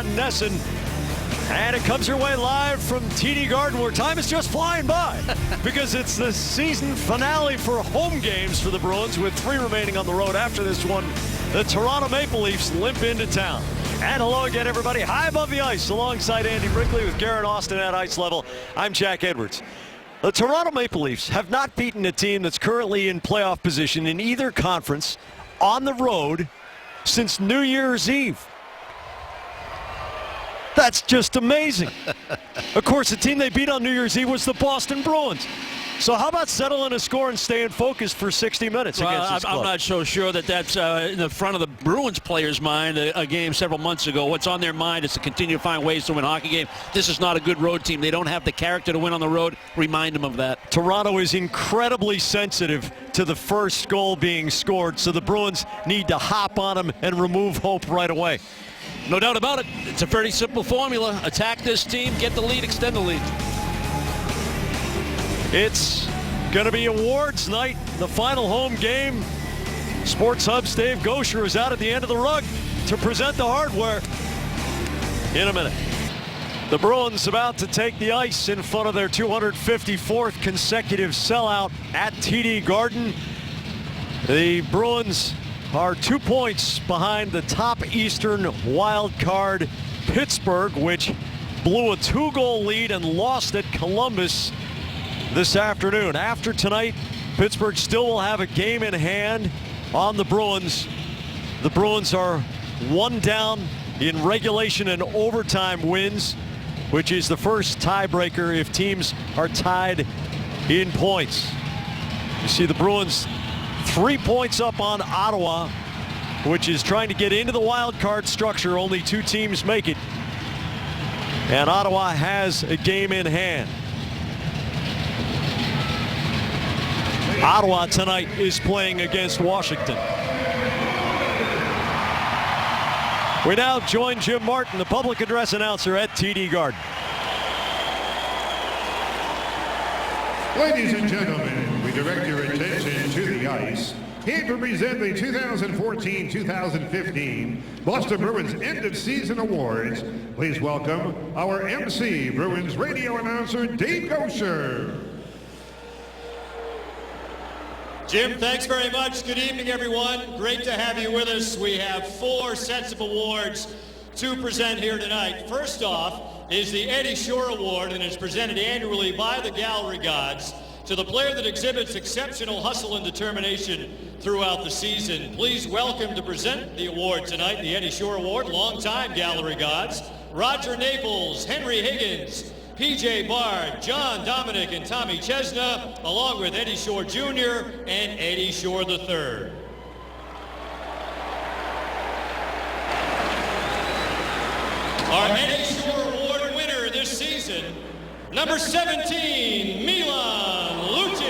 John Nesson. And it comes your way live from TD Garden, where time is just flying by because it's the season finale for home games for the Bruins, with 3 remaining on the road. After this one, the Toronto Maple Leafs limp into town. And hello again, everybody. High above the ice, alongside Andy Brinkley with Garrett Austin at ice level. I'm Jack Edwards. The Toronto Maple Leafs have not beaten a team that's currently in playoff position in either conference on the road since New Year's Eve. That's just amazing. Of course, the team they beat on New Year's Eve was the Boston Bruins. So how about settling a score and staying focused for 60 minutes against this club? I'm not so sure that that's in the front of the Bruins players' mind a game several months ago. What's on their mind is to continue to find ways to win a hockey game. This is not a good road team. They don't have the character to win on the road. Remind them of that. Toronto is incredibly sensitive to the first goal being scored, so the Bruins need to hop on them and remove hope right away. No doubt about it. It's a very simple formula. Attack this team, get the lead, extend the lead. It's going to be awards night, the final home game. Sports Hub's Dave Gosher is out at the end of the rug to present the hardware in a minute. The Bruins about to take the ice in front of their 254th consecutive sellout at TD Garden. The Bruins are 2 points behind the top Eastern wild card Pittsburgh, which blew a 2-goal lead and lost at Columbus this afternoon. After tonight, Pittsburgh still will have a game in hand on the Bruins. The Bruins are 1 down in regulation and overtime wins, which is the first tiebreaker if teams are tied in points. You see the Bruins 3 points up on Ottawa, which is trying to get into the wild card structure. Only 2 teams make it, and Ottawa has a game in hand. Ottawa tonight is playing against Washington. We now join Jim Martin, the public address announcer at TD Garden. Ladies and gentlemen, we direct your attention to the ice. Here to present the 2014-2015 Boston Bruins End of Season Awards, please welcome our MC, Bruins radio announcer Dave Gosher. Jim, thanks very much. Good evening, everyone. Great to have you with us. We have 4 sets of awards to present here tonight. First off is the Eddie Shore Award, and it's presented annually by the Gallery Gods to the player that exhibits exceptional hustle and determination throughout the season. Please welcome to present the award tonight, the Eddie Shore Award, longtime Gallery Gods, Roger Naples, Henry Higgins, P.J. Bard, John Dominic, and Tommy Chesna, along with Eddie Shore Jr. and Eddie Shore III. Our Eddie Shore Award winner this season, number 17, Milan Lucic.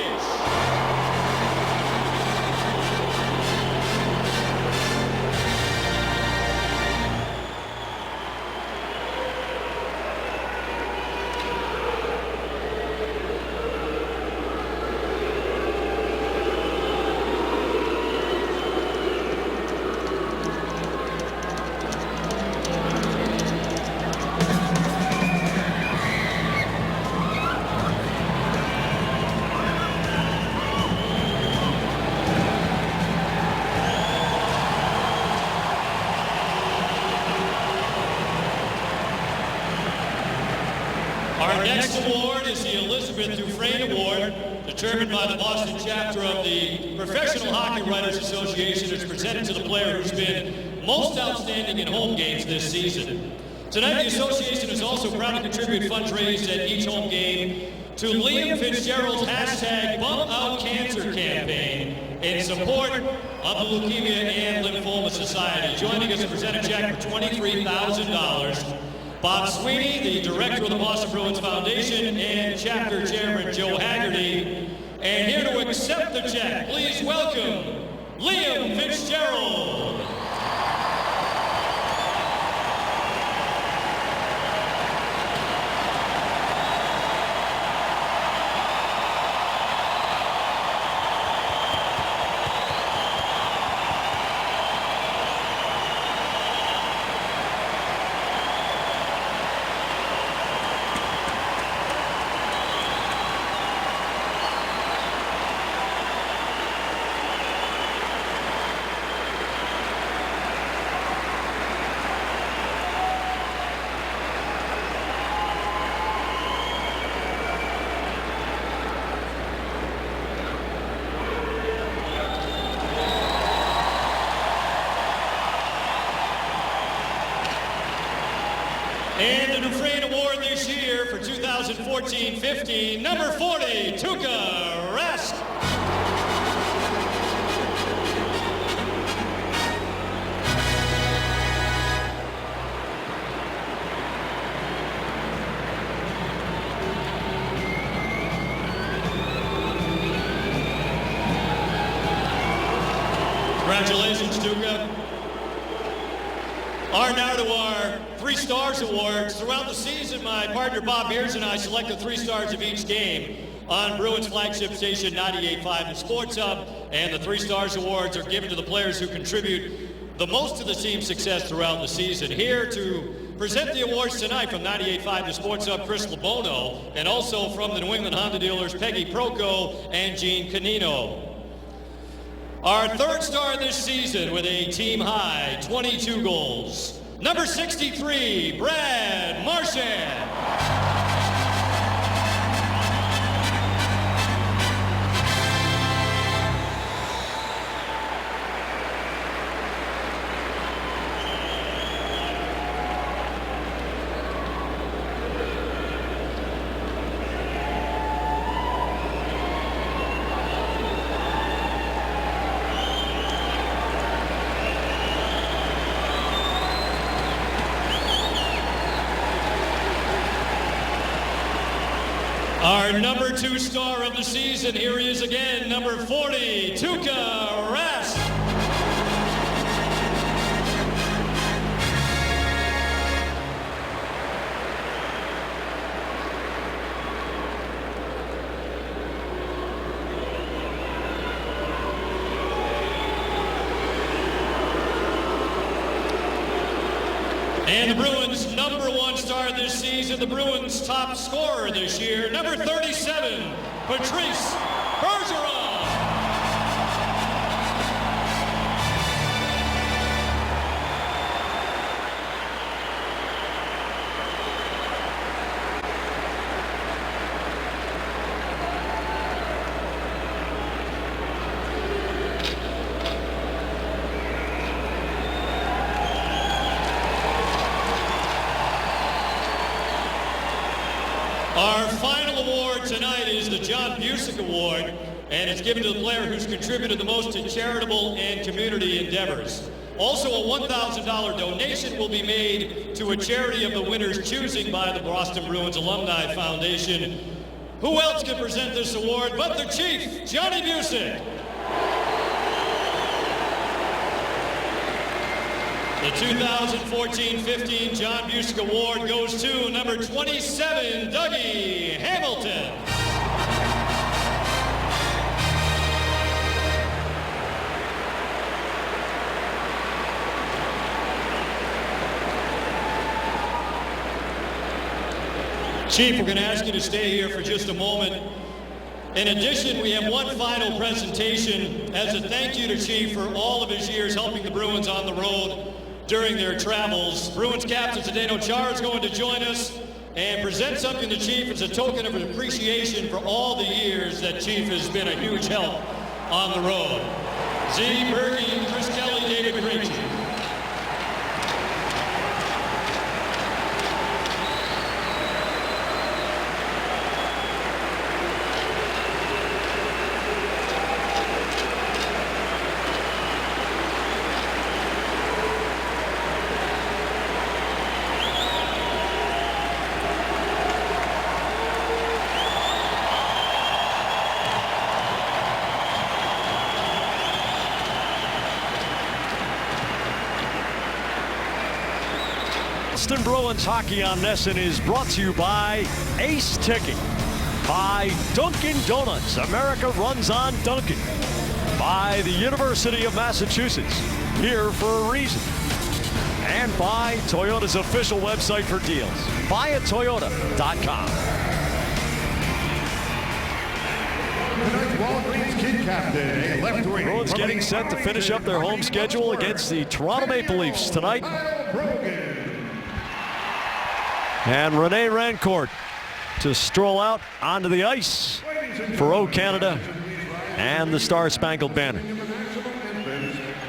Our next award is the Elizabeth Dufresne Award, determined by the Boston chapter of the Professional Hockey Writers Association. It's presented to the player who's been most outstanding in home games this season. Tonight, the association is also proud to contribute funds raised at each home game to Liam Fitzgerald's #BumOutCancer campaign in support of the Leukemia and Lymphoma Society. Joining us to present a check for $23,000. Bob Sweeney, the director of the Boston Bruins Foundation, and chapter chairman Joe Haggerty. And here to accept the check, please welcome Liam Fitzgerald. And the Dufresne Award this year for 2014-15, number 40, Tuukka Rask. Congratulations, Tuukka. Now to our 3 Stars Awards. Throughout the season, my partner Bob Mears and I selected 3 stars of each game on Bruins flagship station 98.5 The Sports Hub, and the 3 Stars Awards are given to the players who contribute the most to the team's success throughout the season. Here to present the awards tonight from 98.5 The Sports Hub, Chris LeBono, and also from the New England Honda dealers, Peggy Proko and Gene Canino. Our 3rd star this season with a team-high 22 goals, number 63, Brad Marchand. Our number 2 star of the season, here he is again, number 40, Tuukka Rask. And the Bruins' number 1 star this season, the Bruins' top scorer this year, number 37, Patrice Bergeron. Our final award tonight is the John Busick Award, and it's given to the player who's contributed the most to charitable and community endeavors. Also, a $1,000 donation will be made to a charity of the winner's choosing by the Boston Bruins Alumni Foundation. Who else can present this award but the Chief, Johnny Busick? The 2014-15 John Busick Award goes to number 27, Dougie Hamilton. Chief, we're going to ask you to stay here for just a moment. In addition, we have one final presentation as a thank you to Chief for all of his years helping the Bruins on the road during their travels. Bruins captain Zdeno Chara is going to join us and present something to Chief as a token of appreciation for all the years that Chief has been a huge help on the road. Z, Bergie, Chris Kelly, David Krejci. Boston Bruins Hockey on NESN is brought to you by Ace Ticket, by Dunkin' Donuts, America runs on Dunkin', by the University of Massachusetts, here for a reason, and by Toyota's official website for deals, buyatoyota.com. Tonight's Walgreens Kid Captain, a left wing. Bruins getting set to finish up their home schedule against the Toronto Maple Leafs tonight. And Rene Rancourt to stroll out onto the ice for O Canada and the Star Spangled Banner.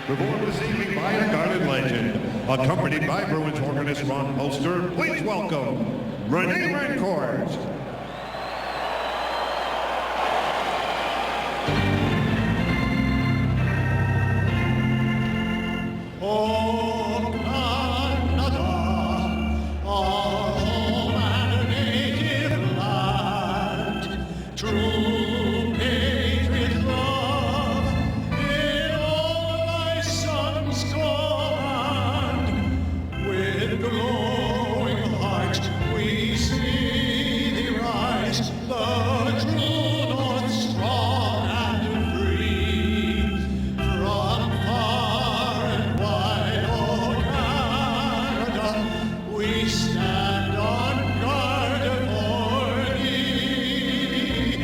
Before receiving by a guarded legend, Accompanied by Bruins organist Ron Poster, please welcome Renee Rancourt. Oh, Canada, our home and native land, true patriot love in all thy sons command. With glowing heart we see thee rise, the true North strong and free. From far and wide, O Canada, we stand on guard for thee.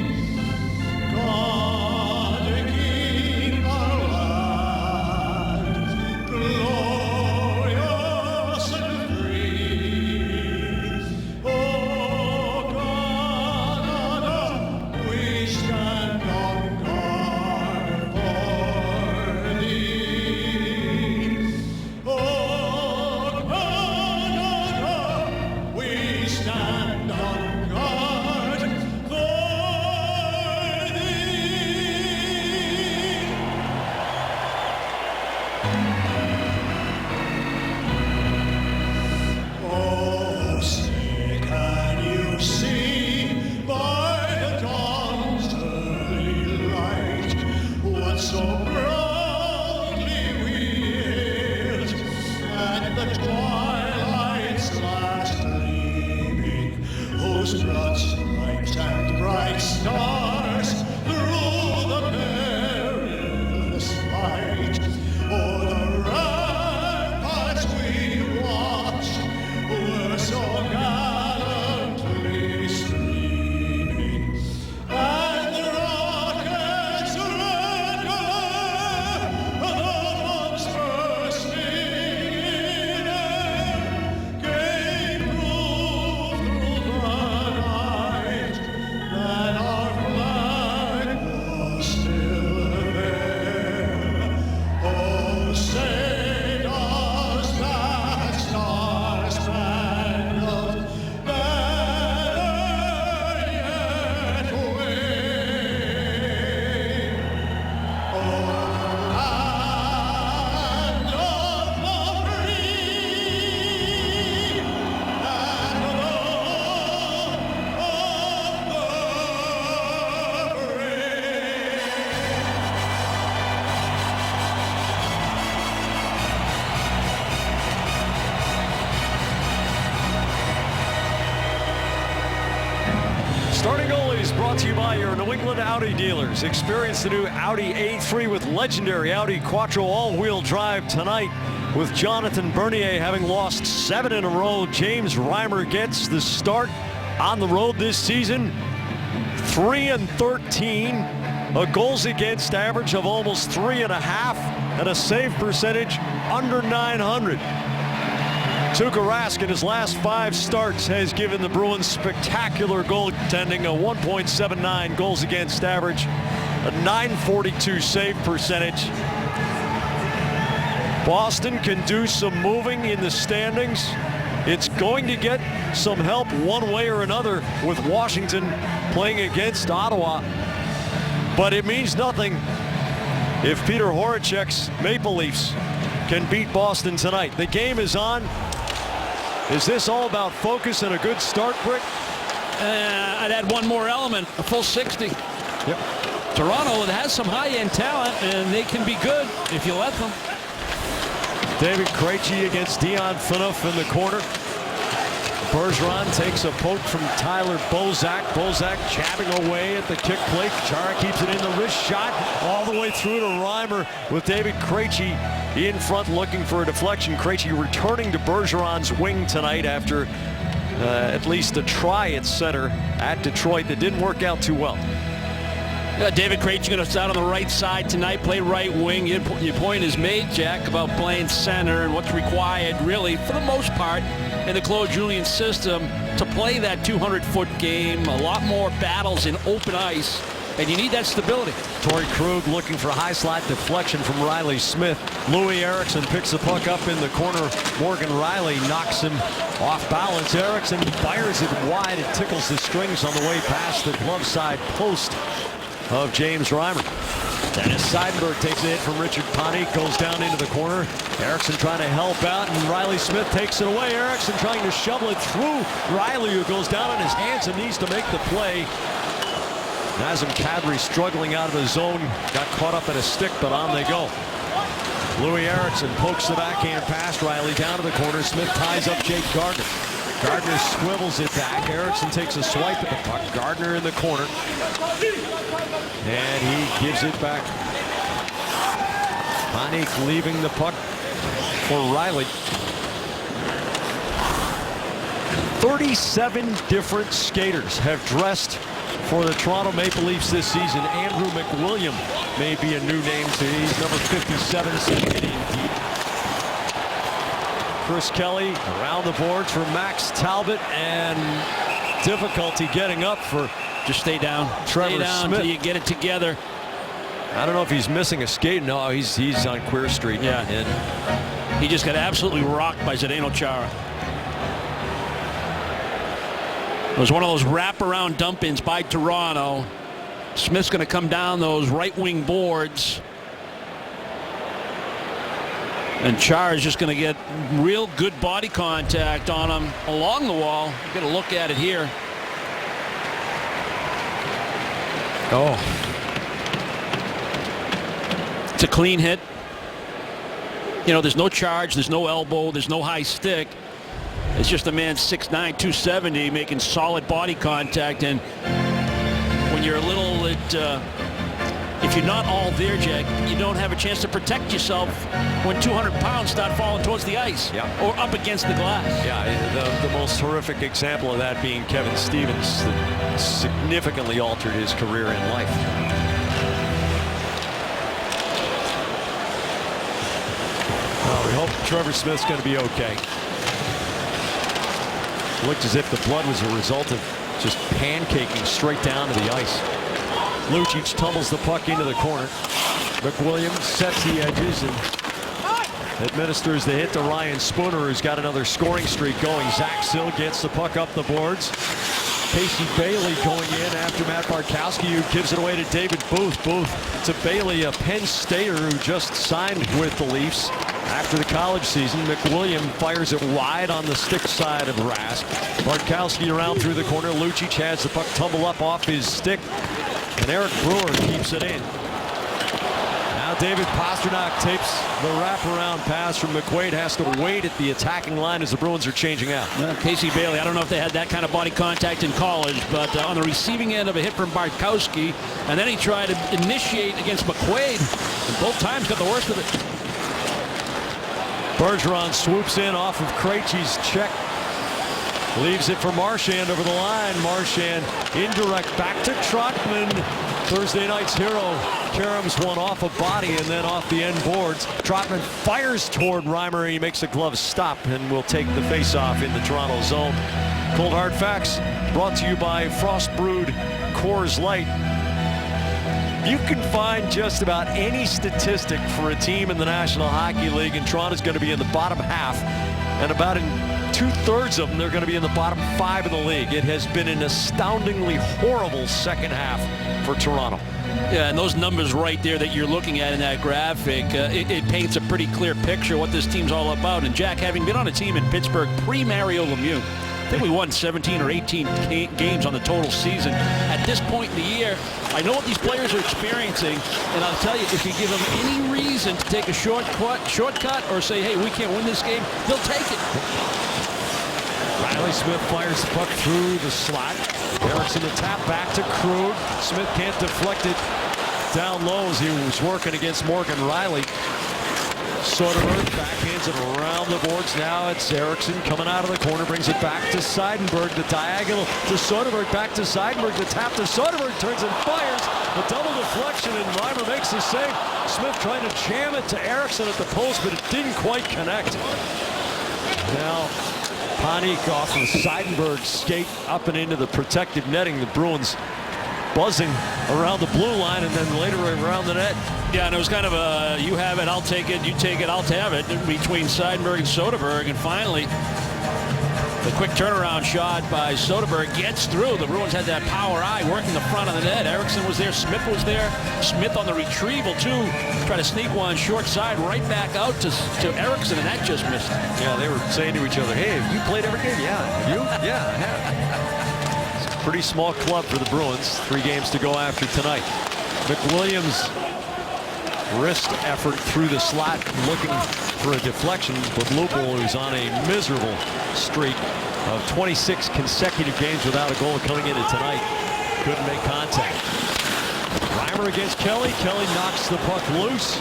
God keep our land glorious and free. O Canada, we stand on guard for thee. O Canada, we stand on guard for thee. Oh, say, can you see by the dawn's early light what so proudly we hailed at the twilight's last gleaming, whose broad stripes and bright stars through the perilous fight o'er the ramparts we watched were so gallantly streaming, and the rockets' red glare, the bombs bursting in air, gave proof through the night that our flag was still there. Oh, say does that star-spangled banner yet wave? Oh, land of the free and home of the brave. Starting goalies brought to you by your New England Audi dealers. Experience the new Audi A3 with legendary Audi Quattro all-wheel drive tonight. With Jonathan Bernier having lost 7 in a row, James Reimer gets the start on the road this season. 3-13, a goals against average of almost 3.5, and a save percentage under 900. Tuukka Rask in his last 5 starts has given the Bruins spectacular goaltending, a 1.79 goals against average, a 942 save percentage. Boston can do some moving in the standings. It's going to get some help one way or another with Washington playing against Ottawa, but it means nothing if Peter Horacek's Maple Leafs can beat Boston tonight. The game is on. Is this all about focus and a good start, Brick? I'd add one more element, a full 60. Yep. Toronto has some high-end talent, and they can be good if you let them. David Krejci against Dion Phaneuf in the corner. Bergeron takes a poke from Tyler Bozak. Bozak jabbing away at the kick plate. Chara keeps it in the wrist shot all the way through to Reimer with David Krejci in front looking for a deflection. Krejci returning to Bergeron's wing tonight after at least a try at center at Detroit that didn't work out too well. David Krejci going to start on the right side tonight, play right wing. Your point is made, Jack, about playing center and what's required, really, for the most part, in the Claude Julien system to play that 200-foot game. A lot more battles in open ice and you need that stability. Torrey Krug looking for high slot deflection from Riley Smith. Louis Erickson picks the puck up in the corner. Morgan Riley knocks him off balance. Erickson fires it wide. It tickles the strings on the way past the glove side post of James Reimer. Dennis Seidenberg takes a hit from Richard Panik, goes down into the corner. Erickson trying to help out, and Riley Smith takes it away. Erickson trying to shovel it through Riley, who goes down on his hands and needs to make the play. Nazem Kadri struggling out of the zone, got caught up at a stick, but on they go. Louis Erickson pokes the backhand past Riley down to the corner. Smith ties up Jake Gardner. Gardner swivels it back. Erickson takes a swipe at the puck. Gardner in the corner. And he gives it back. Panik leaving the puck for Riley. 37 different skaters have dressed for the Toronto Maple Leafs this season. Andrew McWilliam may be a new name to you. He's number 57, skating deep. Chris Kelly around the boards for Max Talbot, and difficulty getting up for just stay down. Trevor stay down Smith. Until you get it together. I don't know if he's missing a skate. No, he's on Queer Street. Yeah. And he just got absolutely rocked by Zdeno Chara. It was one of those wraparound dump-ins by Toronto. Smith's going to come down those right wing boards. And Chara is just going to get real good body contact on him along the wall. Get a look at it here. oh, It's a clean hit. You know, there's no charge, there's no elbow, there's no high stick. It's just a man 6'9", 270 making solid body contact. And when you're a little bit, if you're not all there, Jack, you don't have a chance to protect yourself when 200 pounds start falling towards the ice. Yeah. Or up against the glass. yeah, the most horrific example of that being Kevin Stevens, that significantly altered his career in life. Well, we hope Trevor Smith's going to be okay. Looked as if the blood was a result of just pancaking straight down to the ice. Lucic tumbles the puck into the corner. McWilliam sets the edges and administers the hit to Ryan Spooner, who's got another scoring streak going. Zach Sill gets the puck up the boards. Casey Bailey going in after Matt Bartkowski, who gives it away to David Booth. Booth to Bailey, a Penn Stater who just signed with the Leafs after the college season. McWilliam fires it wide on the stick side of Rask. Bartkowski around through the corner. Lucic has the puck tumble up off his stick, and Eric Brewer keeps it in. Now David Pastrnak tapes the wraparound pass from McQuaid. Has to wait at the attacking line as the Bruins are changing out. Well, Casey Bailey, I don't know if they had that kind of body contact in college, but on the receiving end of a hit from Bartkowski, and then he tried to initiate against McQuaid, and both times got the worst of it. Bergeron swoops in off of Krejci's check. Leaves it for Marchand over the line. Marchand indirect back to Trotman. Thursday night's hero caroms one off a body and then off the end boards. Trotman fires toward Reimer, and he makes a glove stop and will take the face-off in the Toronto zone. Cold Hard Facts brought to you by Frost Brewed Coors Light. You can find just about any statistic for a team in the National Hockey League, and Toronto's going to be in the bottom half, and about in 2/3 of them they're going to be in the bottom 5 of the league. It has been an astoundingly horrible second half for Toronto. Yeah, and those numbers right there that you're looking at in that graphic, it paints a pretty clear picture of what this team's all about. And Jack, having been on a team in Pittsburgh pre-Mario Lemieux, I think we won 17 or 18 games on the total season. At this point in the year, I know what these players are experiencing, and I'll tell you, if you give them any reason to take a shortcut or say, hey, we can't win this game, they'll take it. Riley Smith fires the puck through the slot. Erickson the tap back to Krug. Smith can't deflect it down low as he was working against Morgan Riley. Soderberg backhands it around the boards. Now it's Erickson coming out of the corner, brings it back to Seidenberg. The diagonal to Soderberg, back to Seidenberg. The tap to Soderberg, turns and fires. A double deflection, and Reimer makes the save. Smith trying to jam it to Erickson at the post, but it didn't quite connect. Now Panik off of Seidenberg's skate up and into the protected netting. The Bruins buzzing around the blue line and then later around the net. Yeah, and it was kind of a you have it, I'll take it, you take it, I'll have it between Seidenberg and Soderberg. And finally, the quick turnaround shot by Soderberg gets through. The Bruins had that power eye working the front of the net. Eriksson was there. Smith was there. Smith on the retrieval, too. Try to sneak one short side right back out to Eriksson, and that just missed. Yeah, they were saying to each other, hey, have you played every game? Yeah. You? Yeah, I have. It's a pretty small club for the Bruins. 3 games to go after tonight. McWilliams wrist effort through the slot looking for a deflection, but Lupul, who's on a miserable streak of 26 consecutive games without a goal coming into tonight, couldn't make contact. Reimer against Kelly. Kelly knocks the puck loose.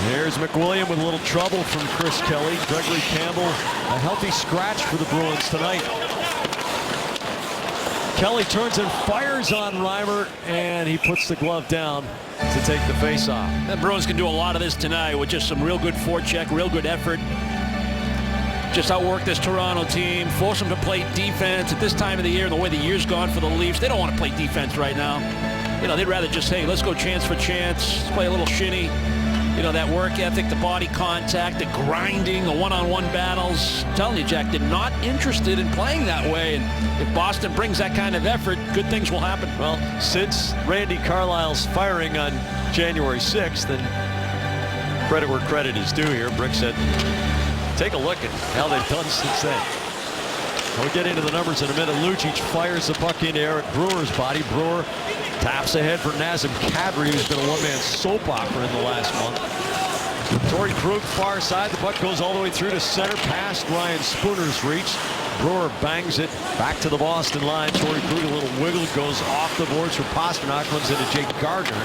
There's McWilliam with a little trouble from Chris Kelly. Gregory Campbell, a healthy scratch for the Bruins tonight. Kelly turns and fires on Reimer, and he puts the glove down to take the faceoff. The Bruins can do a lot of this tonight with just some real good forecheck, real good effort. Just outwork this Toronto team, force them to play defense at this time of the year. The way the year's gone for the Leafs, they don't want to play defense right now. You know, they'd rather just, hey, let's go chance for chance, let's play a little shinny. You know, that work ethic, the body contact, the grinding, the one-on-one battles. I'm telling you, Jack, they're not interested in playing that way. And if Boston brings that kind of effort, good things will happen. Well, since Randy Carlyle's firing on January 6th, and credit where credit is due here, Brick said, take a look at how they've done since then. We'll get into the numbers in a minute. Lucic fires the puck into Eric Brewer's body. Brewer taps ahead for Nazem Kadri, who's been a one-man soap opera in the last month. Torrey Krug far side. The puck goes all the way through to center, past Ryan Spooner's reach. Brewer bangs it back to the Boston line. Torrey Krug, a little wiggle, goes off the boards for Pasternak, runs into Jake Gardner,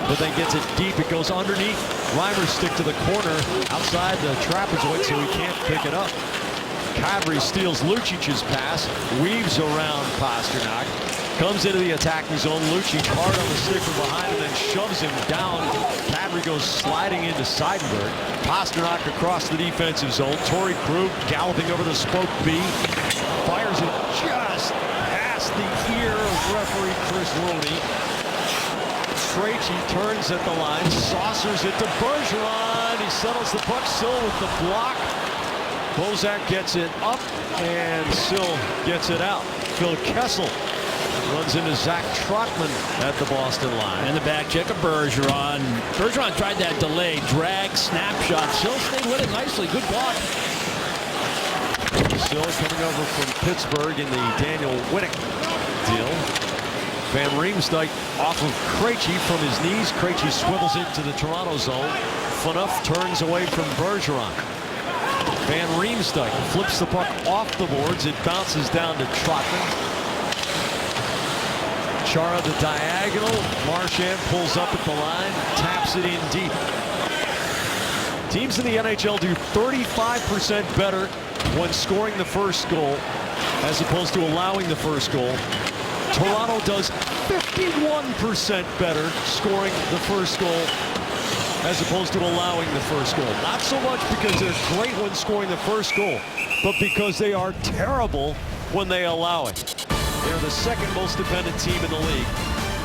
but then gets it deep. It goes underneath Reimer's stick to the corner outside the trapezoid, so he can't pick it up. Kadri steals Lucic's pass, weaves around Pasternak, comes into the attacking zone. Lucic hard on the stick from behind and then shoves him down. Kadri goes sliding into Seidenberg. Pasternak across the defensive zone. Torrey Krug galloping over the spoke B. Fires it just past the ear of referee Chris Rooney. Krejci turns at the line, saucers it to Bergeron. He settles the puck still with the block. Bozak gets it up, and Sill gets it out. Phil Kessel runs into Zach Trotman at the Boston line. And the back check of Bergeron. Bergeron tried that delay, drag, snapshot. Sill stayed with it nicely. Good block. Sill coming over from Pittsburgh in the Daniel Wittek deal. Van Riemsdyk off of Krejci from his knees. Krejci swivels it to the Toronto zone. Phaneuf turns away from Bergeron. Van Riemsdyk flips the puck off the boards. It bounces down to Trotman. Chara the diagonal. Marchand pulls up at the line, taps it in deep. Teams in the NHL do 35% better when scoring the first goal as opposed to allowing the first goal. Toronto does 51% better scoring the first goal as opposed to allowing the first goal. Not so much because they're great when scoring the first goal, but because they are terrible when they allow it. They're the second most dependent team in the league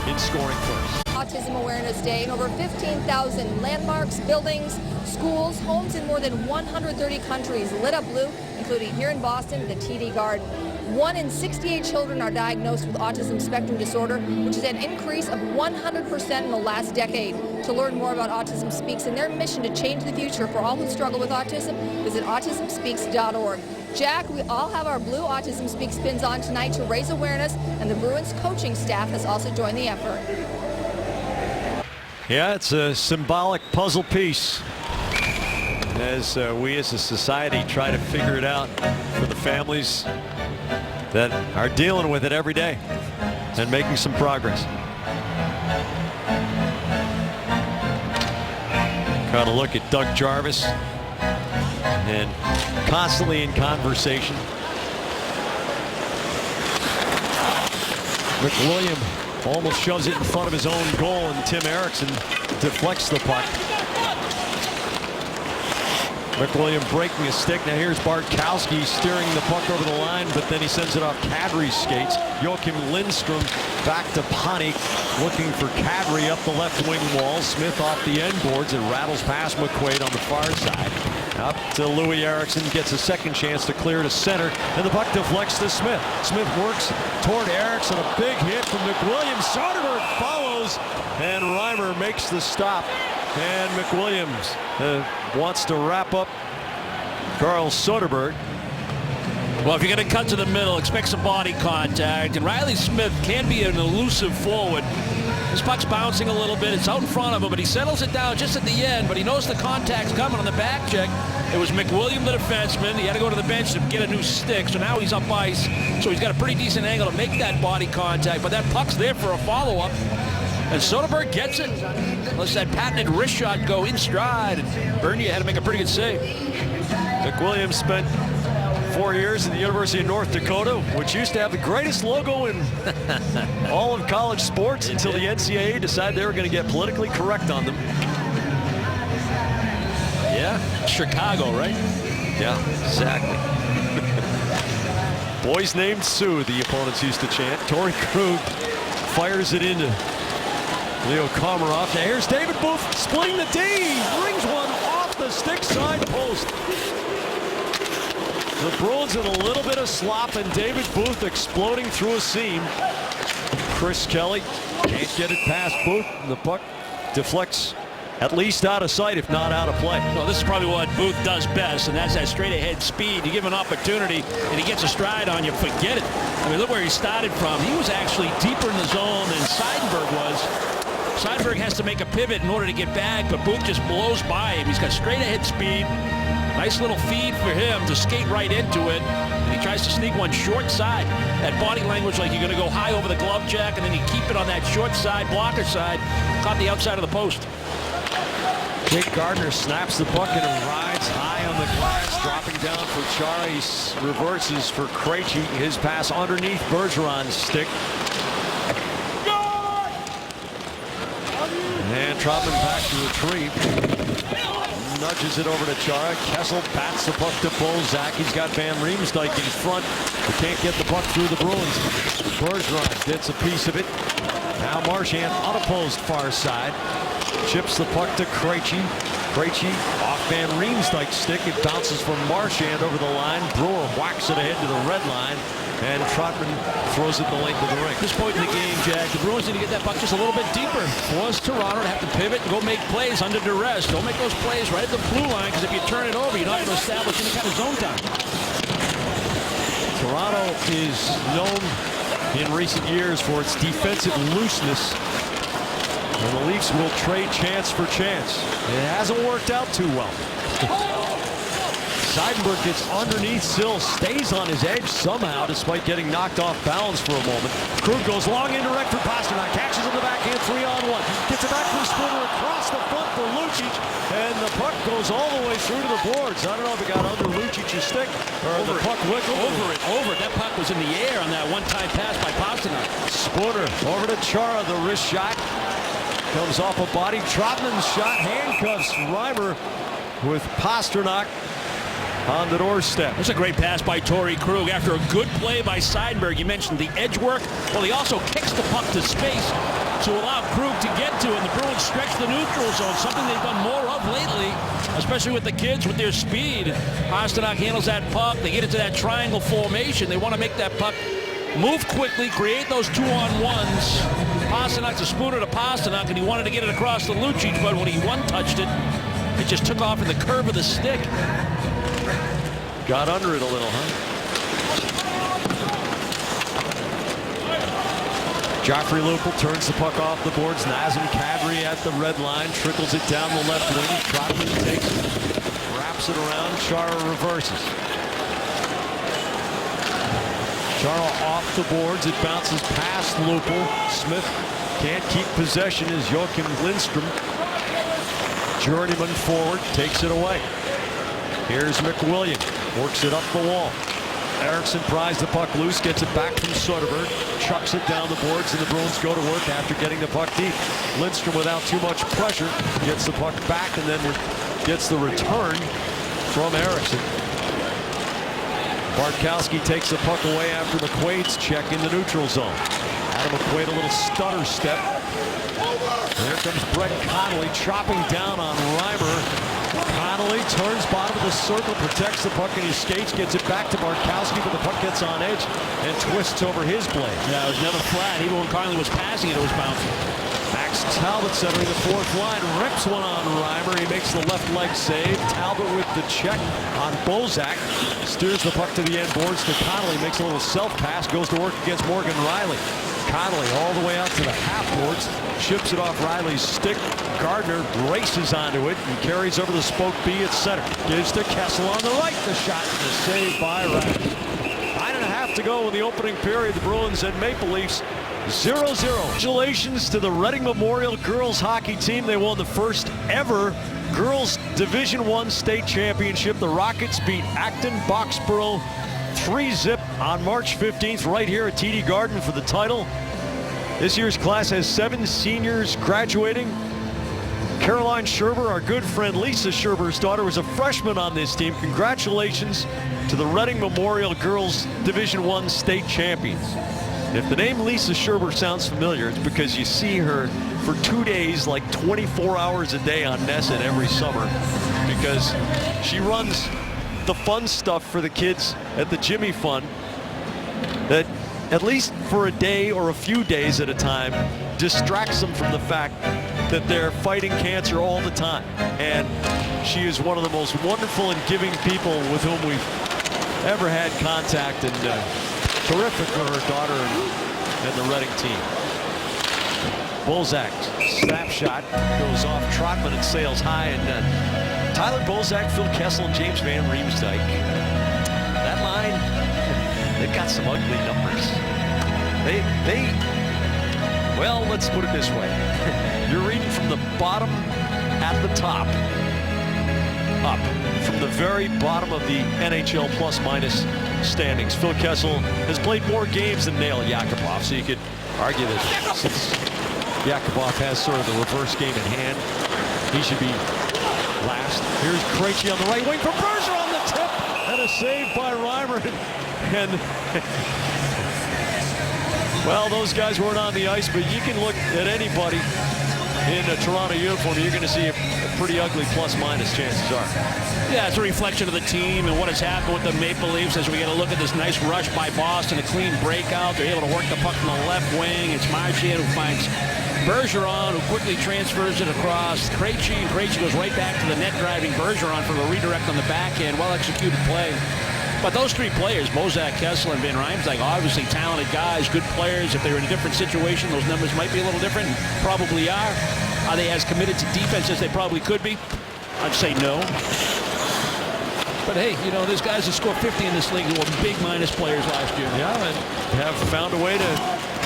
in scoring first. Autism Awareness Day. Over 15,000 landmarks, buildings, schools, homes in more than 130 countries lit up blue, including here in Boston, the TD Garden. 1 in 68 children are diagnosed with autism spectrum disorder, which is an increase of 100% in the last decade. To learn more about Autism Speaks and their mission to change the future for all who struggle with autism, visit autismspeaks.org. Jack, we all have our blue Autism Speaks pins on tonight to raise awareness, and the Bruins coaching staff has also joined the effort. Yeah, it's a symbolic puzzle piece as we as a society try to figure it out for the families that are dealing with it every day and making some progress. Got a look at Doug Jarvis, and constantly in conversation. McWilliam almost shoves it in front of his own goal, and Tim Eriksson deflects the puck. McWilliam breaking a stick. Now here's Bartkowski steering the puck over the line, but then he sends it off Kadri's skates. Joakim Lindstrom back to Panik, looking for Kadri up the left wing wall. Smith off the end boards and rattles past McQuaid on the far side. Up to Louis Eriksson, gets a second chance to clear to center, and the puck deflects to Smith. Smith works toward Eriksson, a big hit from McWilliams. Soderberg follows, and Reimer makes the stop. And McWilliams wants to wrap up Carl Soderberg. Well, if you're going to cut to the middle, expect some body contact. And Riley Smith can be an elusive forward. His puck's bouncing a little bit. It's out in front of him, but he settles it down just at the end. But he knows the contact's coming on the back check. It was McWilliam, the defenseman. He had to go to the bench to get a new stick. So now he's up ice. So he's got a pretty decent angle to make that body contact. But that puck's there for a follow-up. And Soderberg gets it. Let's that patented wrist shot go in stride. And Bernier had to make a pretty good save. McWilliams spent 4 years in the University of North Dakota, which used to have the greatest logo in all of college sports until the NCAA decided they were going to get politically correct on them. Yeah, Chicago, right? Yeah, exactly. Boys named Sue, the opponents used to chant. Torrey Krug fires it into Leo Komarov. Now here's David Booth splitting the D. Rings one off the stick side post. The Bruins in a little bit of slop, and David Booth exploding through a seam. Chris Kelly can't get it past Booth, and the puck deflects at least out of sight, if not out of play. Well, this is probably what Booth does best, and that's that straight ahead speed. You give him an opportunity, and he gets a stride on you, forget it. I mean, look where he started from. He was actually deeper in the zone than Seidenberg was. Seidenberg has to make a pivot in order to get back, but Booth just blows by him. He's got straight ahead speed. Nice little feed for him to skate right into it. And he tries to sneak one short side. That body language like you're going to go high over the glove jack, and then you keep it on that short side, blocker side. Caught the outside of the post. Jake Gardner snaps the puck and rides high on the glass, dropping down for Chara. He reverses for Krejci. His pass underneath Bergeron's stick. And Trotman back to retrieve. Nudges it over to Chara. Kessel bats the puck to Bozak. He's got Van Riemsdyk in front. He can't get the puck through the Bruins. Bergeron gets a piece of it. Now Marchand unopposed far side. Chips the puck to Krejci. Krejci off Van Riemsdyk's stick. It bounces from Marchand over the line. Brewer whacks it ahead to the red line. And Trotman throws it the length of the ring. At this point in the game, Jack, the Bruins need to get that puck just a little bit deeper. Force Toronto to have to pivot and go make plays under duress. Don't make those plays right at the blue line, because if you turn it over, you're not going to establish any kind of zone time. Toronto is known in recent years for its defensive looseness. And the Leafs will trade chance for chance. It hasn't worked out too well. Seidenberg gets underneath Sill, stays on his edge somehow despite getting knocked off balance for a moment. Krug goes long indirect for Pastrnak, catches in the backhand 3-on-1, gets it back for Spooner across the front for Lucic, and the puck goes all the way through to the boards. I don't know if it got under Lucic's stick or the puck wiggled over. That puck was in the air on that one-time pass by Pastrnak. Spooner over to Chara, the wrist shot comes off a body. Trotman's shot handcuffs Reimer with Pastrnak on the doorstep. That's a great pass by Torrey Krug after a good play by Seidenberg. You mentioned the edge work. Well, he also kicks the puck to space to allow Krug to get to it. And the Bruins stretch the neutral zone, something they've done more of lately, especially with the kids with their speed. Pastrnak handles that puck. They get into that triangle formation. They want to make that puck move quickly, create those 2-on-1s. Pastrnak to Spooner to Pastrnak, and he wanted to get it across to Lucic, but when he one-touched it, it just took off in the curve of the stick. Got under it a little, huh? Joffrey Lupul turns the puck off the boards. Nazem Kadri at the red line, trickles it down the left wing. Trotman takes it, wraps it around. Chara reverses. Chara off the boards. It bounces past Lupul. Smith can't keep possession as Joakim Lindstrom, journeyman forward, takes it away. Here's McWilliam. Works it up the wall. Eriksson pries the puck loose, gets it back from Soderberg, chucks it down the boards, and the Bruins go to work after getting the puck deep. Lindstrom, without too much pressure, gets the puck back and then gets the return from Erickson. Bartkowski takes the puck away after McQuaid's check in the neutral zone. Adam McQuaid, a little stutter step. Here comes Brett Connolly chopping down on Reimer. Connolly turns bottom of the circle, protects the puck in his skates, gets it back to Bartkowski, but the puck gets on edge and twists over his blade. Yeah, it was never flat. Even when Connolly was passing it, it was bouncing. Max Talbot centering the fourth line, rips one on Reimer. He makes the left leg save. Talbot with the check on Bozak. Steers the puck to the end boards to Connolly, makes a little self-pass, goes to work against Morgan Riley. Connolly all the way out to the half boards, ships it off Riley's stick. Gardner races onto it and carries over the spoke B at center. Gives to Kessel on the right. The shot and the save by Riley. 9.5 to go in the opening period. The Bruins and Maple Leafs 0-0. Congratulations to the Reading Memorial girls hockey team. They won the first ever girls Division I state championship. The Rockets beat Acton Boxborough 3-0 on March 15th right here at TD Garden for the title. This year's class has 7 seniors graduating. Caroline Scherber, our good friend Lisa Scherber's daughter, was a freshman on this team. Congratulations to the Reading Memorial Girls Division I state champions. If the name Lisa Scherber sounds familiar, it's because you see her for 2 days, like 24 hours a day on Nesset every summer, because she runs the fun stuff for the kids at the Jimmy Fund that, at least for a day or a few days at a time, distracts them from the fact that they're fighting cancer all the time. And she is one of the most wonderful and giving people with whom we've ever had contact, and terrific for her daughter and the Reading team. Bozak, snapshot, goes off Trotman and sails high and Tyler Bozak, Phil Kessel, and James Van Riemsdyk. That line, they've got some ugly numbers. Well, let's put it this way. You're reading from the bottom at the top, up, from the very bottom of the NHL plus-minus standings. Phil Kessel has played more games than Nail Yakupov, so you could argue that since Yakupov has sort of the reverse game in hand, he should be last. Here's Krejci on the right wing for Bergeron on the tip, and a save by Reimer. And well, those guys weren't on the ice, but you can look at anybody in a Toronto uniform, you're going to see a pretty ugly plus-minus, chances are. Yeah, it's a reflection of the team and what has happened with the Maple Leafs as we get a look at this nice rush by Boston, a clean breakout. They're able to work the puck from the left wing. It's Marchand who finds Bergeron, who quickly transfers it across Krejci, and Krejci goes right back to the net, driving Bergeron for the redirect on the backhand. Well-executed play. But those three players, Bozak, Kessel, and Van Riemsdyk, obviously talented guys, good players. If they were in a different situation, those numbers might be a little different, and probably are. Are they as committed to defense as they probably could be? I'd say no. But hey, you know, there's guys that scored 50 in this league who were big minus players last year. Yeah, and have found a way to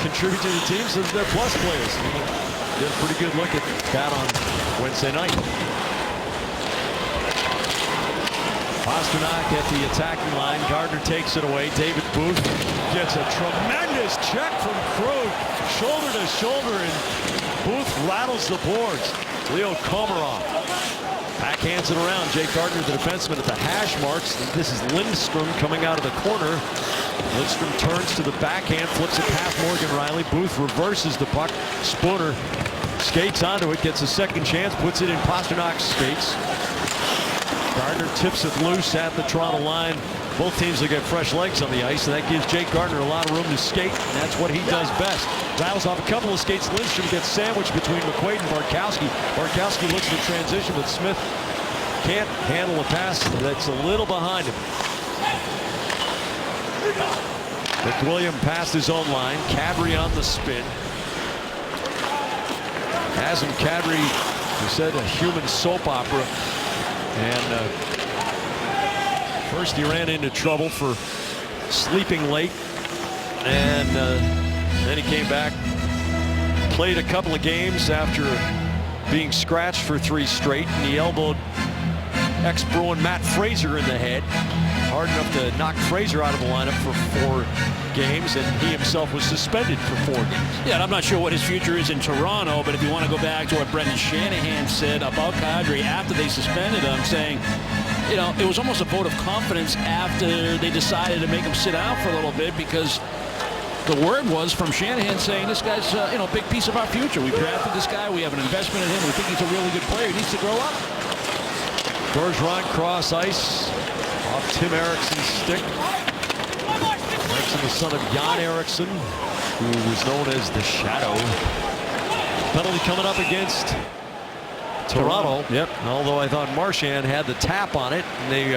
contribute to the team since they're plus players. Get a pretty good look at that on Wednesday night. Pastrnak at the attacking line. Gardner takes it away. David Booth gets a tremendous check from Krug, shoulder to shoulder, and Booth rattles the boards. Leo Komarov backhands it around. Jake Gardner, the defenseman, at the hash marks. This is Lindstrom coming out of the corner. Lindstrom turns to the backhand, flips it past Morgan Riley. Booth reverses the puck. Spooner skates onto it, gets a second chance, puts it in Pasternak's skates. Gardner tips it loose at the Toronto line. Both teams will get fresh legs on the ice, and that gives Jake Gardner a lot of room to skate, and that's what he does best. Rattles off a couple of skates. Lindstrom gets sandwiched between McQuaid and Bartkowski. Bartkowski looks for transition, but Smith can't handle a pass that's a little behind him. McWilliam past his own line. Kadri on the spin. Nazem Kadri, he said, a human soap opera. And first he ran into trouble for sleeping late, and then he came back, played a couple of games after being scratched for 3 straight, and he elbowed ex-Bruin Matt Fraser in the head, hard enough to knock Fraser out of the lineup for 4 games, and he himself was suspended for 4 games. Yeah, and I'm not sure what his future is in Toronto, but if you want to go back to what Brendan Shanahan said about Kadri after they suspended him, saying you know, it was almost a vote of confidence after they decided to make him sit down for a little bit, because the word was from Shanahan saying this guy's you know, a big piece of our future. We drafted this guy. We have an investment in him. We think he's a really good player. He needs to grow up. Bergeron cross ice off Tim Eriksson's stick. Eriksson, the son of Jan Eriksson, who was known as the Shadow. Penalty coming up against Toronto. Yep. Although I thought Marchand had the tap on it, and they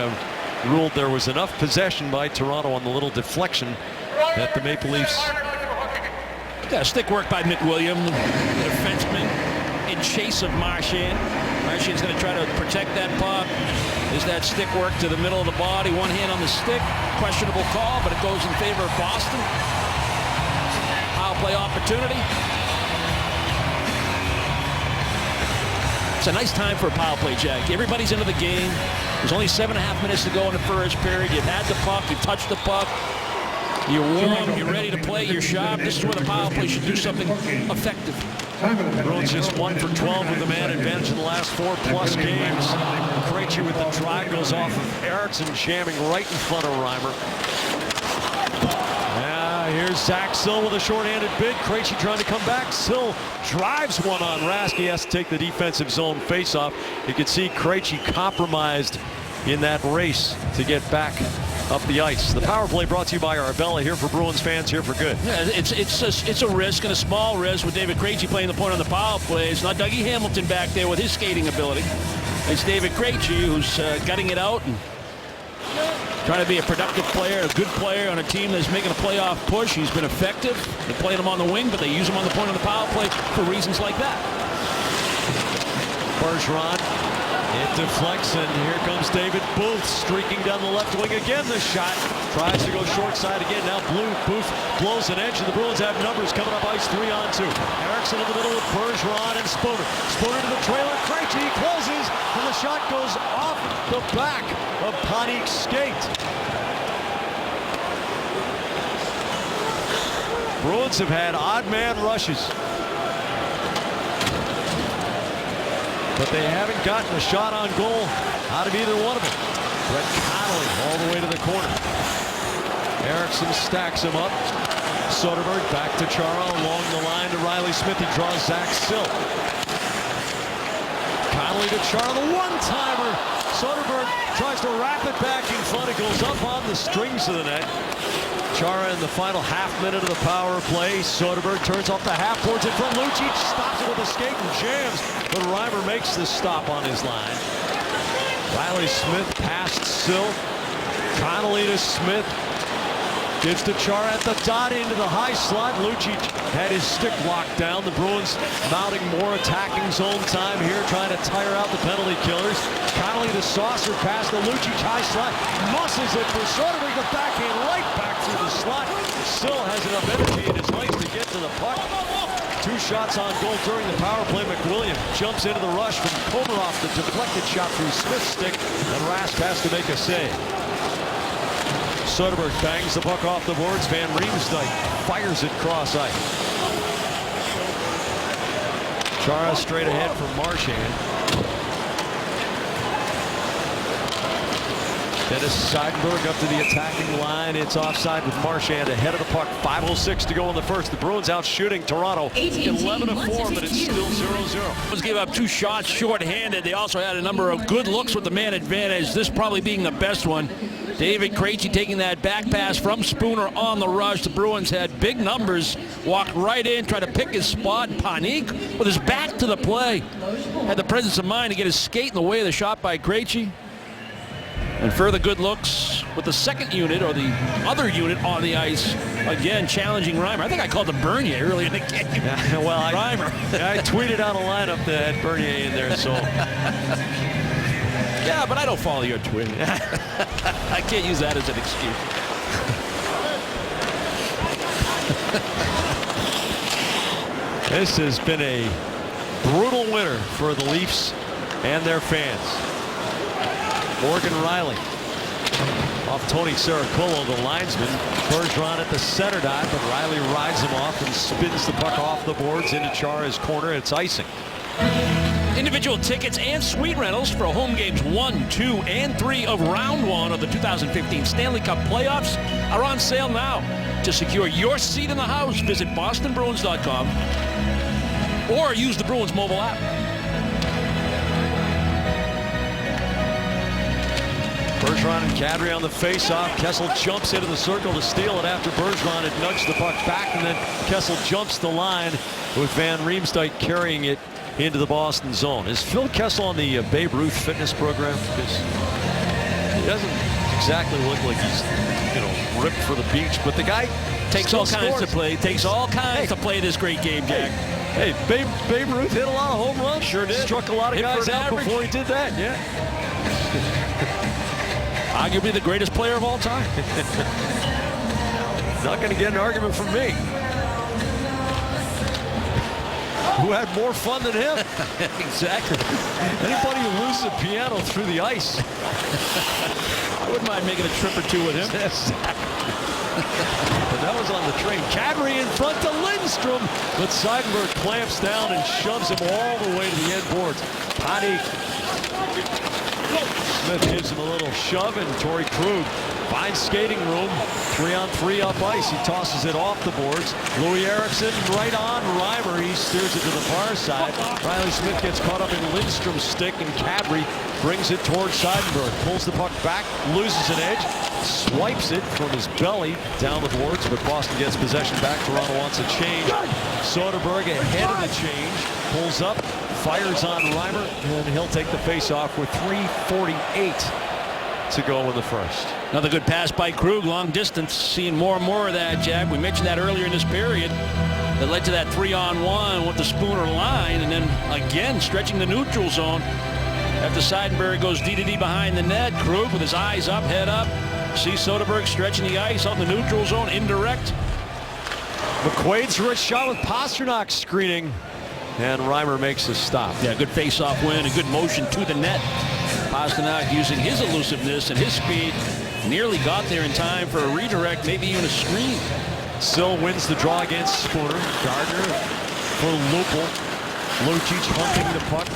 ruled there was enough possession by Toronto on the little deflection that the Maple Leafs. Got a stick work by McWilliam, the defenseman, in chase of Marchand. Marchand's going to try to protect that puck. Is that stick work to the middle of the body? One hand on the stick. Questionable call, but it goes in favor of Boston. Power play opportunity. It's a nice time for a power play, Jack. Everybody's into the game. There's only 7.5 minutes to go in the first period. You've had the puck. You've touched the puck. You're warm. You're ready to play. You're sharp. This is where the power play should do something effective. Bruins just 1 for 12 with the man advantage in the last 4+ games. Krejci with the drive goes off of Eriksson, jamming right in front of Reimer. Here's Zach Sill with a shorthanded bid. Krejci trying to come back. Sill drives one on Rask. He has to take the defensive zone faceoff. You can see Krejci compromised in that race to get back up the ice. The power play brought to you by Arbella, here for Bruins fans, here for good. Yeah, it's a risk, and a small risk, with David Krejci playing the point on the power play. It's not Dougie Hamilton back there with his skating ability. It's David Krejci who's gutting it out and trying to be a productive player, a good player on a team that's making a playoff push. He's been effective. They're playing him on the wing, but they use him on the point on the power play for reasons like that. Bergeron, it deflects, and here comes David Booth streaking down the left wing again. The shot tries to go short side again. Now Booth blows an edge, and the Bruins have numbers coming up ice 3-on-2. Eriksson in the middle with Bergeron and Spooner. Spooner to the trailer. Krejci closes, and the shot goes off the back of Panik's skate. Bruins have had odd man rushes, but they haven't gotten a shot on goal out of either one of them. Brett Connolly all the way to the corner. Eriksson stacks him up. Soderberg back to Chara along the line to Riley Smith. He draws Zach Sill. Connolly to Chara, the one-timer. Soderberg tries to wrap it back in front. It goes up on the strings of the net. Chara in the final half minute of the power play. Soderberg turns off the half boards in front. Lucic stops it with a skate and jams, but Reimer makes the stop on his line. Riley Smith past Sill. Connolly to Smith. Gives to Chara at the dot into the high slot. Lucic had his stick locked down. The Bruins mounting more attacking zone time here, trying to tire out the penalty killers. Connolly the saucer pass the Lucic high slot. Muscles it for Soderberg. The backhand right back through the slot. Sill has enough energy in his legs to get to the puck. 2 shots on goal during the power play. McWilliam jumps into the rush from Komarov. The deflected shot through Smith's stick, and Rask has to make a save. Soderberg bangs the puck off the boards. Van Riemsdyk fires it cross ice. Chara straight ahead from Marchand. Dennis Seidenberg up to the attacking line. It's offside with Marchand ahead of the puck. 5:06 to go in the first. The Bruins out shooting Toronto 11-4, but it's still 0-0. Bruins gave up 2 shots shorthanded. They also had a number of good looks with the man advantage, this probably being the best one. David Krejci taking that back pass from Spooner on the rush. The Bruins had big numbers, walked right in, tried to pick his spot. Panik, with his back to the play, had the presence of mind to get his skate in the way of the shot by Krejci. And further good looks with the second unit, or the other unit on the ice, again challenging Reimer. I think I called him Bernier earlier in the game. Yeah, well, Reimer. I tweeted out a lineup that had Bernier in there, so. Yeah, but I don't follow your Twitter. I can't use that as an excuse. This has been a brutal winter for the Leafs and their fans. Morgan Riley off Tony Ceracolo, the linesman. Bergeron at the center dot, but Riley rides him off and spins the puck off the boards into Chara's corner. It's icing. Individual tickets and suite rentals for home games 1, 2, and 3 of round 1 of the 2015 Stanley Cup playoffs are on sale now. To secure your seat in the house, visit bostonbruins.com or use the Bruins mobile app. Bergeron and Kadri on the face-off. Kessel jumps into the circle to steal it after Bergeron had nudged the puck back, and then Kessel jumps the line with Van Riemsdyk carrying it into the Boston zone. Is Phil Kessel on the Babe Ruth fitness program? Because he doesn't exactly look like he's, ripped for the beach, but the guy takes all kinds to play. Takes all kinds to play this great game, Jack. Hey, Babe Ruth hit a lot of home runs. Sure did. Struck a lot of guys out before he did that. Yeah. Arguably the greatest player of all time. Not going to get an argument from me. Who had more fun than him? Exactly. Anybody who loses a piano through the ice. I wouldn't mind making a trip or two with him. But that was on the train. Kadri in front to Lindstrom, but Seidenberg clamps down and shoves him all the way to the end boards. Panik. Smith gives him a little shove, and Torrey Krug finds skating room. 3-on-3 up ice. He tosses it off the boards. Louis Eriksson right on Reimer. He steers it to the far side. Riley Smith gets caught up in Lindstrom's stick, and Kadri brings it towards Seidenberg. Pulls the puck back, loses an edge, swipes it from his belly down the boards, but Boston gets possession back. Toronto wants a change. Soderberg ahead of the change. Pulls up, fires on Reimer, and he'll take the face-off with 3:48 to go in the first. Another good pass by Krug, long distance. Seeing more and more of that, Jack. We mentioned that earlier in this period. That led to that 3-on-1 with the Spooner line, and then again stretching the neutral zone. After Seidenberg goes D-to-D behind the net, Krug with his eyes up, head up. See Soderberg stretching the ice out in the neutral zone, indirect. McQuaid's wrist shot with Pastrnak screening, and Reimer makes a stop. Yeah, good face-off win, a good motion to the net. Pastrnak using his elusiveness and his speed nearly got there in time for a redirect, maybe even a screen. Sill wins the draw against Spooner. Gardner for Lupul. Lucic hunting the puck.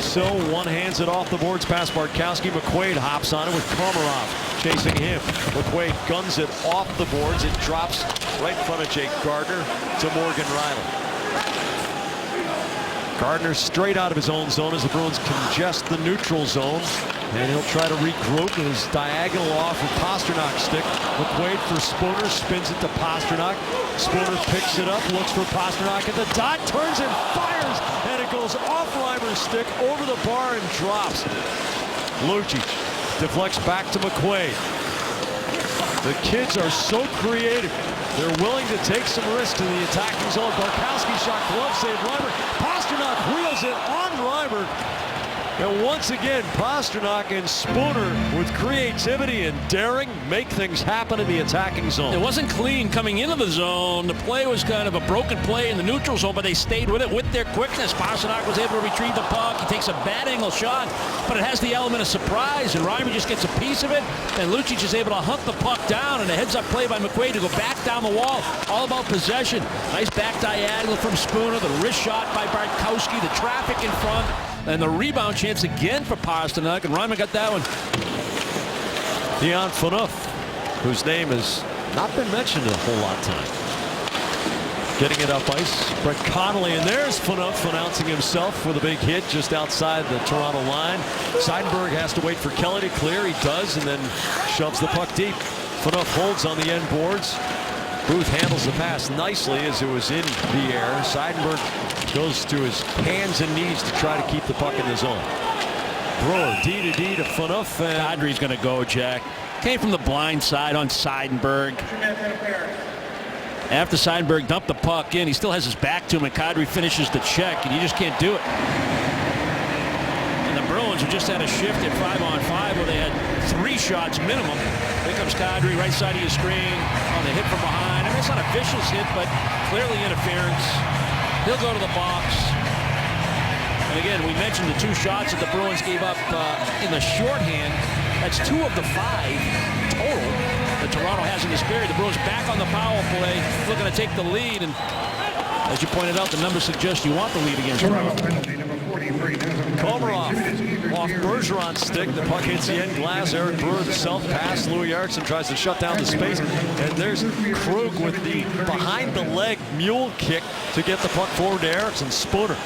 Sill one-hands it off the boards past Bartkowski. McQuaid hops on it with Komarov chasing him. McQuaid guns it off the boards. It drops right in front of Jake Gardner to Morgan Rielly. Gardner straight out of his own zone as the Bruins congest the neutral zone. And he'll try to regroup with his diagonal off of Pasternak's stick. McQuaid for Spooner, spins it to Pastrnak. Spooner picks it up, looks for Pastrnak at the dot, turns and fires, and it goes off Reimer's stick, over the bar and drops. Lucic deflects back to McQuaid. The kids are so creative. They're willing to take some risks in the attacking zone. Bartkowski shot, glove save, Reimer. Pastrnak wheels it on Reimer. And once again, Pastrnak and Spooner with creativity and daring make things happen in the attacking zone. It wasn't clean coming into the zone. The play was kind of a broken play in the neutral zone, but they stayed with it with their quickness. Pastrnak was able to retrieve the puck. He takes a bad angle shot, but it has the element of surprise, and Reimer just gets a piece of it, and Lucic is able to hunt the puck down, and a heads-up play by McQuaid to go back down the wall. All about possession. Nice back diagonal from Spooner, the wrist shot by Bartkowski, the traffic in front, and the rebound chance again for Pastrnak, and Reimer got that one. Dion Phaneuf, whose name has not been mentioned in a whole lot of time. Getting it up ice. Brett Connolly, and there's Phaneuf announcing himself with a big hit just outside the Toronto line. Seidenberg has to wait for Kelly to clear. He does, and then shoves the puck deep. Phaneuf holds on the end boards. Booth handles the pass nicely as it was in the air. Seidenberg goes to his hands and knees to try to keep the puck in the zone. Brewer, D-to-D to Phaneuf. Kadri's going to go, Jack. Came from the blind side on Seidenberg. After Seidenberg dumped the puck in, he still has his back to him, and Kadri finishes the check, and you just can't do it. And the Bruins have just had a shift at 5-on-5 where they had 3 shots minimum. Here comes Kadri, right side of your screen, on the hit from behind. I mean, it's not a vicious hit, but clearly interference. He'll go to the box. And again, we mentioned the 2 shots that the Bruins gave up in the shorthand. That's 2 of the 5 total that Toronto has in this period. The Bruins back on the power play, looking to take the lead. And as you pointed out, the numbers suggest you want the lead against Toronto penalty number 40 for Komarov off Bergeron's stick. The puck hits the end glass. Eric Brewer, the self-pass. Louis Eriksson tries to shut down the space. And there's Krug with the behind-the-leg mule kick to get the puck forward to Eriksson. Spooner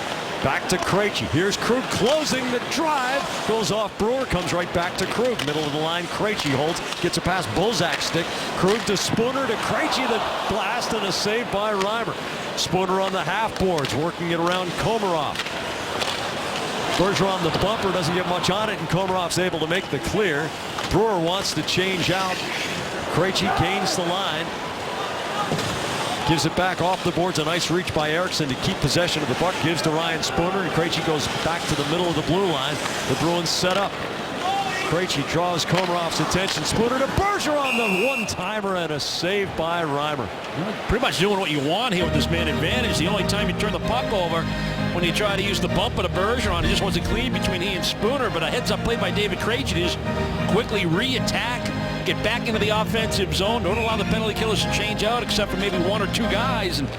back to Krejci. Here's Krug closing the drive. Goes off Brewer, comes right back to Krug. Middle of the line, Krejci holds, gets it past Bozak's stick. Krug to Spooner to Krejci. The blast and a save by Reimer. Spooner on the half boards, working it around Komarov. Bergeron, the bumper, doesn't get much on it, and Komarov's able to make the clear. Brewer wants to change out. Krejci gains the line. Gives it back off the boards. A nice reach by Eriksson to keep possession of the puck. Gives to Ryan Spooner, and Krejci goes back to the middle of the blue line. The Bruins set up. Krejci draws Komarov's attention. Spooner to Bergeron, the one-timer, and a save by Reimer. Pretty much doing what you want here with this man advantage. The only time you turn the puck over when you try to use the bumper to Bergeron. It just wasn't clean between he and Spooner, but a heads-up play by David Krejci to just quickly re-attack, get back into the offensive zone. Don't allow the penalty killers to change out except for maybe one or two guys. And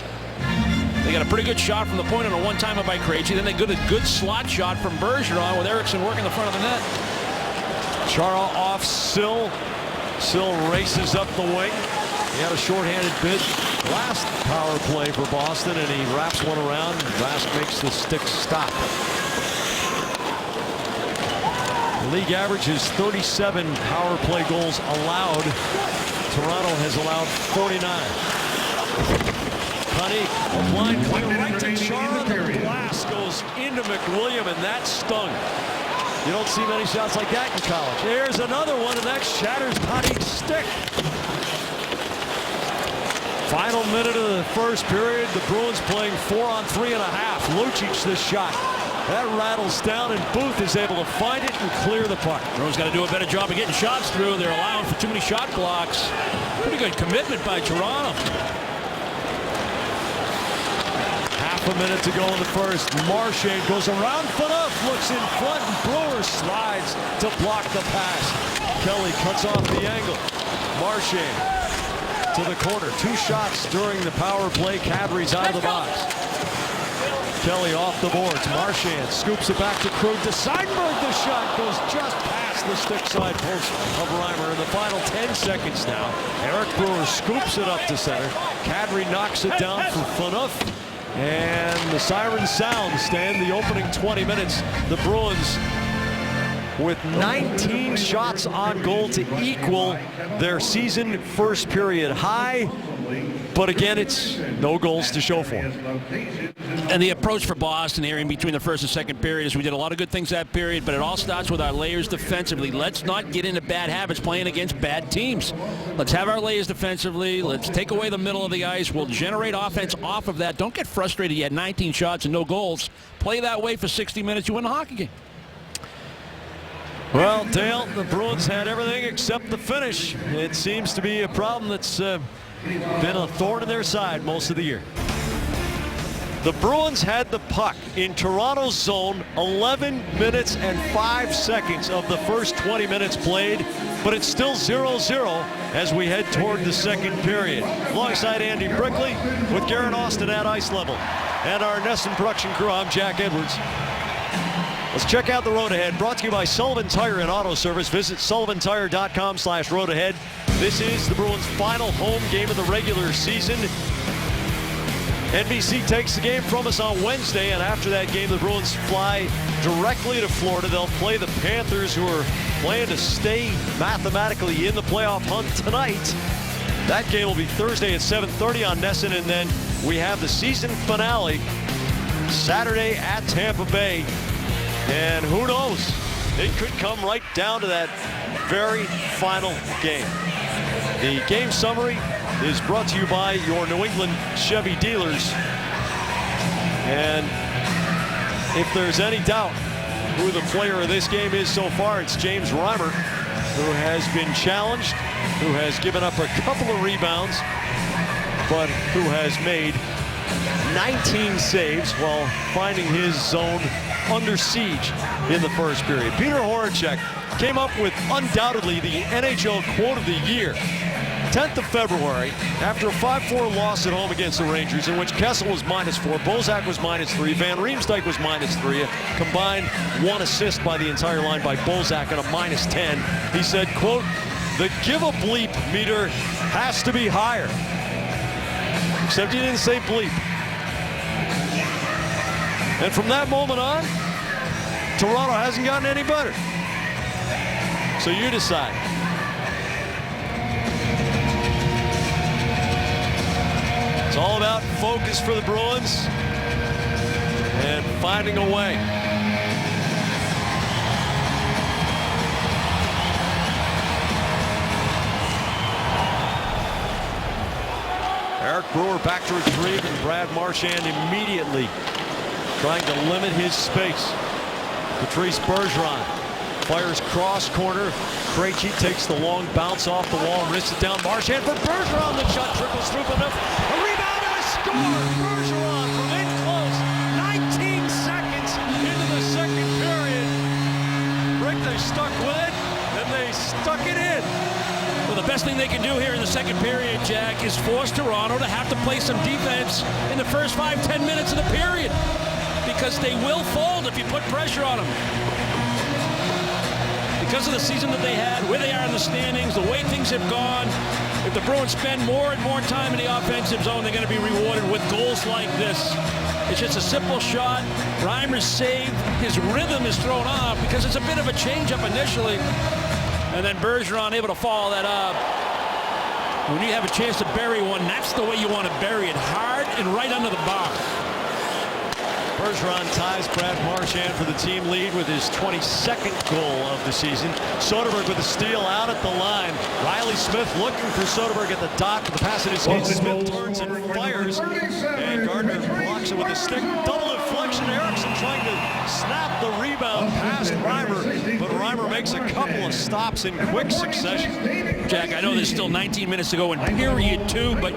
they got a pretty good shot from the point on a one-timer by Krejci. Then they got a good slot shot from Bergeron with Eriksson working the front of the net. Chara off Sill. Sill races up the wing. He had a shorthanded bid last power play for Boston, and he wraps one around. Rask makes the stick stop. The league average is 37 power play goals allowed. Toronto has allowed 49. Honey, a blind clear right to Chara. The blast goes into McWilliam, and that stung. You don't see many shots like that in college. There's another one, and that shatters Panik's stick. Final minute of the first period. The Bruins playing 4-on-3.5. Lucic this shot. That rattles down, and Booth is able to find it and clear the puck. Bruins got to do a better job of getting shots through. They're allowing for too many shot blocks. Pretty good commitment by Toronto. Half a minute to go in the first. Marchand goes around Phaneuf, looks in front, and Brewer slides to block the pass. Kelly cuts off the angle. Marchand to the corner. Two shots during the power play. Kadri's out of the box. Kelly off the boards. Marchand scoops it back to Krug to Seidenberg. The shot goes just past the stick side post of Reimer. In the final 10 seconds now, Eric Brewer scoops it up to center. Kadri knocks it down for Phaneuf. And the siren sounds to end the opening 20 minutes. The Bruins with 19 shots on goal to equal their season first period high. But again, it's no goals to show for. And the approach for Boston here in between the first and second period is we did a lot of good things that period, but it all starts with our layers defensively. Let's not get into bad habits playing against bad teams. Let's have our layers defensively. Let's take away the middle of the ice. We'll generate offense off of that. Don't get frustrated. You had 19 shots and no goals. Play that way for 60 minutes. You win the hockey game. Well, Dale, the Bruins had everything except the finish. It seems to be a problem that's been a thorn in their side most of the year. The Bruins had the puck in Toronto's zone 11 minutes and 5 seconds of the first 20 minutes played, but it's still 0-0 as we head toward the second period. Alongside Andy Brickley with Garrett Austin at ice level. And our NESN production crew, I'm Jack Edwards. Let's check out the road ahead, brought to you by Sullivan Tire and Auto Service. Visit sullivantire.com/road ahead. This is the Bruins' final home game of the regular season. NBC takes the game from us on Wednesday, and after that game, the Bruins fly directly to Florida. They'll play the Panthers, who are playing to stay mathematically in the playoff hunt tonight. That game will be Thursday at 7:30 on NESN, and then we have the season finale Saturday at Tampa Bay. And who knows? It could come right down to that very final game. The game summary is brought to you by your New England Chevy dealers. And if there's any doubt who the player of this game is so far, it's James Reimer, who has been challenged, who has given up a couple of rebounds, but who has made 19 saves while finding his zone under siege in the first period. Peter Horacek came up with undoubtedly the NHL quote of the year 10th of February, after a 5-4 loss at home against the Rangers, in which Kessel was -4, Bozak was -3, Van Riemsdyk was -3, a combined 1 assist by the entire line by Bozak and a -10. He said, quote, "The give a bleep meter has to be higher." Except he didn't say bleep. And from that moment on, Toronto hasn't gotten any better. So you decide. It's all about focus for the Bruins and finding a way. Eric Brewer back to retrieve, and Brad Marchand immediately trying to limit his space. Patrice Bergeron fires cross corner. Krejci takes the long bounce off the wall and wrists it down. Marchand for Bergeron. The shot trickles through, but enough. A rebound and a score. Bergeron from in close. 19 seconds into the second period. Rick, they stuck with it, and they stuck it in. Well, the best thing they can do here in the second period, Jack, is force Toronto to have to play some defense in the first 5-10 minutes of the period, because they will fold if you put pressure on them. Because of the season that they had, where they are in the standings, the way things have gone, if the Bruins spend more and more time in the offensive zone, they're going to be rewarded with goals like this. It's just a simple shot. Reimer's saved. His rhythm is thrown off because it's a bit of a change-up initially. And then Bergeron able to follow that up. When you have a chance to bury one, that's the way you want to bury it, hard and right under the bar. Bergeron ties Brad Marchand for the team lead with his 22nd goal of the season. Soderberg with a steal out at the line. Riley Smith looking for Soderberg at the dot, but the pass at his feet. Smith turns and fires, and Gardner blocks it with a stick. Double deflection. Eriksson trying to snap the rebound past Reimer, but Reimer makes a couple of stops in quick succession. Jack, I know there's still 19 minutes to go in period 2, but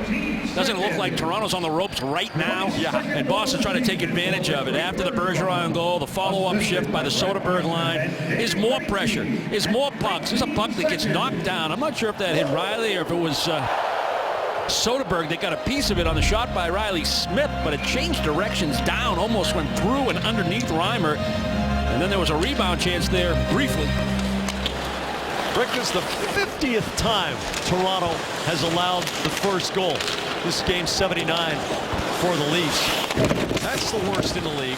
doesn't it look like Toronto's on the ropes right now? Yeah. And Boston's trying to take advantage of it. After the Bergeron goal, the follow-up shift by the Soderberg line is more pressure, is more pucks. There's a puck that gets knocked down. I'm not sure if that hit Riley or if it was Soderberg that got a piece of it on the shot by Riley Smith, but it changed directions down, almost went through and underneath Reimer. And then there was a rebound chance there briefly. Rick, is the 50th time Toronto has allowed the first goal. This game 79 for the Leafs. That's the worst in the league.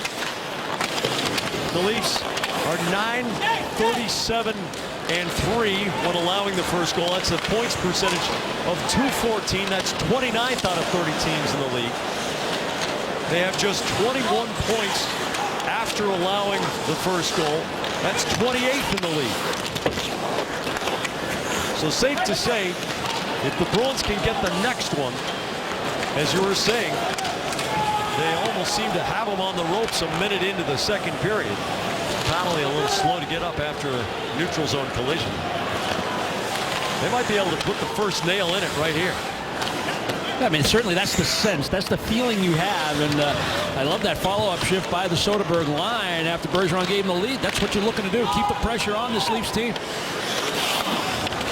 The Leafs are 9-37-3 when allowing the first goal. That's a points percentage of .214. That's 29th out of 30 teams in the league. They have just 21 points after allowing the first goal. That's 28th in the league. So safe to say, if the Bruins can get the next one, as you were saying, they almost seem to have them on the ropes a minute into the second period. Connolly a little slow to get up after a neutral zone collision. They might be able to put the first nail in it right here. I mean, certainly that's the sense. That's the feeling you have. And I love that follow-up shift by the Soderberg line after Bergeron gave him the lead. That's what you're looking to do. Keep the pressure on this Leafs team.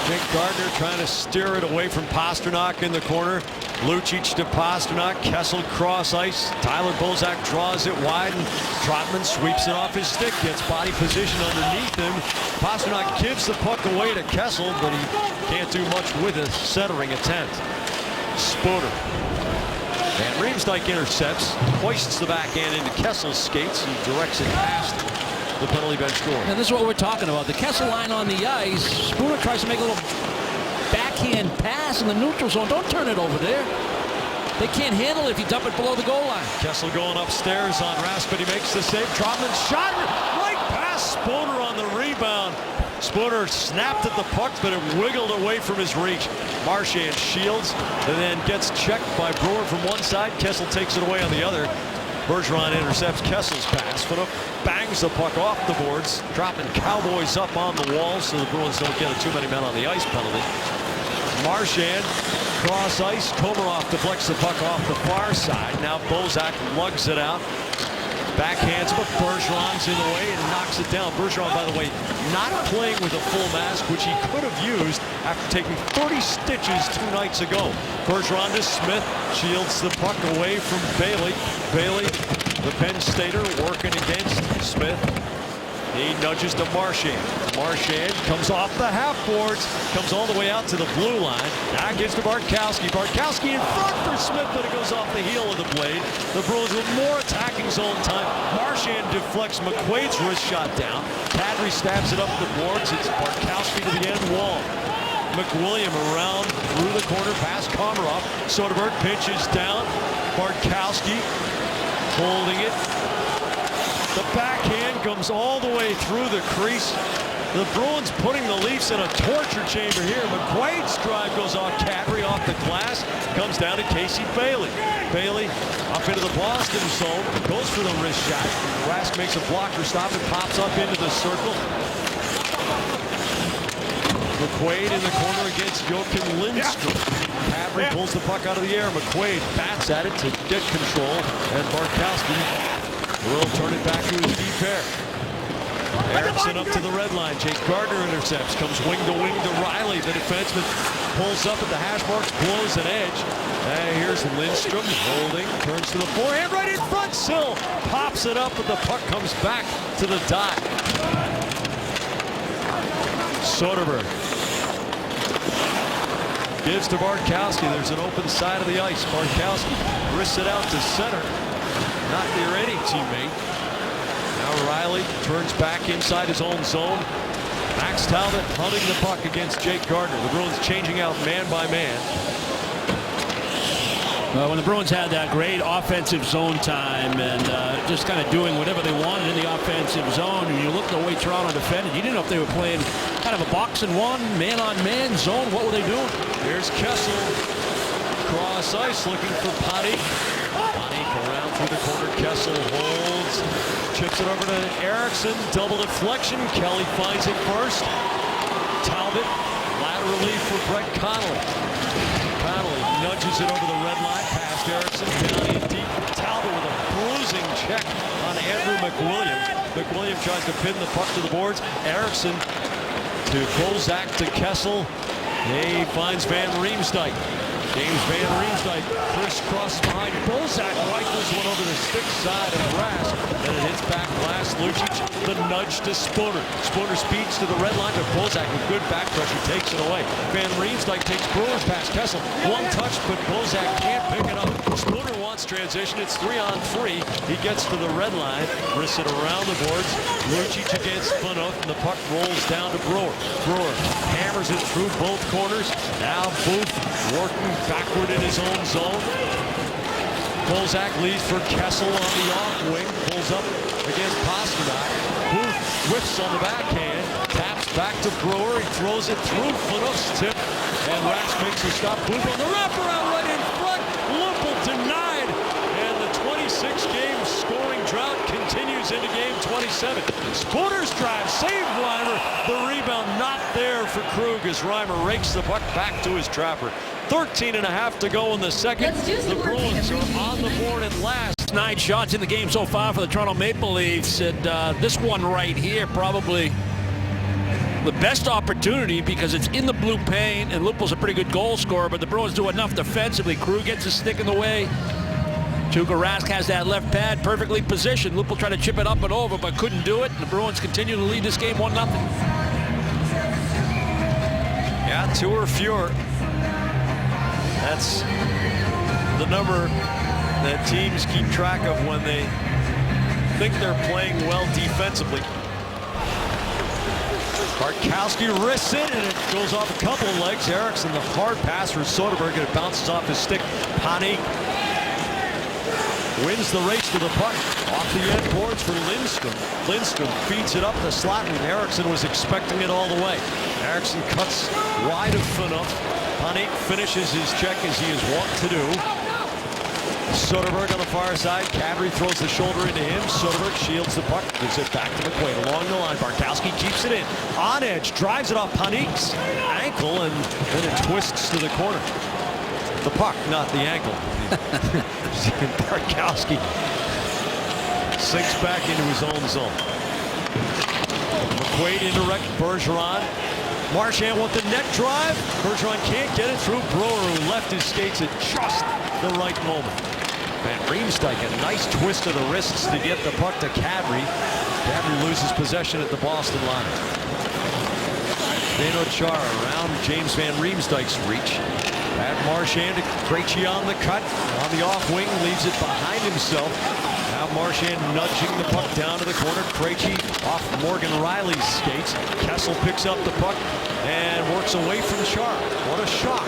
Jake Gardner trying to steer it away from Pastrnak in the corner. Lucic to Pastrnak. Kessel cross ice. Tyler Bozak draws it wide, and Trotman sweeps it off his stick. Gets body position underneath him. Pastrnak gives the puck away to Kessel, but he can't do much with a centering attempt. Spooner. And Riemsdyk intercepts. Hoists the backhand into Kessel's skates and directs it past the penalty bench score. And this is what we're talking about. The Kessel line on the ice. Spooner tries to make a little backhand pass in the neutral zone. Don't turn it over there. They can't handle it if you dump it below the goal line. Kessel going upstairs on Raspin. He makes the save. Trotman's shot right past Spooner on the rebound. Spooner snapped at the puck, but it wiggled away from his reach. Marchand shields and then gets checked by Brewer from one side. Kessel takes it away on the other. Bergeron intercepts Kessel's pass. Fanook bangs the puck off the boards. Trotman cowboys up on the wall so the Bruins don't get a too many men on the ice penalty. Marchand cross ice. Komarov deflects the puck off the far side. Now Bozak lugs it out. Backhands, but Bergeron's in the way and knocks it down. Bergeron, by the way, not playing with a full mask, which he could have used after taking 30 stitches 2 nights ago. Bergeron to Smith, shields the puck away from Bailey. Bailey, the Penn Stater, working against Smith. He nudges to Marchand. Marchand comes off the half boards, comes all the way out to the blue line. Now gets to Bartkowski. Bartkowski in front for Smith, but it goes off the heel of the blade. The Bruins with more attacking zone time. Marchand deflects McQuaid's wrist shot down. Kadri stabs it up the boards. It's Bartkowski to the end wall. McWilliam around through the corner past Komarov. Soderberg pinches down. Bartkowski holding it. The backhand comes all the way through the crease. The Bruins putting the Leafs in a torture chamber here. McQuaid's drive goes off Kadri off the glass. Comes down to Casey Bailey. Bailey up into the Boston zone. Goes for the wrist shot. Rask makes a blocker stop and pops up into the circle. McQuaid in the corner against Joakim Lindstrom. Kadri pulls the puck out of the air. McQuaid bats at it to get control. And Bartkowski will turn it back to his deep pair. Eriksson up to the red line. Jake Gardiner intercepts. Comes wing to Riley. The defenseman pulls up at the hash marks, blows an edge. Here's Lindstrom holding. Turns to the forehand right in front. Sill pops it up, but the puck comes back to the dot. Soderberg gives to Bartkowski. There's an open side of the ice. Bartkowski wrists it out to center. Not near any teammate. Now Riley turns back inside his own zone. Max Talbot hunting the puck against Jake Gardiner. The Bruins changing out man by man. Well, when the Bruins had that great offensive zone time and just kind of doing whatever they wanted in the offensive zone, and you look the way Toronto defended, you didn't know if they were playing kind of a box-and-one, man-on-man zone. What were they doing? Here's Kessel. Cross ice looking for Panik. Panik around through the corner. Kessel holds. Chips it over to Eriksson. Double deflection. Kelly finds it first. Talbot laterally for Brett Connolly. Connolly nudges it over the red line past Eriksson. Down in deep. Talbot with a bruising check on Andrew McWilliam. McWilliam tries to pin the puck to the boards. Eriksson to Bozak to Kessel. He finds Van Riemsdyk. James Van Riemsdyk crisscrosses behind Bozak, rifles one over the stick side of Rask, and it hits back last. Lucic, the nudge to Spooner. Spooner speeds to the red line, but Bozak with good back pressure takes it away. Van Riemsdyk takes Brewer's past Kessel. One touch, but Bozak can't pick it up. Spooner wants transition. It's 3-on-3. He gets to the red line, wrists it around the boards. Lucic against Phaneuf, and the puck rolls down to Brewer. Brewer hammers it through both corners. Now Booth working backward in his own zone. Bozak leads for Kessel on the off wing. Pulls up against Pastrnak. Booth whiffs on the backhand. Taps back to Brewer. He throws it through Phaneuf's tip. And Rask makes a stop. Booth on the wraparound right in front. Lupul denied. And the 26-game scoring drought continues into game 27. Spooner's drive. Save Reimer. The rebound not there for Krug as Reimer rakes the puck back to his trapper. 13.5 to go in the second. The Bruins are on the board at last. 9 shots in the game so far for the Toronto Maple Leafs, and this one right here probably the best opportunity because it's in the blue paint, and Lupul's a pretty good goal scorer, but the Bruins do enough defensively. Krug gets a stick in the way. Tuukka Rask has that left pad perfectly positioned. Lupul tried to chip it up and over, but couldn't do it. The Bruins continue to lead this game 1-0. Yeah, 2 or fewer. That's the number that teams keep track of when they think they're playing well defensively. Bartkowski wrists it, and it goes off a couple of legs. Eriksson, the hard pass for Soderberg, and it bounces off his stick. Panik wins the race to the puck. Off the end boards for Lindstrom. Lindstrom feeds it up the slot, and Eriksson was expecting it all the way. Eriksson cuts wide of Phaneuf. Panik finishes his check as he is wont to do. Soderberg on the far side. Kadri throws the shoulder into him. Soderberg shields the puck. Gives it back to McQuaid along the line. Bartkowski keeps it in. On edge. Drives it off Panik's ankle, and then it twists to the corner. The puck, not the ankle. Bartkowski Sinks back into his own zone. McQuaid indirect Bergeron. Marchand with the net drive. Bergeron can't get it through. Brewer, who left his skates at just the right moment. Van Riemsdyk, a nice twist of the wrists to get the puck to Kadri. Kadri loses possession at the Boston line. Zdeno Chara around James Van Riemsdyk's reach. Pat Marchand to Krejci on the cut. On the off wing, leaves it behind himself. Now Marchand nudging the puck down to the corner. Krejci off Morgan Riley's skates. Kessel picks up the puck and works away from Chara. What a shock.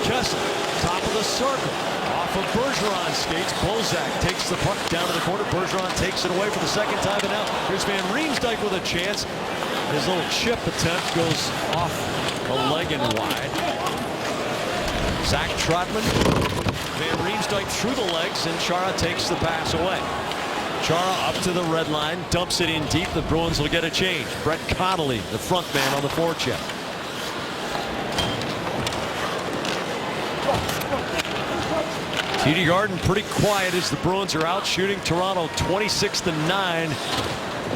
Kessel, top of the circle. Off of Bergeron's skates. Bozak takes the puck down to the corner. Bergeron takes it away for the second time. And now here's Van Riemsdyk with a chance. His little chip attempt goes off a leg and wide. Zach Trotman, Van Riemsdyk through the legs, and Chara takes the pass away. Chara up to the red line, dumps it in deep. The Bruins will get a change. Brett Connolly, the front man on the forecheck. TD Garden pretty quiet as the Bruins are out shooting Toronto 26-9.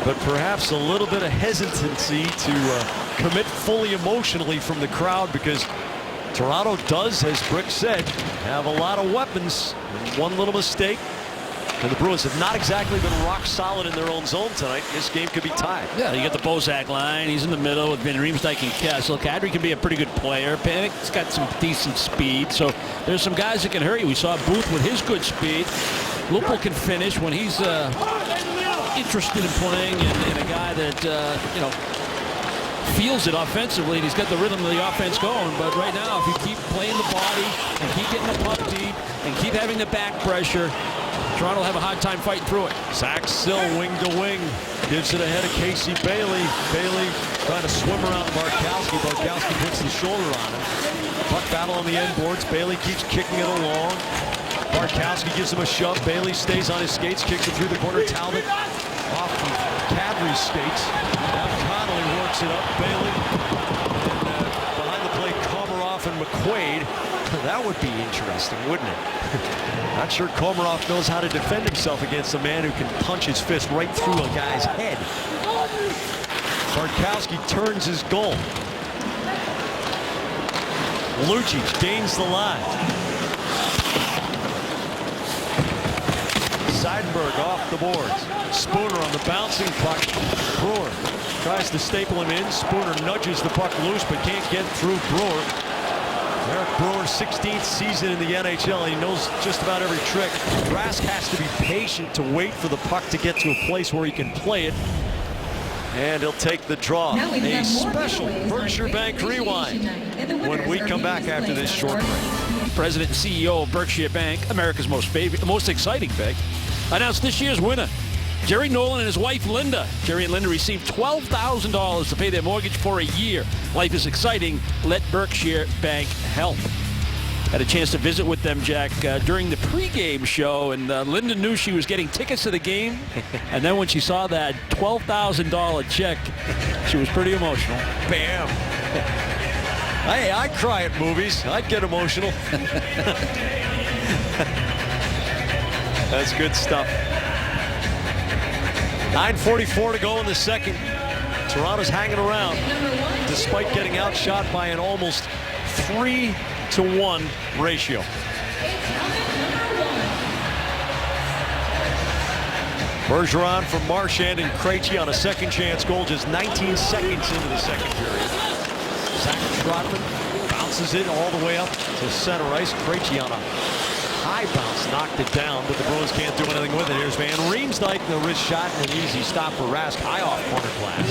But perhaps a little bit of hesitancy to commit fully emotionally from the crowd, because Toronto does, as Brick said, have a lot of weapons. One little mistake, and the Bruins have not exactly been rock solid in their own zone tonight. This game could be tied. Yeah, you get the Bozak line. He's in the middle with Van Riemsdyk and Kessel. Kadri can be a pretty good player. Panik's got some decent speed. So there's some guys that can hurt you. We saw Booth with his good speed. Lupul can finish when he's interested in playing, and a guy that you know, feels it offensively, and he's got the rhythm of the offense going. But right now, if you keep playing the body and keep getting the puck deep and keep having the back pressure, Toronto will have a hard time fighting through it. Zach Sill wing to wing, gives it ahead of Casey Bailey. Bailey trying to swim around Barkowski. Barkowski puts the shoulder on him. Puck battle on the end boards. Bailey keeps kicking it along. Barkowski gives him a shove. Bailey stays on his skates, kicks it through the corner. Talbot off of Kadri's skates. Now Connolly works it up. Bailey and behind the play, Komarov and McQuaid. That would be interesting, wouldn't it? Not sure Komarov knows how to defend himself against a man who can punch his fist right through a guy's head. Barkowski turns his goal. Lucic gains the line. Seidenberg off the boards. Spooner on the bouncing puck. Brewer tries to staple him in. Spooner nudges the puck loose but can't get through Brewer. Eric Brewer's 16th season in the NHL. He knows just about every trick. Rask has to be patient to wait for the puck to get to a place where he can play it. And he'll take the draw. A special Berkshire Bank rewind when we come back after this short break. President and CEO of Berkshire Bank, America's most exciting bank, announced this year's winner. Jerry Nolan and his wife Linda. Jerry and Linda received $12,000 to pay their mortgage for a year. Life is exciting. Let Berkshire Bank help. Had a chance to visit with them, Jack, during the pregame show, and Linda knew she was getting tickets to the game. And then when she saw that $12,000 check, she was pretty emotional. Bam. Hey, I cry at movies. I'd get emotional. That's good stuff. 9:44 to go in the second. Toronto's hanging around despite getting outshot by an almost 3-to-1 ratio. Bergeron from Marchand and Krejci on a second chance goal just 19 seconds into the second period. Zach Trotman bounces it all the way up to center ice. Krejci on a high bounce knocked it down, but the Bruins can't do anything with it. Here's Van Riemsdyk, the wrist shot, and an easy stop for Rask. High off corner glass.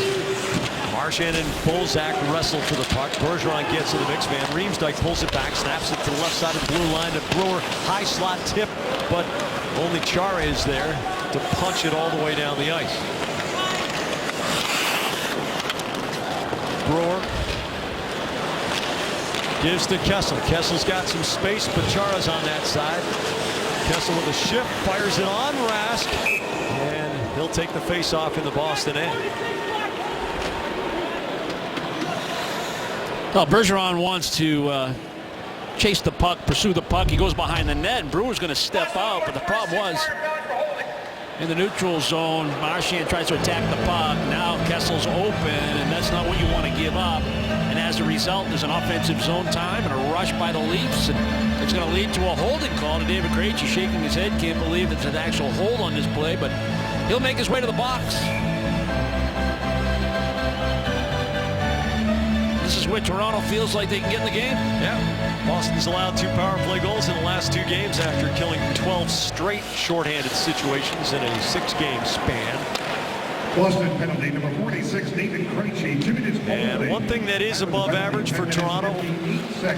Marchand and Bozak wrestle for the puck. Bergeron gets in the mix. Van Riemsdyk pulls it back, snaps it to the left side of the blue line to Brewer. High slot tip, but only Chara is there to punch it all the way down the ice. Brewer gives to Kessel. Kessel's got some space, but Chara's on that side. Kessel with a shift, fires it on Rask, and he'll take the face-off in the Boston end. Well, Bergeron wants to chase the puck, pursue the puck. He goes behind the net, and Brewer's going to step out, but the problem was in the neutral zone. Marchand tries to attack the puck. Now Kessel's open, and that's not what you want to give up. And as a result, there's an offensive zone time and a rush by the Leafs. And it's going to lead to a holding call to David Krejci, shaking his head. Can't believe it's an actual hold on this play, but he'll make his way to the box. This is where Toronto feels like they can get in the game. Yeah. Boston's allowed 2 power play goals in the last 2 games after killing 12 straight shorthanded situations in a 6-game span. Boston penalty number 46, David Krejci, 2 minutes. And one thing that is above average for Toronto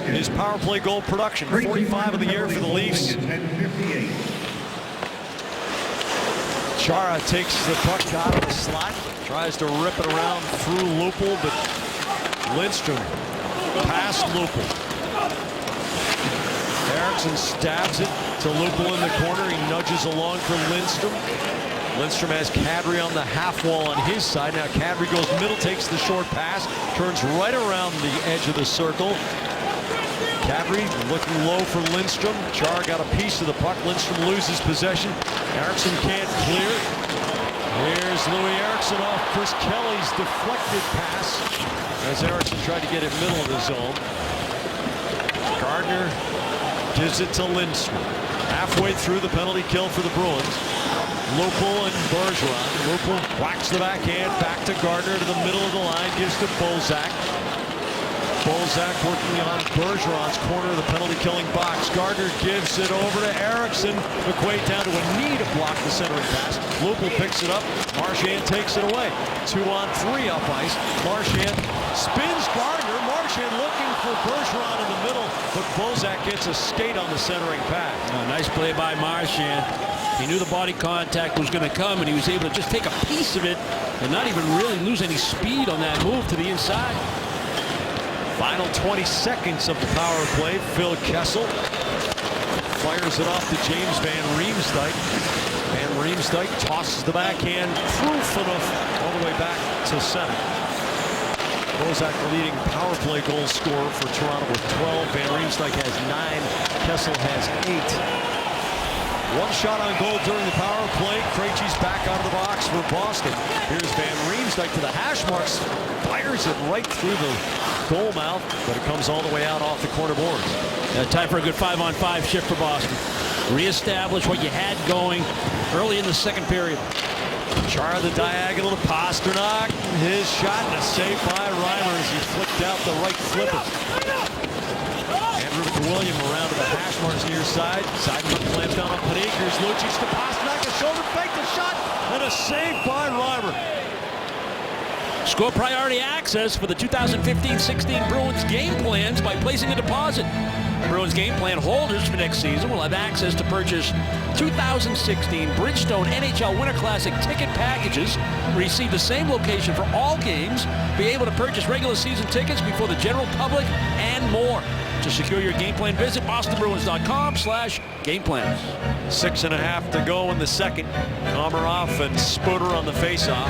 is power play goal production. 45 of the year for the Leafs. Chara takes the puck out of the slot, tries to rip it around through Lupul, but Lindstrom past Lupul. Eriksson stabs it to Lupul in the corner. He nudges along for Lindstrom. Lindstrom has Kadri on the half wall on his side. Now Kadri goes middle, takes the short pass, turns right around the edge of the circle. Kadri looking low for Lindstrom. Chara got a piece of the puck. Lindstrom loses possession. Eriksson can't clear. Here's Louis Eriksson off Chris Kelly's deflected pass as Eriksson tried to get it middle of the zone. Gardner gives it to Lindstrom. Halfway through the penalty kill for the Bruins. Lupul and Bergeron. Lupul whacks the backhand back to Gardner to the middle of the line. Gives to Bozak. Bozak working on Bergeron's corner of the penalty-killing box. Gardner gives it over to Eriksson. McQuaid down to a knee to block the centering pass. Lupul picks it up. Marchand takes it away. 2-on-3 up ice. Marchand spins Gardner. Marchand looking for Bergeron in the middle, but Bozak gets a skate on the centering pass. Nice play by Marchand. He knew the body contact was going to come, and he was able to just take a piece of it and not even really lose any speed on that move to the inside. Final 20 seconds of the power play. Phil Kessel fires it off to James Van Riemsdyk. Van Riemsdyk tosses the backhand through Phaneuf all the way back to center. Bozak, the leading power play goal scorer for Toronto with 12. Van Riemsdyk has 9. Kessel has 8. One shot on goal during the power play. Krejci's back out of the box for Boston. Here's Van Riemsdyk to the hash marks. Fires it right through the goal mouth, but it comes all the way out off the corner boards. Time for a good 5-on-5 shift for Boston. Reestablish what you had going early in the second period. Chara the diagonal to Pastrnak. His shot and a save by Reimer as he flicked out the right flipper. Andrew McWilliam around to the hash marks near side. Side foot clamped down on Panakers. Lucic to Pastrnak. A shoulder fake, a shot, and a save by Reimer. Score priority access for the 2015-16 Bruins game plans by placing a deposit. Bruins game plan holders for next season will have access to purchase 2016 Bridgestone NHL Winter Classic ticket packages, receive the same location for all games, be able to purchase regular season tickets before the general public, and more. To secure your game plan, visit bostonbruins.com/gameplans. 6.5 to go in the second. Komarov and Spooner on the faceoff.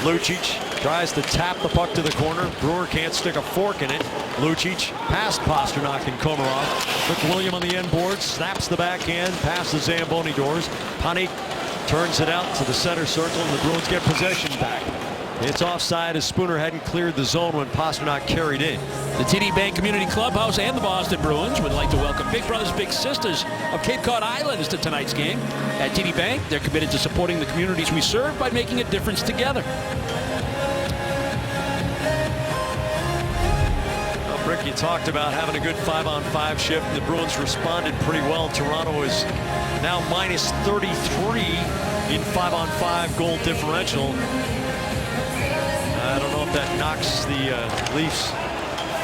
Lucic tries to tap the puck to the corner. Brewer can't stick a fork in it. Lucic past Pastrnak and Komarov. McWilliam on the end board, snaps the backhand past the Zamboni doors. Panik turns it out to the center circle, and the Bruins get possession back. It's offside as Spooner hadn't cleared the zone when Pastrnak carried in. The TD Bank Community Clubhouse and the Boston Bruins would like to welcome Big Brothers Big Sisters of Cape Cod Islands to tonight's game. At TD Bank, they're committed to supporting the communities we serve by making a difference together. Well, Rick, you talked about having a good 5-on-5 shift. The Bruins responded pretty well. Toronto is now minus 33 in 5-on-5 goal differential. I don't know if that knocks the Leafs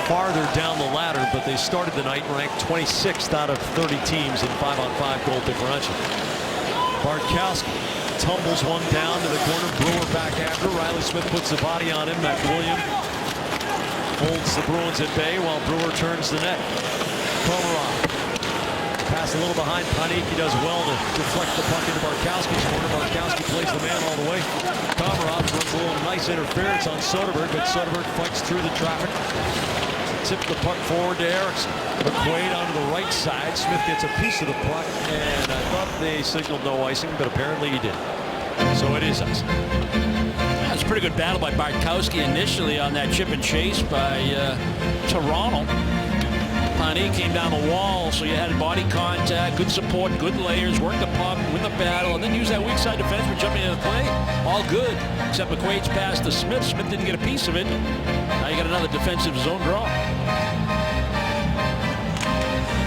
farther down the ladder, but they started the night ranked 26th out of 30 teams in 5-on-5 goal differential. Bartkowski tumbles one down to the corner. Brewer back after. Riley Smith puts the body on him. McWilliam holds the Bruins at bay while Brewer turns the net. Komarov. Pass a little behind Panik. He does well to deflect the puck into Bartkowski's corner. Bartkowski plays the man all the way. Komarov runs a little nice interference on Soderberg, but Soderberg fights through the traffic. tipped the puck forward to Erickson. McQuaid onto the right side. Smith gets a piece of the puck, and I thought they signaled no icing, but apparently he did. So it is icing. That was a pretty good battle by Bartkowski initially on that chip and chase by Toronto. Pawnee came down the wall, so you had body contact, good support, good layers, work the puck, win the battle, and then use that weak side defenseman jumping into the play. All good, except McQuaid's pass to Smith. Smith didn't get a piece of it. Now you got another defensive zone draw.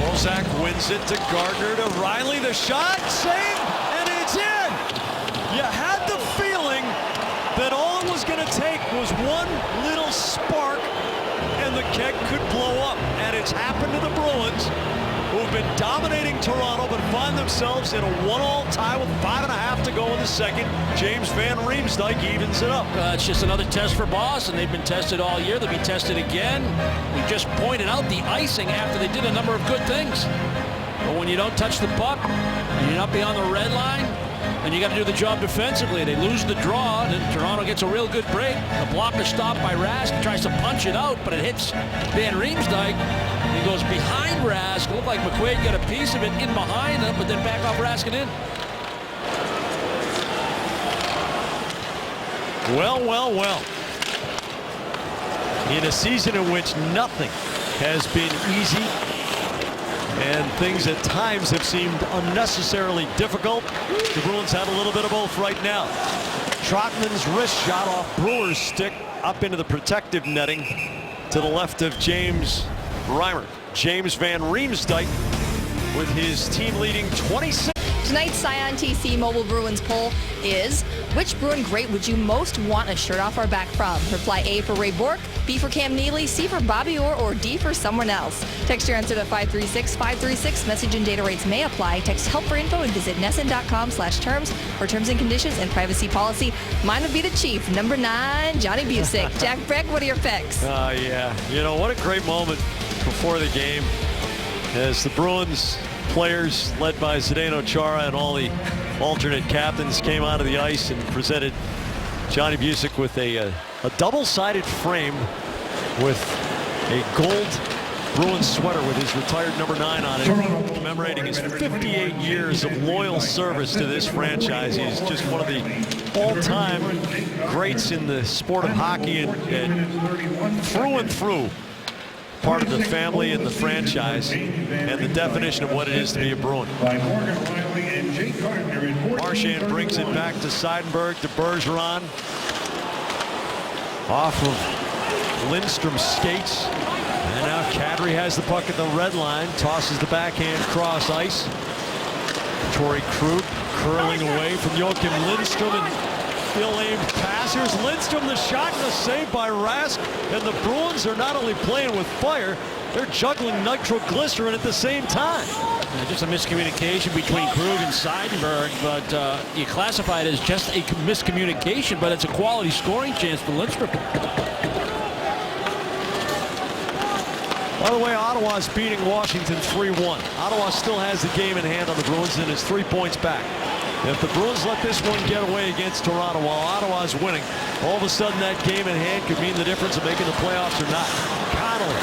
Bozak wins it to Gardner, to Riley. The shot, save, and it's in. You had the feeling that all it was going to take was one little spark and the keg could blow up. And it's happened to the Bruins, who have been dominating Toronto, but find themselves in a 1-1 tie with 5.5 to go in the second. James Van Riemsdyk evens it up. It's just another test for Boston. They've been tested all year. They'll be tested again. We just pointed out the icing after they did a number of good things. But when you don't touch the puck, and you're not beyond the red line, and you got to do the job defensively. They lose the draw, and then Toronto gets a real good break. The blocker stopped by Rask, tries to punch it out, but it hits Van Riemsdyk. He goes behind Rask. It looked like McQuaid got a piece of it in behind him, but then back off Rask and in. Well, well, well. In a season in which nothing has been easy, and things at times have seemed unnecessarily difficult, the Bruins have a little bit of both right now. Trotman's wrist shot off Brewer's stick up into the protective netting to the left of James Reimer. James Van Riemsdyk with his team-leading 26. Tonight's Scion TC Mobile Bruins poll is, which Bruin great would you most want a shirt off our back from? Reply A for Ray Bourque, B for Cam Neely, C for Bobby Orr, or D for someone else. Text your answer to 536-536. Message and data rates may apply. Text help for info and visit NESN.com/terms for terms and conditions and privacy policy. Mine would be the Chief, number 9, Johnny Busick. Jack Breck, what are your picks? Yeah. You know, what a great moment before the game as the Bruins players led by Zdeno Chara and all the alternate captains came onto the ice and presented Johnny Busick with a double-sided frame with a gold Bruins sweater with his retired number 9 on it, commemorating his 58 years of loyal service to this franchise. He's just one of the all-time greats in the sport of hockey, and through part of the family and the franchise and the definition of what it is to be a Bruin. Marchand brings it back to Seidenberg, to Bergeron. Off of Lindstrom's skates. And now Kadri has the puck at the red line, tosses the backhand cross ice. Torrey Krug curling away from Joachim Lindstrom, and ill-aimed pass. Here's Lindstrom, the shot, and the save by Rask. And the Bruins are not only playing with fire, they're juggling nitroglycerin at the same time. Just a miscommunication between Krug and Seidenberg, but you classify it as just a miscommunication, but it's a quality scoring chance for Lindstrom. By the way, Ottawa's beating Washington 3-1. Ottawa still has the game in hand on the Bruins and is 3 points back. If the Bruins let this one get away against Toronto while Ottawa's winning, all of a sudden that game in hand could mean the difference of making the playoffs or not. Connolly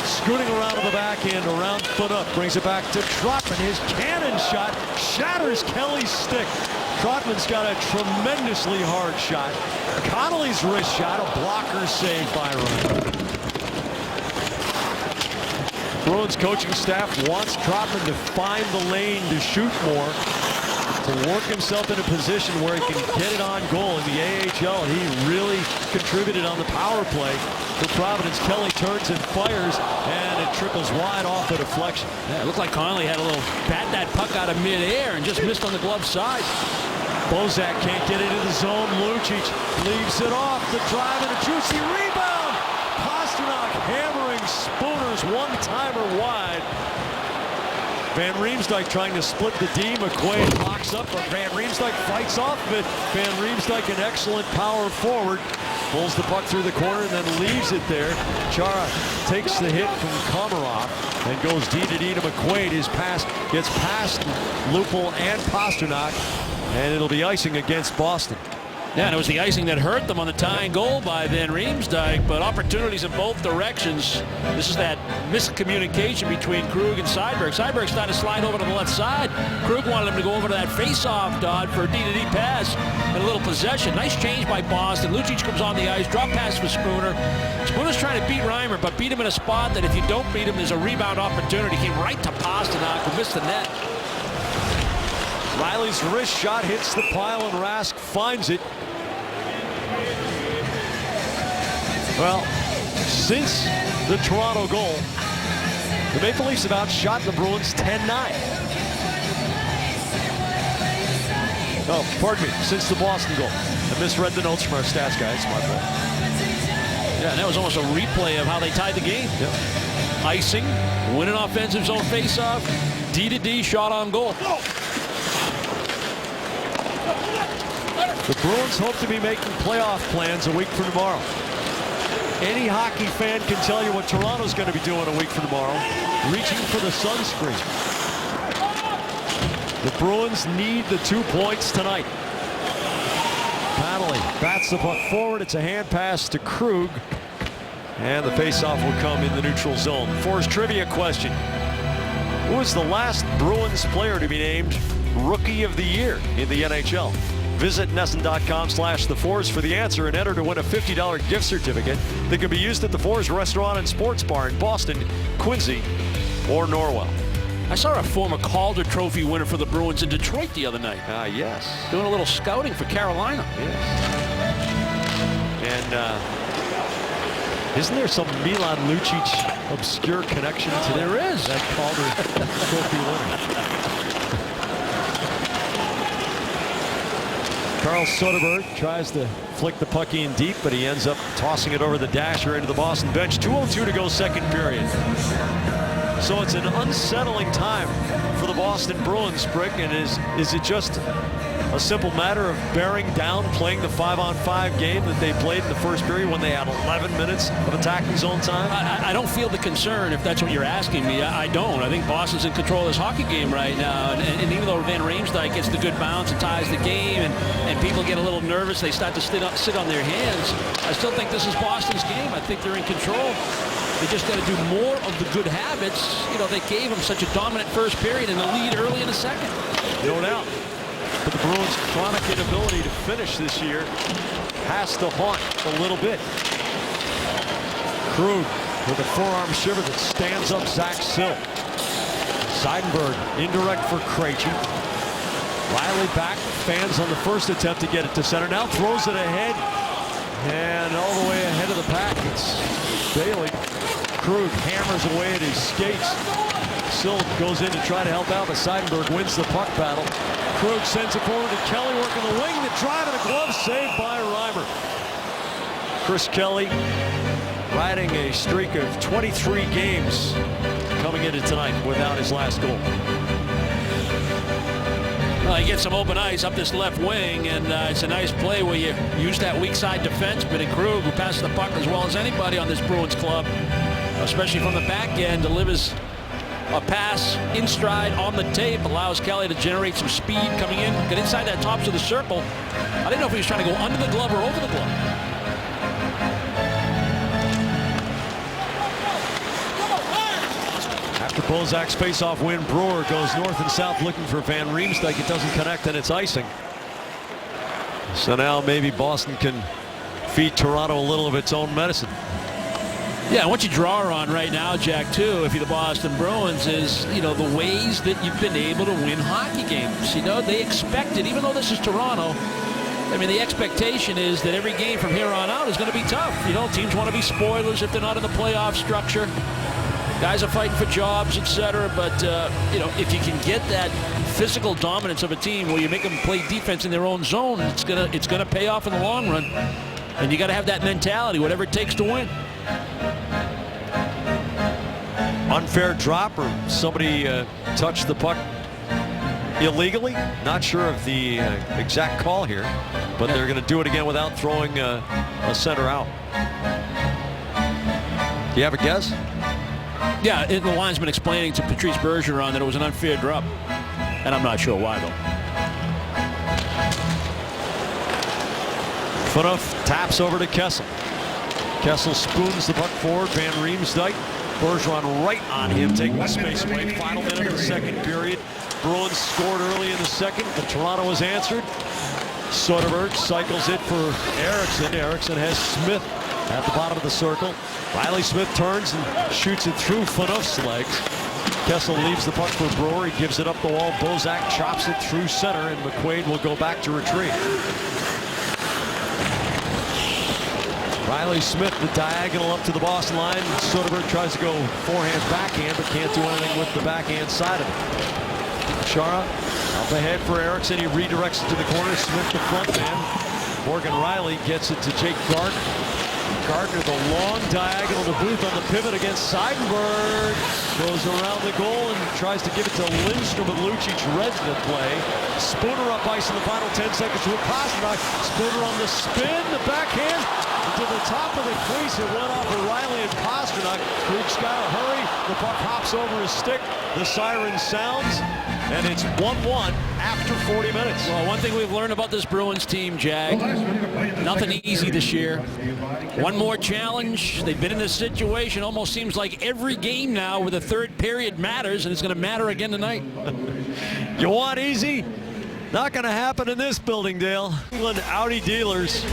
scooting around to the backhand, around foot up, brings it back to Trotman. His cannon shot shatters Kelly's stick. Trotman's got a tremendously hard shot. Connolly's wrist shot, a blocker save by Ryan. Bruins coaching staff wants Trotman to find the lane to shoot more, to work himself in a position where he can get it on goal in the AHL. He really contributed on the power play for Providence. Kelly turns and fires, and it trickles wide off a deflection. Yeah, it looked like Connolly had a little bat that puck out of midair and just missed on the glove side. Bozak can't get into the zone. Lucic leaves it off. The drive and a juicy rebound. Pastrnak hammering Spooners, one-timer wide. Van Riemsdyk trying to split the D. McQuaid locks up, but Van Riemsdyk fights off of it. Van Riemsdyk, an excellent power forward, pulls the puck through the corner and then leaves it there. Chara takes the hit from Komarov and goes D to McQuaid. His pass gets past Lupul and Pastrnak, and it'll be icing against Boston. Yeah, and it was the icing that hurt them on the tying goal by Van Riemsdyk, but opportunities in both directions. This is that miscommunication between Krug and Seidenberg. Seidenberg's trying to slide over to the left side. Krug wanted him to go over to that face-off, Dodd, for a D-to-D pass and a little possession. Nice change by Boston. Lucic comes on the ice, drop pass for Spooner. Spooner's trying to beat Reimer, but beat him in a spot that if you don't beat him, there's a rebound opportunity. Came right to Pasternak, who missed the net. Riley's wrist shot hits the pile and Rask finds it. Well, since the Toronto goal, the Maple Leafs have outshot the Bruins 10-9. Oh, pardon me, since the Boston goal. I misread the notes from our stats guy. It's my fault. Yeah, and that was almost a replay of how they tied the game. Yep. Icing, win an offensive zone faceoff, D-to-D shot on goal. The Bruins hope to be making playoff plans a week from tomorrow. Any hockey fan can tell you what Toronto's going to be doing a week from tomorrow. Reaching for the sunscreen. The Bruins need the 2 points tonight. Connolly bats the puck forward. It's a hand pass to Krug. And the faceoff will come in the neutral zone. Force trivia question. Who was the last Bruins player to be named Rookie of the Year in the NHL? Visit NESN.com/TheForce for the answer and enter to win a $50 gift certificate that can be used at the Force Restaurant and Sports Bar in Boston, Quincy, or Norwell. I saw a former Calder Trophy winner for the Bruins in Detroit the other night. Yes. Doing a little scouting for Carolina. Yes. And isn't there some Milan Lucic obscure connection to There is. that Calder Trophy winner? Carl Soderberg tries to flick the puck in deep, but he ends up tossing it over the dasher into the Boston bench. 2:02 to go, second period. So it's an unsettling time for the Boston Bruins, Brick. And is it just a simple matter of bearing down, playing the 5-on-5 game that they played in the first period when they had 11 minutes of attacking zone time? I don't feel the concern, if that's what you're asking me. I don't. I think Boston's in control of this hockey game right now. And even though Van Riemsdyk gets the good bounce and ties the game, and people get a little nervous, they start to sit on their hands, I still think this is Boston's game. I think they're in control. They just got to do more of the good habits. You know, they gave them such a dominant first period and a lead early in the second. No doubt. But the Bruins' chronic inability to finish this year has to haunt a little bit. Krug with a forearm shiver that stands up Zach Sill. Seidenberg indirect for Krejci. Riley back, fans on the first attempt to get it to center. Now throws it ahead. And all the way ahead of the pack, it's Bailey. Krug hammers away at his skates. Sill goes in to try to help out, but Seidenberg wins the puck battle. Krug sends it forward to Kelly, working the wing, the drive and a glove saved by Reimer. Chris Kelly riding a streak of 23 games coming into tonight without his last goal. Well, he gets some open ice up this left wing, and it's a nice play where you use that weak side defenseman in Krug, who passes the puck as well as anybody on this Bruins club, especially from the back end, delivers a pass in stride on the tape, allows Kelly to generate some speed coming in, get inside that tops of the circle. I didn't know if he was trying to go under the glove or over the glove. After Bozak's faceoff win, Brewer goes north and south looking for Van Riemsdyk. It doesn't connect, and it's icing. So now maybe Boston can feed Toronto a little of its own medicine. Yeah, what you draw on right now, Jack, too, if you're the Boston Bruins, is, you know, the ways that you've been able to win hockey games. You know, they expect it, even though this is Toronto. I mean, the expectation is that every game from here on out is going to be tough. You know, teams want to be spoilers if they're not in the playoff structure. Guys are fighting for jobs, etc. But, you know, if you can get that physical dominance of a team where you make them play defense in their own zone, it's gonna pay off in the long run. And you got to have that mentality, whatever it takes to win. Unfair drop, or somebody touched the puck illegally. Not sure of the exact call here, but they're going to do it again without throwing a center out. Do you have a guess? Yeah, the linesman explaining to Patrice Bergeron that it was an unfair drop, and I'm not sure why, though. Phaneuf taps over to Kessel. Kessel spoons the puck forward. Van Riemsdyk. Bergeron right on him, taking the space away. Final minute of the second period. Bruins scored early in the second, but Toronto was answered. Soderberg cycles it for Eriksson. Eriksson has Smith at the bottom of the circle. Riley Smith turns and shoots it through Phaneuf's legs. Kessel leaves the puck for Brewer. He gives it up the wall. Bozak chops it through center, and McQuaid will go back to retrieve. Riley Smith, the diagonal up to the Boston line. Soderberg tries to go forehand, backhand, but can't do anything with the backhand side of it. Chara up ahead for Eriksson. He redirects it to the corner. Smith, the front man. Morgan Riley gets it to Jake Gardner. Gardner, the long diagonal to Booth on the pivot against Seidenberg. Goes around the goal and tries to give it to Lindstrom, but Lucic reads the play. Spooner up ice in the final 10 seconds with Pastrnak. Spooner on the spin, the backhand to the top of the crease. It went off of Riley and Pastrnak. Luke's got to hurry. The puck hops over his stick. The siren sounds, and it's 1-1 after 40 minutes. Well, one thing we've learned about this Bruins team, Jag, nothing easy this year. One more challenge. They've been in this situation almost seems like every game now where the third period matters, and it's going to matter again tonight. You want easy? Not going to happen in this building, Dale. England Audi dealers.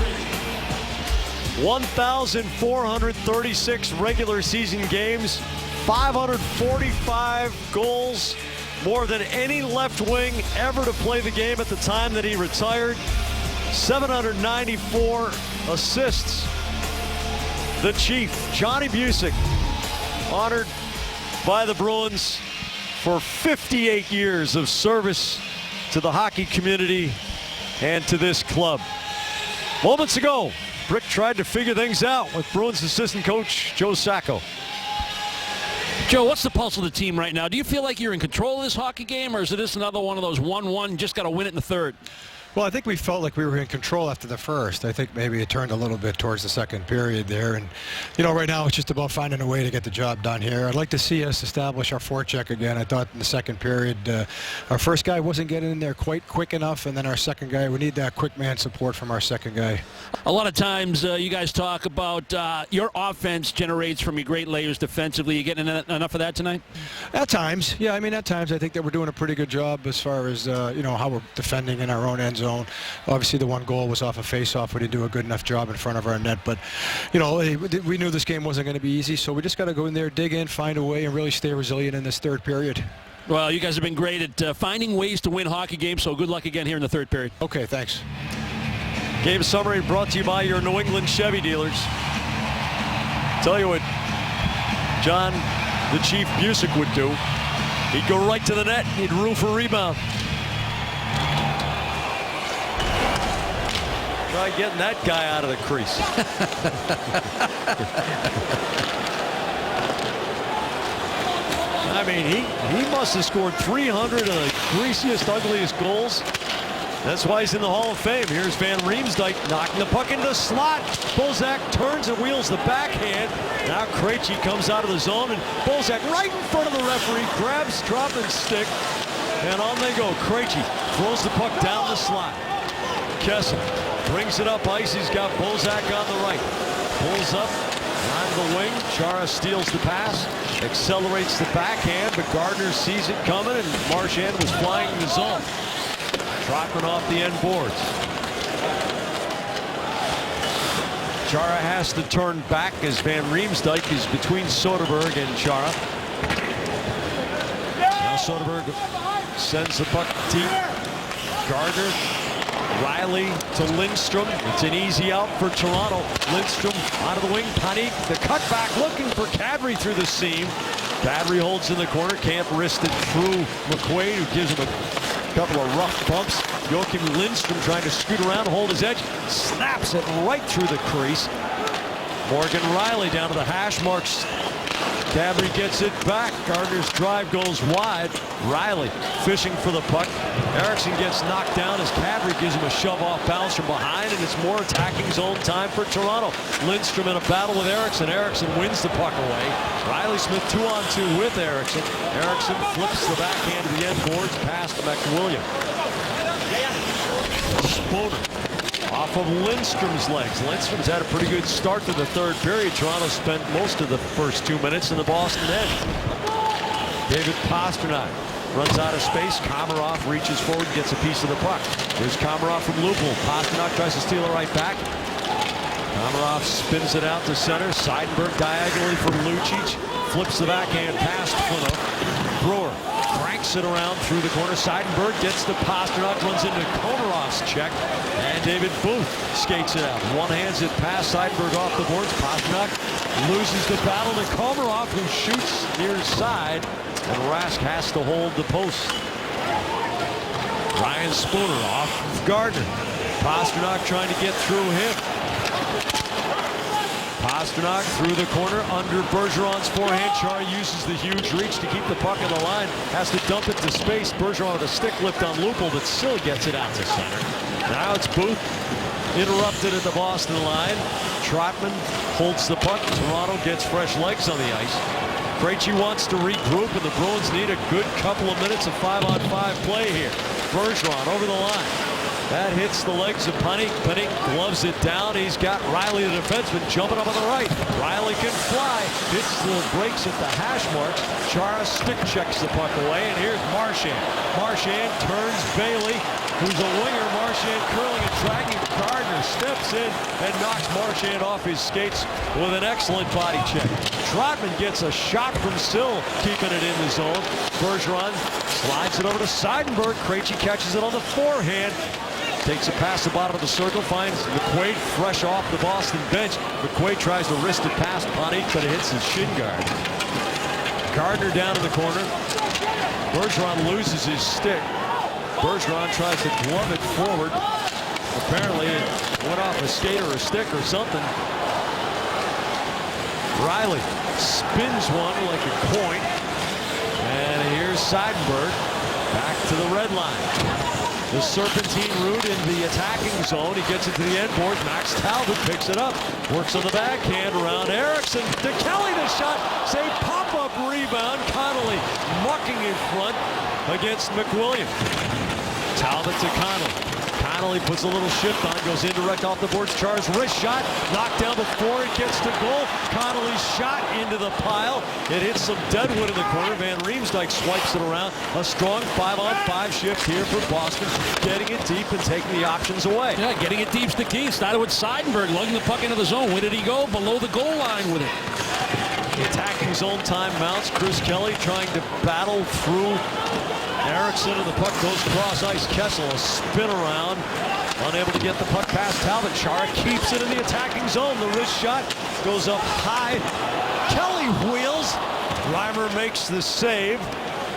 1,436 regular season games, 545 goals, more than any left wing ever to play the game at the time that he retired. 794 assists. The Chief, Johnny Bucyk, honored by the Bruins for 58 years of service to the hockey community and to this club. Moments ago, Brick tried to figure things out with Bruins assistant coach Joe Sacco. Joe, what's the pulse of the team right now? Do you feel like you're in control of this hockey game, or is it just another one of those 1-1, just got to win it in the third? Well, I think we felt like we were in control after the first. I think maybe it turned a little bit towards the second period there. And, you know, right now it's just about finding a way to get the job done here. I'd like to see us establish our forecheck again. I thought in the second period, our first guy wasn't getting in there quite quick enough. And then our second guy, we need that quick man support from our second guy. A lot of times you guys talk about your offense generates from your great layers defensively. You getting enough of that tonight? At times, yeah. I mean, at times I think that we're doing a pretty good job as far as, you know, how we're defending in our own end zone. Obviously, the one goal was off a face-off. We didn't do a good enough job in front of our net. But, you know, we knew this game wasn't going to be easy, so we just got to go in there, dig in, find a way, and really stay resilient in this third period. Well, you guys have been great at finding ways to win hockey games, so good luck again here in the third period. Okay, thanks. Game summary brought to you by your New England Chevy dealers. Tell you what John, the Chief Bucyk would do. He'd go right to the net. He'd roof a rebound. Try getting that guy out of the crease. I mean, he must have scored 300 of the greasiest, ugliest goals. That's why he's in the Hall of Fame. Here's Van Riemsdyk knocking the puck into the slot. Bozak turns and wheels the backhand. Now Krejci comes out of the zone, and Bozak right in front of the referee grabs drop and stick, and on they go. Krejci throws the puck down the slot. Kessel brings it up ice. He's got Bozak on the right. Pulls up on the wing. Chara steals the pass, accelerates the backhand, but Gardner sees it coming, and Marchand was flying in the zone. Trotman off the end boards. Chara has to turn back as Van Riemsdyk is between Soderberg and Chara. Now Soderberg sends the puck deep. Gardner, Riley to Lindstrom. It's an easy out for Toronto. Lindstrom out of the wing. Panik, the cutback looking for Kadri through the seam. Kadri holds in the corner. Can't wrist it through McQuaid, who gives him a couple of rough bumps. Joakim Lindstrom trying to scoot around, hold his edge, snaps it right through the crease. Morgan Riley down to the hash marks. Kadri gets it back. Gardner's drive goes wide. Riley fishing for the puck. Eriksson gets knocked down as Kadri gives him a shove off bounce from behind, and it's more attacking zone time for Toronto. Lindstrom in a battle with Eriksson. Eriksson wins the puck away. Riley Smith 2-on-2 with Eriksson. Eriksson flips the backhand to the end boards past McWilliam. Spooner Off of Lindstrom's legs. Lindstrom's had a pretty good start to the third period. Toronto spent most of the first 2 minutes in the Boston end. David Pastrnak runs out of space. Komarov reaches forward, gets a piece of the puck. Here's Komarov from Lupul. Pastrnak tries to steal it right back. Komarov spins it out to center. Seidenberg diagonally from Lucic. Flips the backhand past Fono. Brewer cranks it around through the corner. Seidenberg gets to Pastrnak, runs into Komarov's check, and David Booth skates it out. One-hands it past Seidenberg off the boards. Pastrnak loses the battle to Komarov, who shoots near side, and Rask has to hold the post. Ryan Spooner off of Gardner. Pastrnak trying to get through him. Pastrnak through the corner under Bergeron's forehand. Chara uses the huge reach to keep the puck in the line. Has to dump it to space. Bergeron with a stick lift on Lupul, but still gets it out to center. Now it's Booth interrupted at the Boston line. Trotman holds the puck. Toronto gets fresh legs on the ice. Krejci wants to regroup, and the Bruins need a good couple of minutes of 5-on-5 play here. Bergeron over the line. That hits the legs of Panik. Panik gloves it down. He's got Riley, the defenseman, jumping up on the right. Riley can fly. Hits the brakes at the hash marks. Chara stick checks the puck away, and here's Marchand. Marchand turns Bailey, who's a winger. Marchand curling and dragging. Gardner steps in and knocks Marchand off his skates with an excellent body check. Trotman gets a shot from Sill, keeping it in the zone. Bergeron slides it over to Seidenberg. Krejci catches it on the forehand. Takes it past the bottom of the circle, finds McQuaid fresh off the Boston bench. McQuaid tries to wrist it past Panik, but it hits his shin guard. Gardner down in the corner. Bergeron loses his stick. Bergeron tries to glove it forward. Apparently it went off a skate or a stick or something. Riley spins one like a coin. And here's Seidenberg back to the red line. The serpentine route in the attacking zone. He gets it to the end boards. Max Talbot picks it up. Works on the backhand around Eriksson. To Kelly, the shot. Save pop-up rebound. Connolly mucking in front against McWilliam. Talbot to Connolly. Connolly puts a little shift on, goes indirect off the boards. Chara's wrist shot, knocked down before it gets to goal. Connolly's shot into the pile. It hits some deadwood in the corner. Van Riemsdyk swipes it around. A strong 5-on-5 shift here for Boston, getting it deep and taking the options away. Yeah, getting it deep's the key. Started with Seidenberg lugging the puck into the zone. Where did he go? Below the goal line with it. The attacking zone time mounts. Chris Kelly trying to battle through Eriksson, and the puck goes cross ice. Kessel, a spin around, unable to get the puck past Talbot. Chara keeps it in the attacking zone. The wrist shot goes up high. Kelly wheels. Reimer makes the save.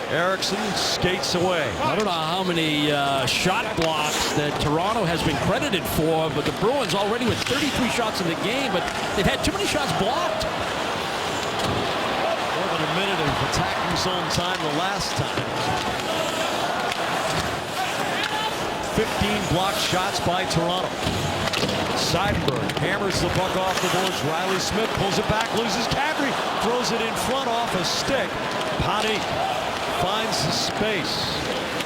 Eriksson skates away. I don't know how many shot blocks that Toronto has been credited for, but the Bruins already with 33 shots in the game, but they've had too many shots blocked. More than a minute of attacking zone time the last time. 15 blocked shots by Toronto. Seidenberg hammers the puck off the boards. Riley Smith pulls it back, loses Kadri, throws it in front off a stick. Panik finds the space.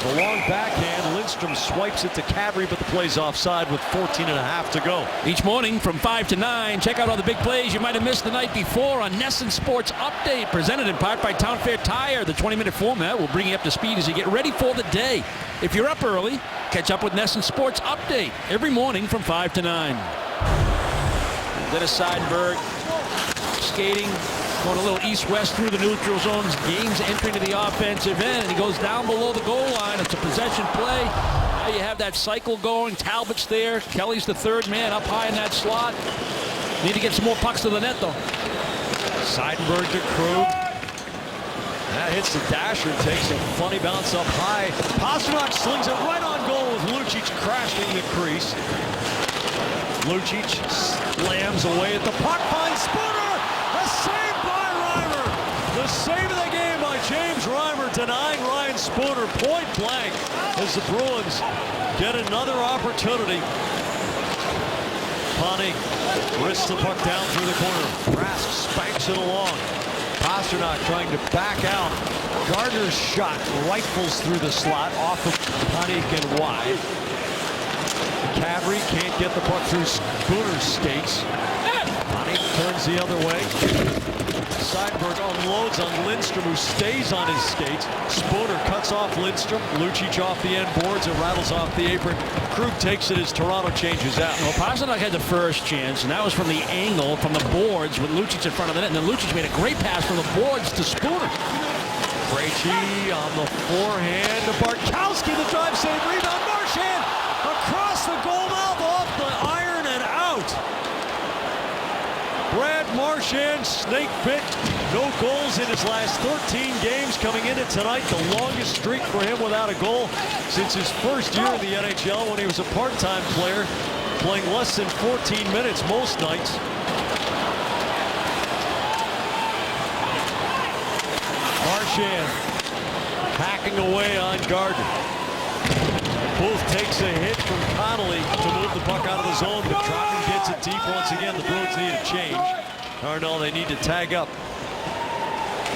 The long backhand. Lindstrom swipes it to Kadri, but the play's offside with 14.5 to go. Each morning from 5 to 9, check out all the big plays you might have missed the night before on NESN Sports Update, presented in part by Town Fair Tire. The 20-minute format will bring you up to speed as you get ready for the day. If you're up early, catch up with NESN Sports Update every morning from 5 to 9. Dennis Seidenberg skating, going a little east-west through the neutral zones. Games entering to the offensive end, and he goes down below the goal line. It's a possession play. Now you have that cycle going. Talbot's there. Kelly's the third man up high in that slot. Need to get some more pucks to the net, though. Seidenberg to Krug. That hits the dasher, takes a funny bounce up high. Pastrnak slings it right on goal with Lucic crashing the crease. Lucic slams away at the puck, finds Spooner. A save by Reimer. The save of the game by James Reimer, denying Ryan Spooner point blank as the Bruins get another opportunity. Panik wrists the puck down through the corner. Rask spanks it along. Pastrnak trying to back out. Gardner's shot rifles through the slot off of Panik and wide. Kadri can't get the puck through Spooner's skates. Bonnie turns the other way. Seidenberg unloads on Lindstrom, who stays on his skates. Spooner cuts off Lindstrom. Lucic off the end boards. It rattles off the apron. Krug takes it as Toronto changes out. Well, Pastrnak had the first chance, and that was from the angle, from the boards, with Lucic in front of the net. And then Lucic made a great pass from the boards to Spooner. Krejci on the forehand to Bartkowski. The drive save rebound. Marchand across the goal mouth, off the iron and out. Brad Marchand, snake bit, no goals in his last 13 games coming into tonight. The longest streak for him without a goal since his first year in the NHL when he was a part-time player, playing less than 14 minutes most nights. Marchand hacking away on Gardner. Booth takes a hit from Connolly to move the puck out of the zone, but Trotman gets it deep once again. The Bruins need a change. Or no, they need to tag up.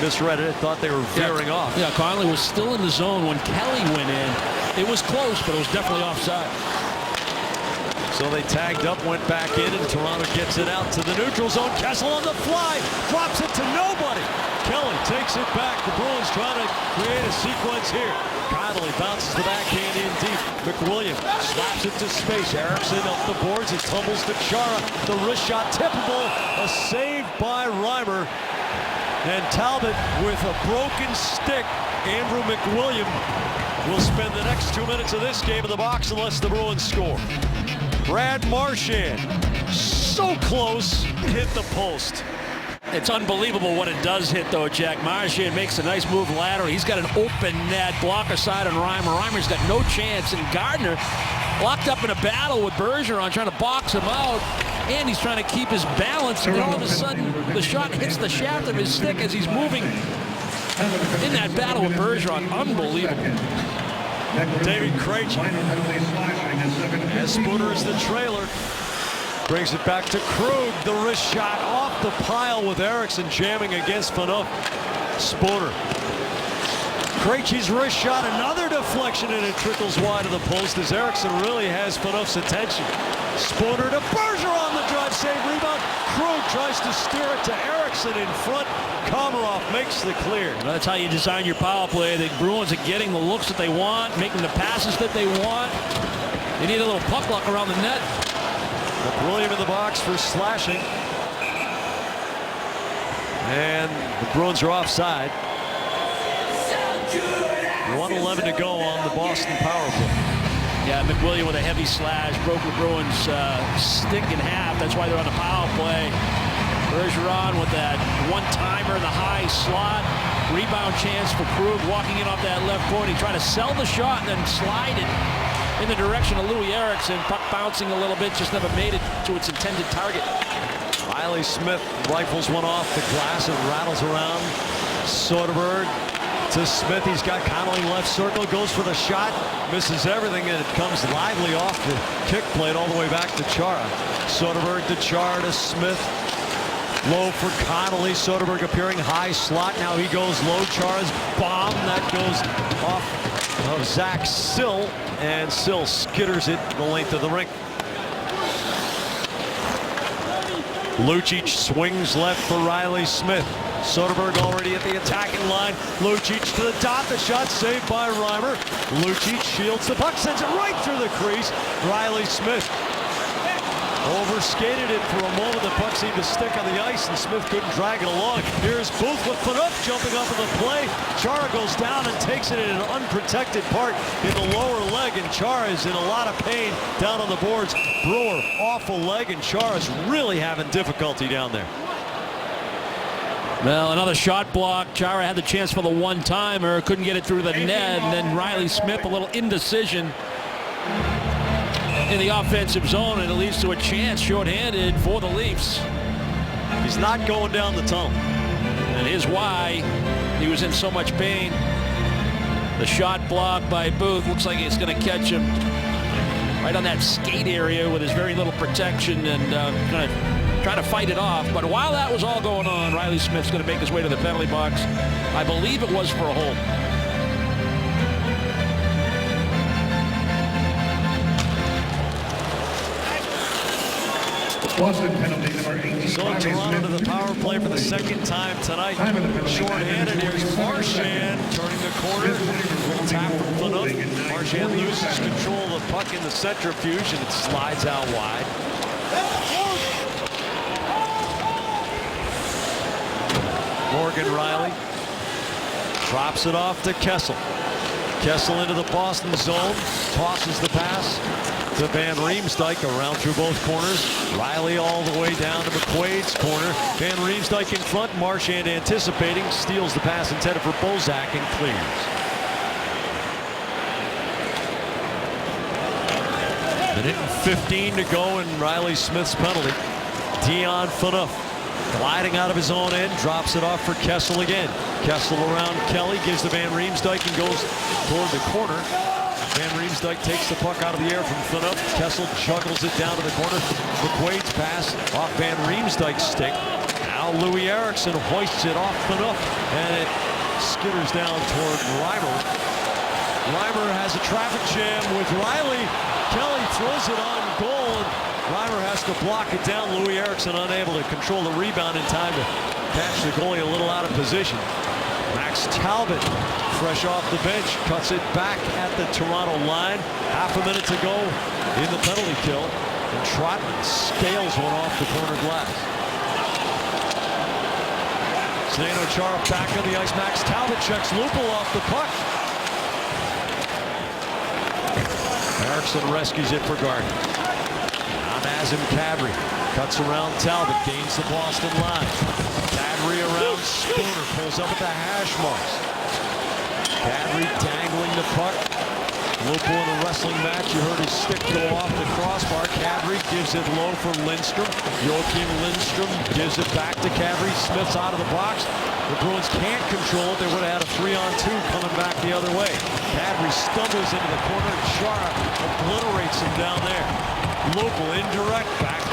Misread it, thought they were veering off. Yeah, Connolly was still in the zone when Kelly went in. It was close, but it was definitely offside. So they tagged up, went back in, and Toronto gets it out to the neutral zone. Kessel on the fly, drops it to nobody. Kelly takes it back. The Bruins trying to create a sequence here. Connolly bounces the backhand in deep. McWilliam slaps it to space. Eriksson up the boards. It tumbles to Chara. The wrist shot tippable. A save by Reimer. And Talbot with a broken stick. Andrew McWilliam will spend the next 2 minutes of this game in the box unless the Bruins score. Brad Marchand, so close, hit the post. It's unbelievable what it does hit, though, Jack. Marchand makes a nice move laterally. He's got an open net, blocker side on Reimer. Reimer's got no chance, and Gardner locked up in a battle with Bergeron, trying to box him out, and he's trying to keep his balance, and all of a sudden, the shot hits the shaft of his stick as he's moving in that battle with Bergeron. Unbelievable. David Krejci, as Spooner is the trailer, brings it back to Krug. The wrist shot off the pile with Eriksson jamming against Phaneuf. Spooner. Krejci's wrist shot, another deflection, and it trickles wide of the post as Eriksson really has Phaneuf's attention. Spooner to Bergeron, the drive save rebound. Krug tries to steer it to Eriksson in front. Komarov makes the clear. Well, that's how you design your power play. The Bruins are getting the looks that they want, making the passes that they want. They need a little puck luck around the net. McWilliam in the box for slashing. And the Bruins are offside. 1:11 to go on the Boston power play. Yeah, McWilliam with a heavy slash broke the Bruins stick in half. That's why they're on the power play. Bergeron with that one-timer in the high slot. Rebound chance for Krug walking in off that left point. He tried to sell the shot and then slide it in the direction of Louis Eriksson. Puck bouncing a little bit, just never made it to its intended target. Riley Smith rifles one off the glass and rattles around. Soderberg to Smith. He's got Connolly left circle, goes for the shot, misses everything, and it comes lively off the kick plate all the way back to Chara. Soderberg to Chara to Smith. Low for Connolly. Soderberg appearing high slot. Now he goes low. Chara's bomb. That goes off of Zach Sill, and Sill skitters it the length of the rink. Lucic swings left for Riley Smith. Soderberg already at the attacking line. Lucic to the dot. The shot saved by Reimer. Lucic shields the puck, sends it right through the crease. Riley Smith overskated it for a moment. The puck seemed to stick on the ice, and Smith couldn't drag it along. Here's Booth with Phaneuf jumping up in the play. Chara goes down and takes it in an unprotected part in the lower leg, and Chara is in a lot of pain down on the boards. Brewer, awful leg, and Chara's really having difficulty down there. Well, another shot block. Chara had the chance for the one-timer, couldn't get it through the net, and then Riley Smith, a little indecision in the offensive zone, and it leads to a chance shorthanded for the Leafs. He's not going down the tunnel. And here's why he was in so much pain. The shot block by Booth looks like it's going to catch him right on that skate area with his very little protection, and kind of trying to fight it off. But while that was all going on, Riley Smith's going to make his way to the penalty box. I believe it was for a hold. Boston penalty number 18. So Toronto to the power play for the second time tonight. Short-handed, here's Marchand turning the corner. Tap from Phaneuf. Marchand loses control of the puck in the centrifuge and it slides out wide. Morgan Rielly drops it off to Kessel. Kessel into the Boston zone, tosses the pass to Van Riemsdyk around through both corners. Rielly all the way down to McQuaid's corner. Van Riemsdyk in front, Marchand anticipating, steals the pass intended for Bozak and clears. Minute and 15 to go in Riley Smith's penalty. Dion Phaneuf gliding out of his own end, drops it off for Kessel again. Kessel around Kelly, gives to Van Riemsdyk and goes toward the corner. Van Riemsdyk takes the puck out of the air from Phaneuf. Kessel juggles it down to the corner. McQuaid's pass off Van Riemsdyk's stick. Now Louis Eriksson hoists it off Phaneuf and it skitters down toward Reimer. Reimer has a traffic jam with Rielly. Kelly throws it on goal and Reimer has to block it down. Louis Eriksson unable to control the rebound in time to catch the goalie a little out of position. Max Talbot, fresh off the bench, cuts it back at the Toronto line. Half a minute to go in the penalty kill. And Trotman scales one off the corner glass. Zdeno Chara back on the ice. Max Talbot checks Lupul off the puck. Eriksson rescues it for Gardner. Nazem Kadri cuts around Talbot, gains the Boston line. Kadri around Spooner, pulls up at the hash marks. Kadri dangling the puck. Lupul in a wrestling match. You heard his stick go off the crossbar. Kadri gives it low for Lindstrom. Joakim Lindstrom gives it back to Kadri. Smith's out of the box. The Bruins can't control it. They would have had a 3-on-2 coming back the other way. Kadri stumbles into the corner. Chara obliterates him down there. Lupul indirect back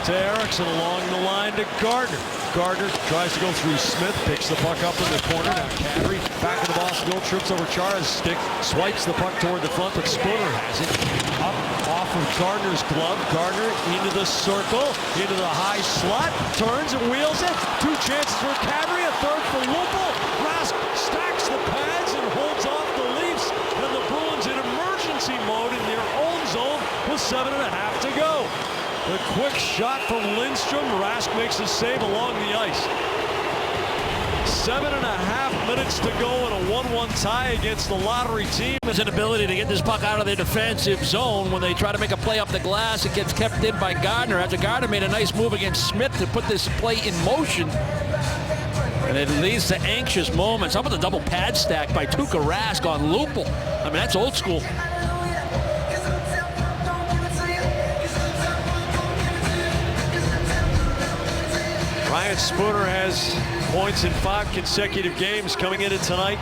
to Eriksson along the line to Gardner. Gardner tries to go through Smith, picks the puck up in the corner. Now Kadri back in the Boston goal, trips over Chara's stick, swipes the puck toward the front, but Spooner has it. Up off of Gardner's glove. Gardner into the circle, into the high slot, turns and wheels it. Two chances for Kadri, a third for Lupul. Rask stacks the pads and holds off the Leafs, and the Bruins in emergency mode in their own zone with 7.5 to go. The quick shot from Lindstrom. Rask makes a save along the ice. 7.5 minutes to go in a 1-1 tie against the lottery team. His inability to get this puck out of their defensive zone when they try to make a play up the glass. It gets kept in by Gardner. After Gardner made a nice move against Smith to put this play in motion. And it leads to anxious moments. How about the double pad stack by Tuukka Rask on Lupul? I mean, that's old school. Ryan Spooner has points in 5 consecutive games coming into tonight.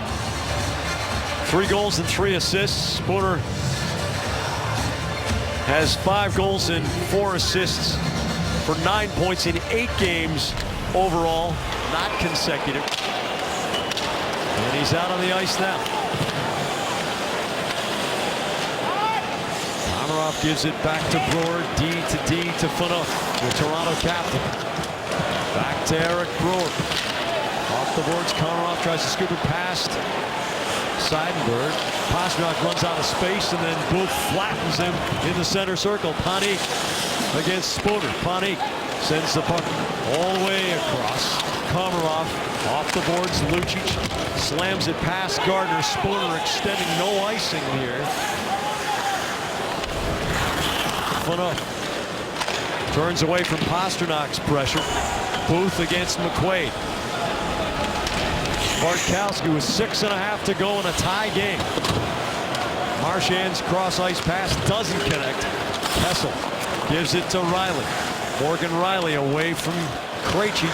3 goals and 3 assists. Spooner has 5 goals and 4 assists for 9 points in 8 games overall, not consecutive. And he's out on the ice now. Komarov gives it back to Brewer, D to Phaneuf, the Toronto captain. Back to Eric Brewer. Off the boards, Komarov tries to scoop it past Seidenberg. Pastrnak runs out of space, and then Booth flattens him in the center circle. Panik against Spooner. Panik sends the puck all the way across. Komarov off the boards. Lucic slams it past Gardner. Spooner extending, no icing here. Phaneuf turns away from Pasternak's pressure. Booth against McQuaid. Bartkowski with 6.5 to go in a tie game. Marchand's cross-ice pass doesn't connect. Kessel gives it to Rielly. Morgan Rielly away from Krejci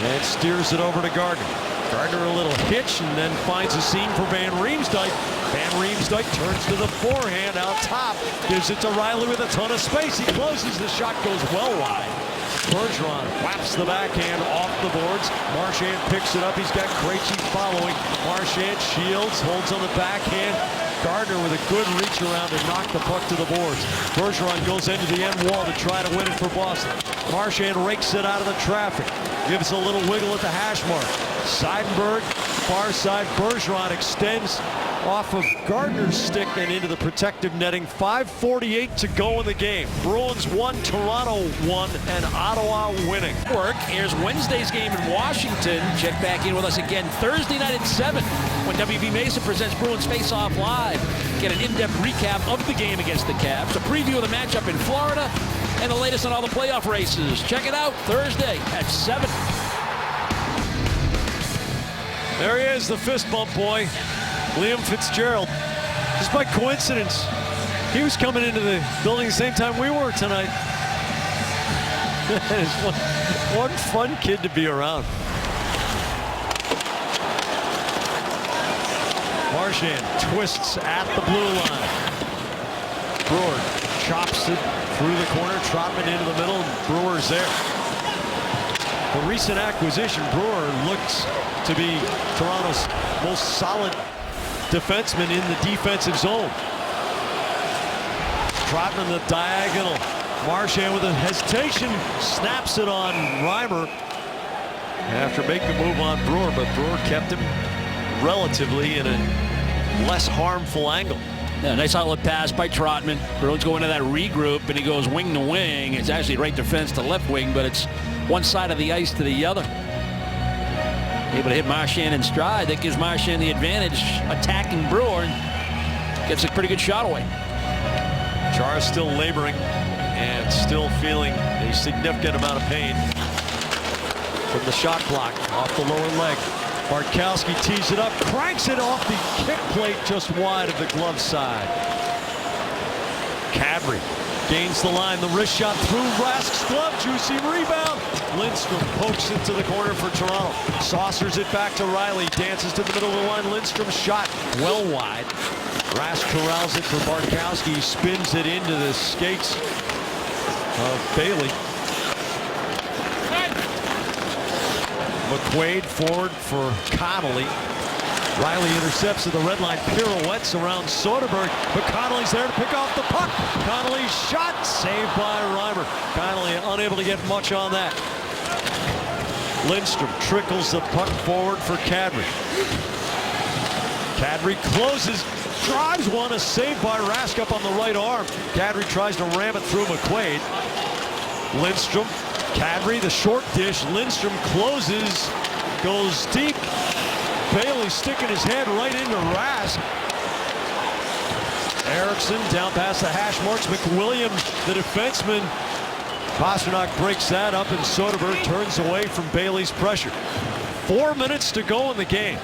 and steers it over to Gardner. Gardner a little hitch and then finds a seam for Van Riemsdyk. Van Riemsdyk turns to the forehand out top. Gives it to Rielly with a ton of space. He closes. The shot goes well wide. Bergeron whaps the backhand off the boards. Marchand picks it up. He's got Krejci following. Marchand shields, holds on the backhand. Gardner with a good reach around to knock the puck to the boards. Bergeron goes into the end wall to try to win it for Boston. Marchand rakes it out of the traffic. Gives a little wiggle at the hash mark. Seidenberg, far side. Bergeron extends off of Gardner's stick and into the protective netting. 5:48 to go in the game. Bruins 1, Toronto 1, and Ottawa winning. Here's Wednesday's game in Washington. Check back in with us again Thursday night at 7 when WB Mason presents Bruins Face Off Live. Get an in-depth recap of the game against the Caps, a preview of the matchup in Florida, and the latest on all the playoff races. Check it out Thursday at 7. There he is, the fist bump boy, Liam Fitzgerald. Just by coincidence, he was coming into the building the same time we were tonight. one fun kid to be around. Marchand twists at the blue line. Brewer chops it through the corner. Trotman into the middle, and Brewer's there. The recent acquisition, Brewer looks to be Toronto's most solid defenseman in the defensive zone. Trotman the diagonal. Marchand with a hesitation snaps it on Reimer after making a move on Brewer, but Brewer kept him relatively in a less harmful angle. Yeah, nice outlet pass by Trotman. Bruins go into that regroup, and he goes wing to wing. It's actually right defense to left wing, but it's one side of the ice to the other. Able to hit Marchand in stride. That gives Marchand the advantage attacking Brewer and gets a pretty good shot away. Chara still laboring and still feeling a significant amount of pain from the shot block off the lower leg. Bartkowski tees it up, cranks it off the kick plate just wide of the glove side. Kadri gains the line, the wrist shot through Rask's glove, juicy rebound. Lindstrom pokes it to the corner for Toronto. Saucers it back to Riley, dances to the middle of the line. Lindstrom's shot well wide. Rask corrals it for Bartkowski, spins it into the skates of Bailey. McQuaid forward for Connolly. Riley intercepts at the red line, pirouettes around Soderberg, but Connolly's there to pick off the puck. Connolly's shot saved by Reimer. Connolly unable to get much on that. Lindstrom trickles the puck forward for Kadri. Kadri closes, drives one, a save by Rask up on the right arm. Kadri tries to ram it through McQuaid. Lindstrom, Kadri, the short dish. Lindstrom closes, goes deep. Bailey sticking his head right into Rask. Erickson down past the hash marks. McWilliam, the defenseman. Pastrnak breaks that up, and Soderberg turns away from Bailey's pressure. 4 minutes to go in the game.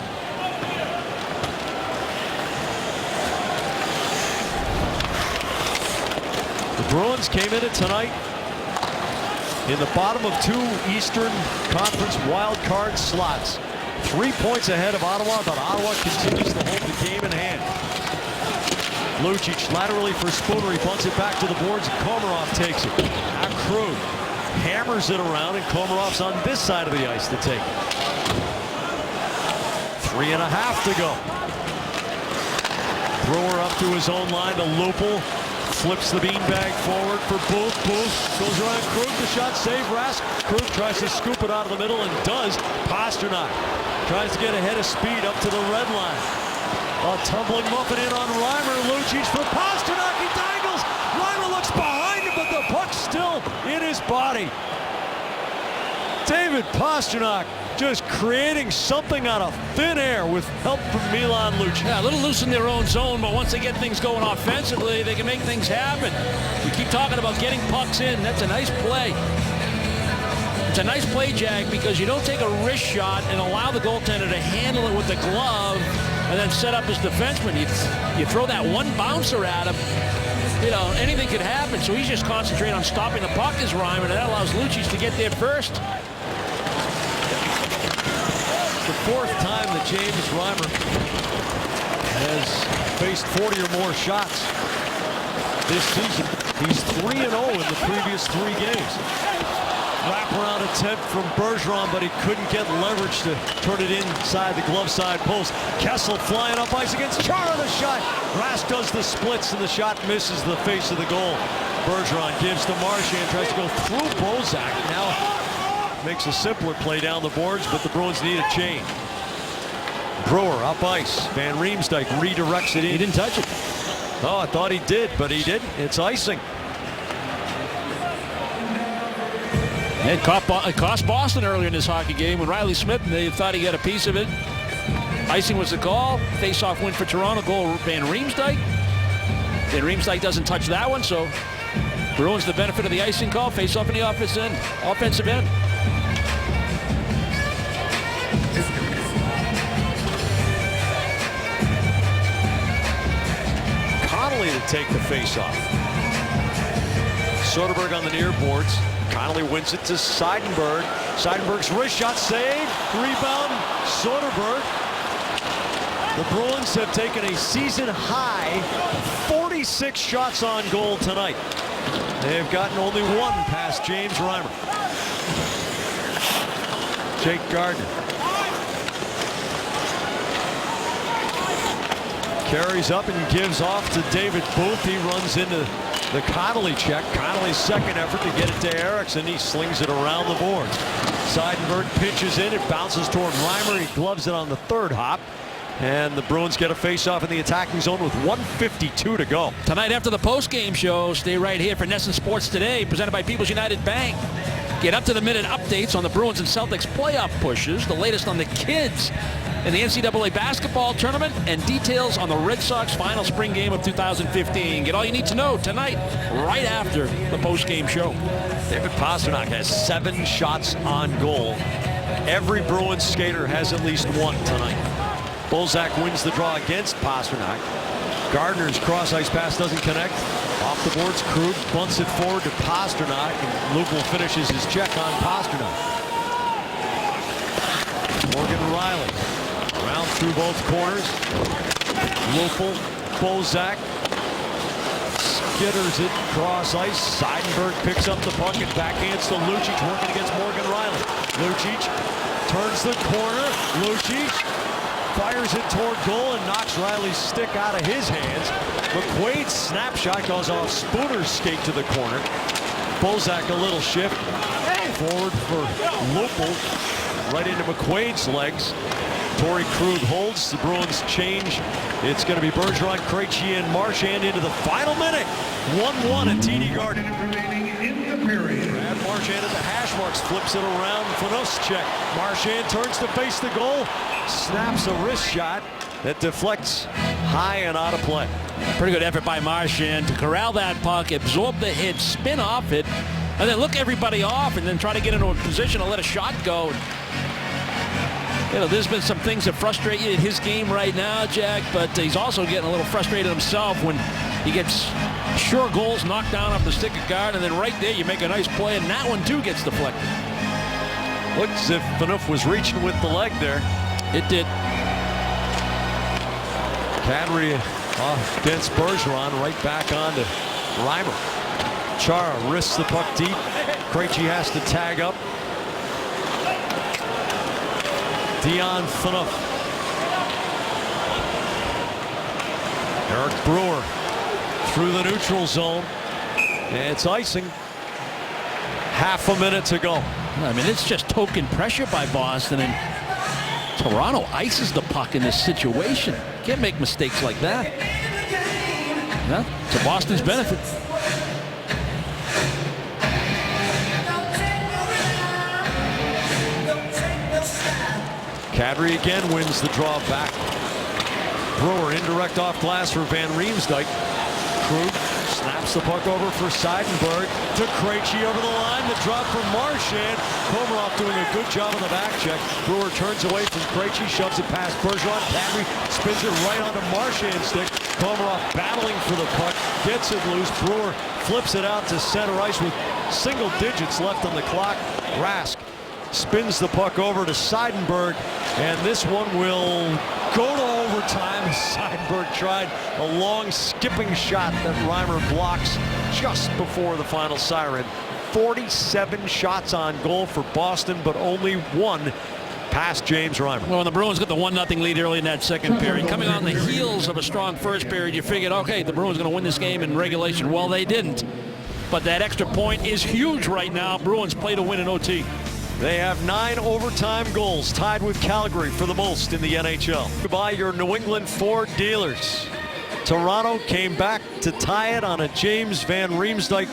The Bruins came in it tonight in the bottom of 2 Eastern Conference wild card slots. 3 points ahead of Ottawa, but Ottawa continues to hold the game in hand. Lucic laterally for Spooner. He bunts it back to the boards, and Komarov takes it. Now Krug hammers it around, and Komarov's on this side of the ice to take it. 3.5 to go. Brewer up to his own line to Lupul. Flips the beanbag forward for Booth. Booth goes around Krug. The shot save. Rask. Krug tries to scoop it out of the middle and does. Pastrnak tries to get ahead of speed up to the red line. A tumbling muffin in on Reimer. Lucic for Pastrnak. He dangles. Reimer looks behind him, but the puck's still in his body. David Pastrnak just creating something out of thin air with help from Milan Lucic. Yeah, a little loose in their own zone, but once they get things going offensively, they can make things happen. We keep talking about getting pucks in. That's a nice play. It's a nice play, Jag, because you don't take a wrist shot and allow the goaltender to handle it with the glove and then set up his defenseman. You throw that one bouncer at him, you know, anything could happen. So he's just concentrating on stopping the puck as Reimer, and that allows Lucic to get there first. The 4th time that James Reimer has faced 40 or more shots this season. He's 3-0 in the previous 3 games. Wraparound attempt from Bergeron, but he couldn't get leverage to turn it inside the glove side post. Kessel flying up ice against Chara. The shot pass does the splits, and the shot misses the face of the goal. Bergeron gives to Marchand, tries to go through Bozak. Now makes a simpler play down the boards, but the Bruins need a change. Brewer up ice. Van Riemsdyk redirects it in. He didn't touch it. Oh, I thought he did, but he didn't. It's icing. It cost Boston earlier in this hockey game when Riley Smith, they thought he got a piece of it. Icing was the call. Face-off win for Toronto. Goal Van Riemsdyk. Van Riemsdyk doesn't touch that one, so Bruins the benefit of the icing call. Face-off in the offensive end. Connolly to take the face-off. Soderberg on the near boards. Connolly wins it to Seidenberg. Seidenberg's wrist shot saved. Rebound, Soderberg. The Bruins have taken a season high 46 shots on goal tonight. They have gotten only one past James Reimer. Jake Gardiner carries up and gives off to David Booth. He runs into the Connolly check. Connolly's second effort to get it to Eriksson. He slings it around the board. Seidenberg pitches in. It bounces toward Reimer. He gloves it on the third hop. And the Bruins get a face-off in the attacking zone with 1:52 to go. Tonight after the post-game show, stay right here for NESN Sports Today, presented by People's United Bank. Get up-to-the-minute updates on the Bruins and Celtics playoff pushes, the latest on the kids in the NCAA basketball tournament, and details on the Red Sox final spring game of 2015. Get all you need to know tonight, right after the post-game show. David Pastrnak has 7 shots on goal. Every Bruins skater has at least one tonight. Bozak wins the draw against Pastrnak. Gardner's cross-ice pass doesn't connect. Off the boards, Krug bunts it forward to Pastrnak, and Lupul finishes his check on Pastrnak. Morgan Riley around through both corners. Lupul, Bozak skitters it cross ice. Seidenberg picks up the puck and backhands to Lucic, working against Morgan Riley. Lucic turns the corner. Lucic fires it toward goal and knocks Riley's stick out of his hands. McQuaid's snapshot goes off Spooner's skate to the corner. Bozak a little shift. Forward for Lupul. Right into McQuaid's legs. Torrey Krug holds. The Bruins change. It's going to be Bergeron, Krejci, and Marchand into the final minute. 1-1 at TD Garden. Remaining in the period. Brad Marchand at the hash marks, flips it around. Fanos check. Marchand turns to face the goal. Snaps a wrist shot that deflects high and out of play. Pretty good effort by Marchand to corral that puck, absorb the hit, spin off it, and then look everybody off and then try to get into a position to let a shot go. You know, there's been some things that frustrate you in his game right now, Jack, but he's also getting a little frustrated himself when he gets sure goals knocked down off the stick of guard, and then right there you make a nice play, and that one too gets deflected. Looks as if Phaneuf was reaching with the leg there. It did. Kadri off against Bergeron, right back on to Reimer. Chara risks the puck deep. Krejci has to tag up. Dion Phaneuf. Eric Brewer through the neutral zone. And it's icing. Half a minute to go. I mean, it's just token pressure by Boston, and Toronto ices the puck in this situation. Can't make mistakes like that. No, to Boston's benefit. Kadri again wins the draw back. Brewer indirect off glass for Van Riemsdyk. Krug snaps the puck over for Seidenberg to Krejci over the line. The drop from Marchand. Komarov doing a good job on the back check. Brewer turns away from Krejci, shoves it past Bergeron. Kadri spins it right onto Marchand's stick. Komarov battling for the puck, gets it loose. Brewer flips it out to center ice with single digits left on the clock. Rask spins the puck over to Seidenberg, and this one will go to overtime. Seidenberg tried a long skipping shot that Reimer blocks just before the final siren. 47 shots on goal for Boston, but only one past James Reimer. Well, the Bruins got the 1-0 lead early in that second period. Coming on the heels of a strong first period, you figured, okay, the Bruins going to win this game in regulation. Well, they didn't. But that extra point is huge right now. Bruins play to win in OT. They have 9 overtime goals, tied with Calgary for the most in the NHL. By your New England Ford dealers. Toronto came back to tie it on a James Van Riemsdyk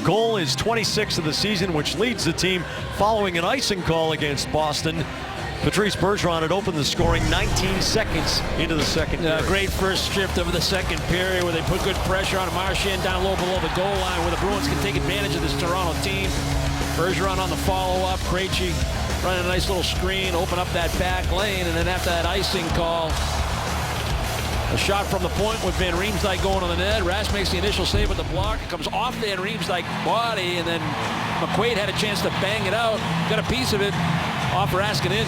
goal, his 26th of the season, which leads the team following an icing call against Boston. Patrice Bergeron had opened the scoring 19 seconds into the second period. Great first shift of the second period where they put good pressure on Marchand down low below the goal line where the Bruins can take advantage of this Toronto team. Bergeron on the follow-up. Krejci running a nice little screen, open up that back lane, and then after that icing call, a shot from the point with Van Riemsdyk going on the net. Rask makes the initial save with the block. It comes off Van Riemsdyk's body, and then McQuaid had a chance to bang it out. Got a piece of it off Rask and in.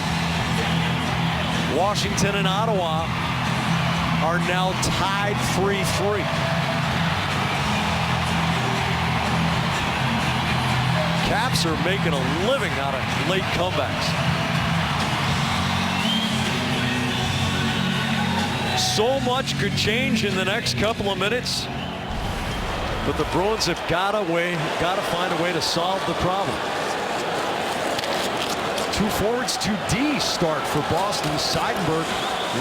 Washington and Ottawa are now tied 3-3. Caps are making a living out of late comebacks. So much could change in the next couple of minutes, but the Bruins have got to find a way to solve the problem. 2 forwards, 2 D start for Boston. Seidenberg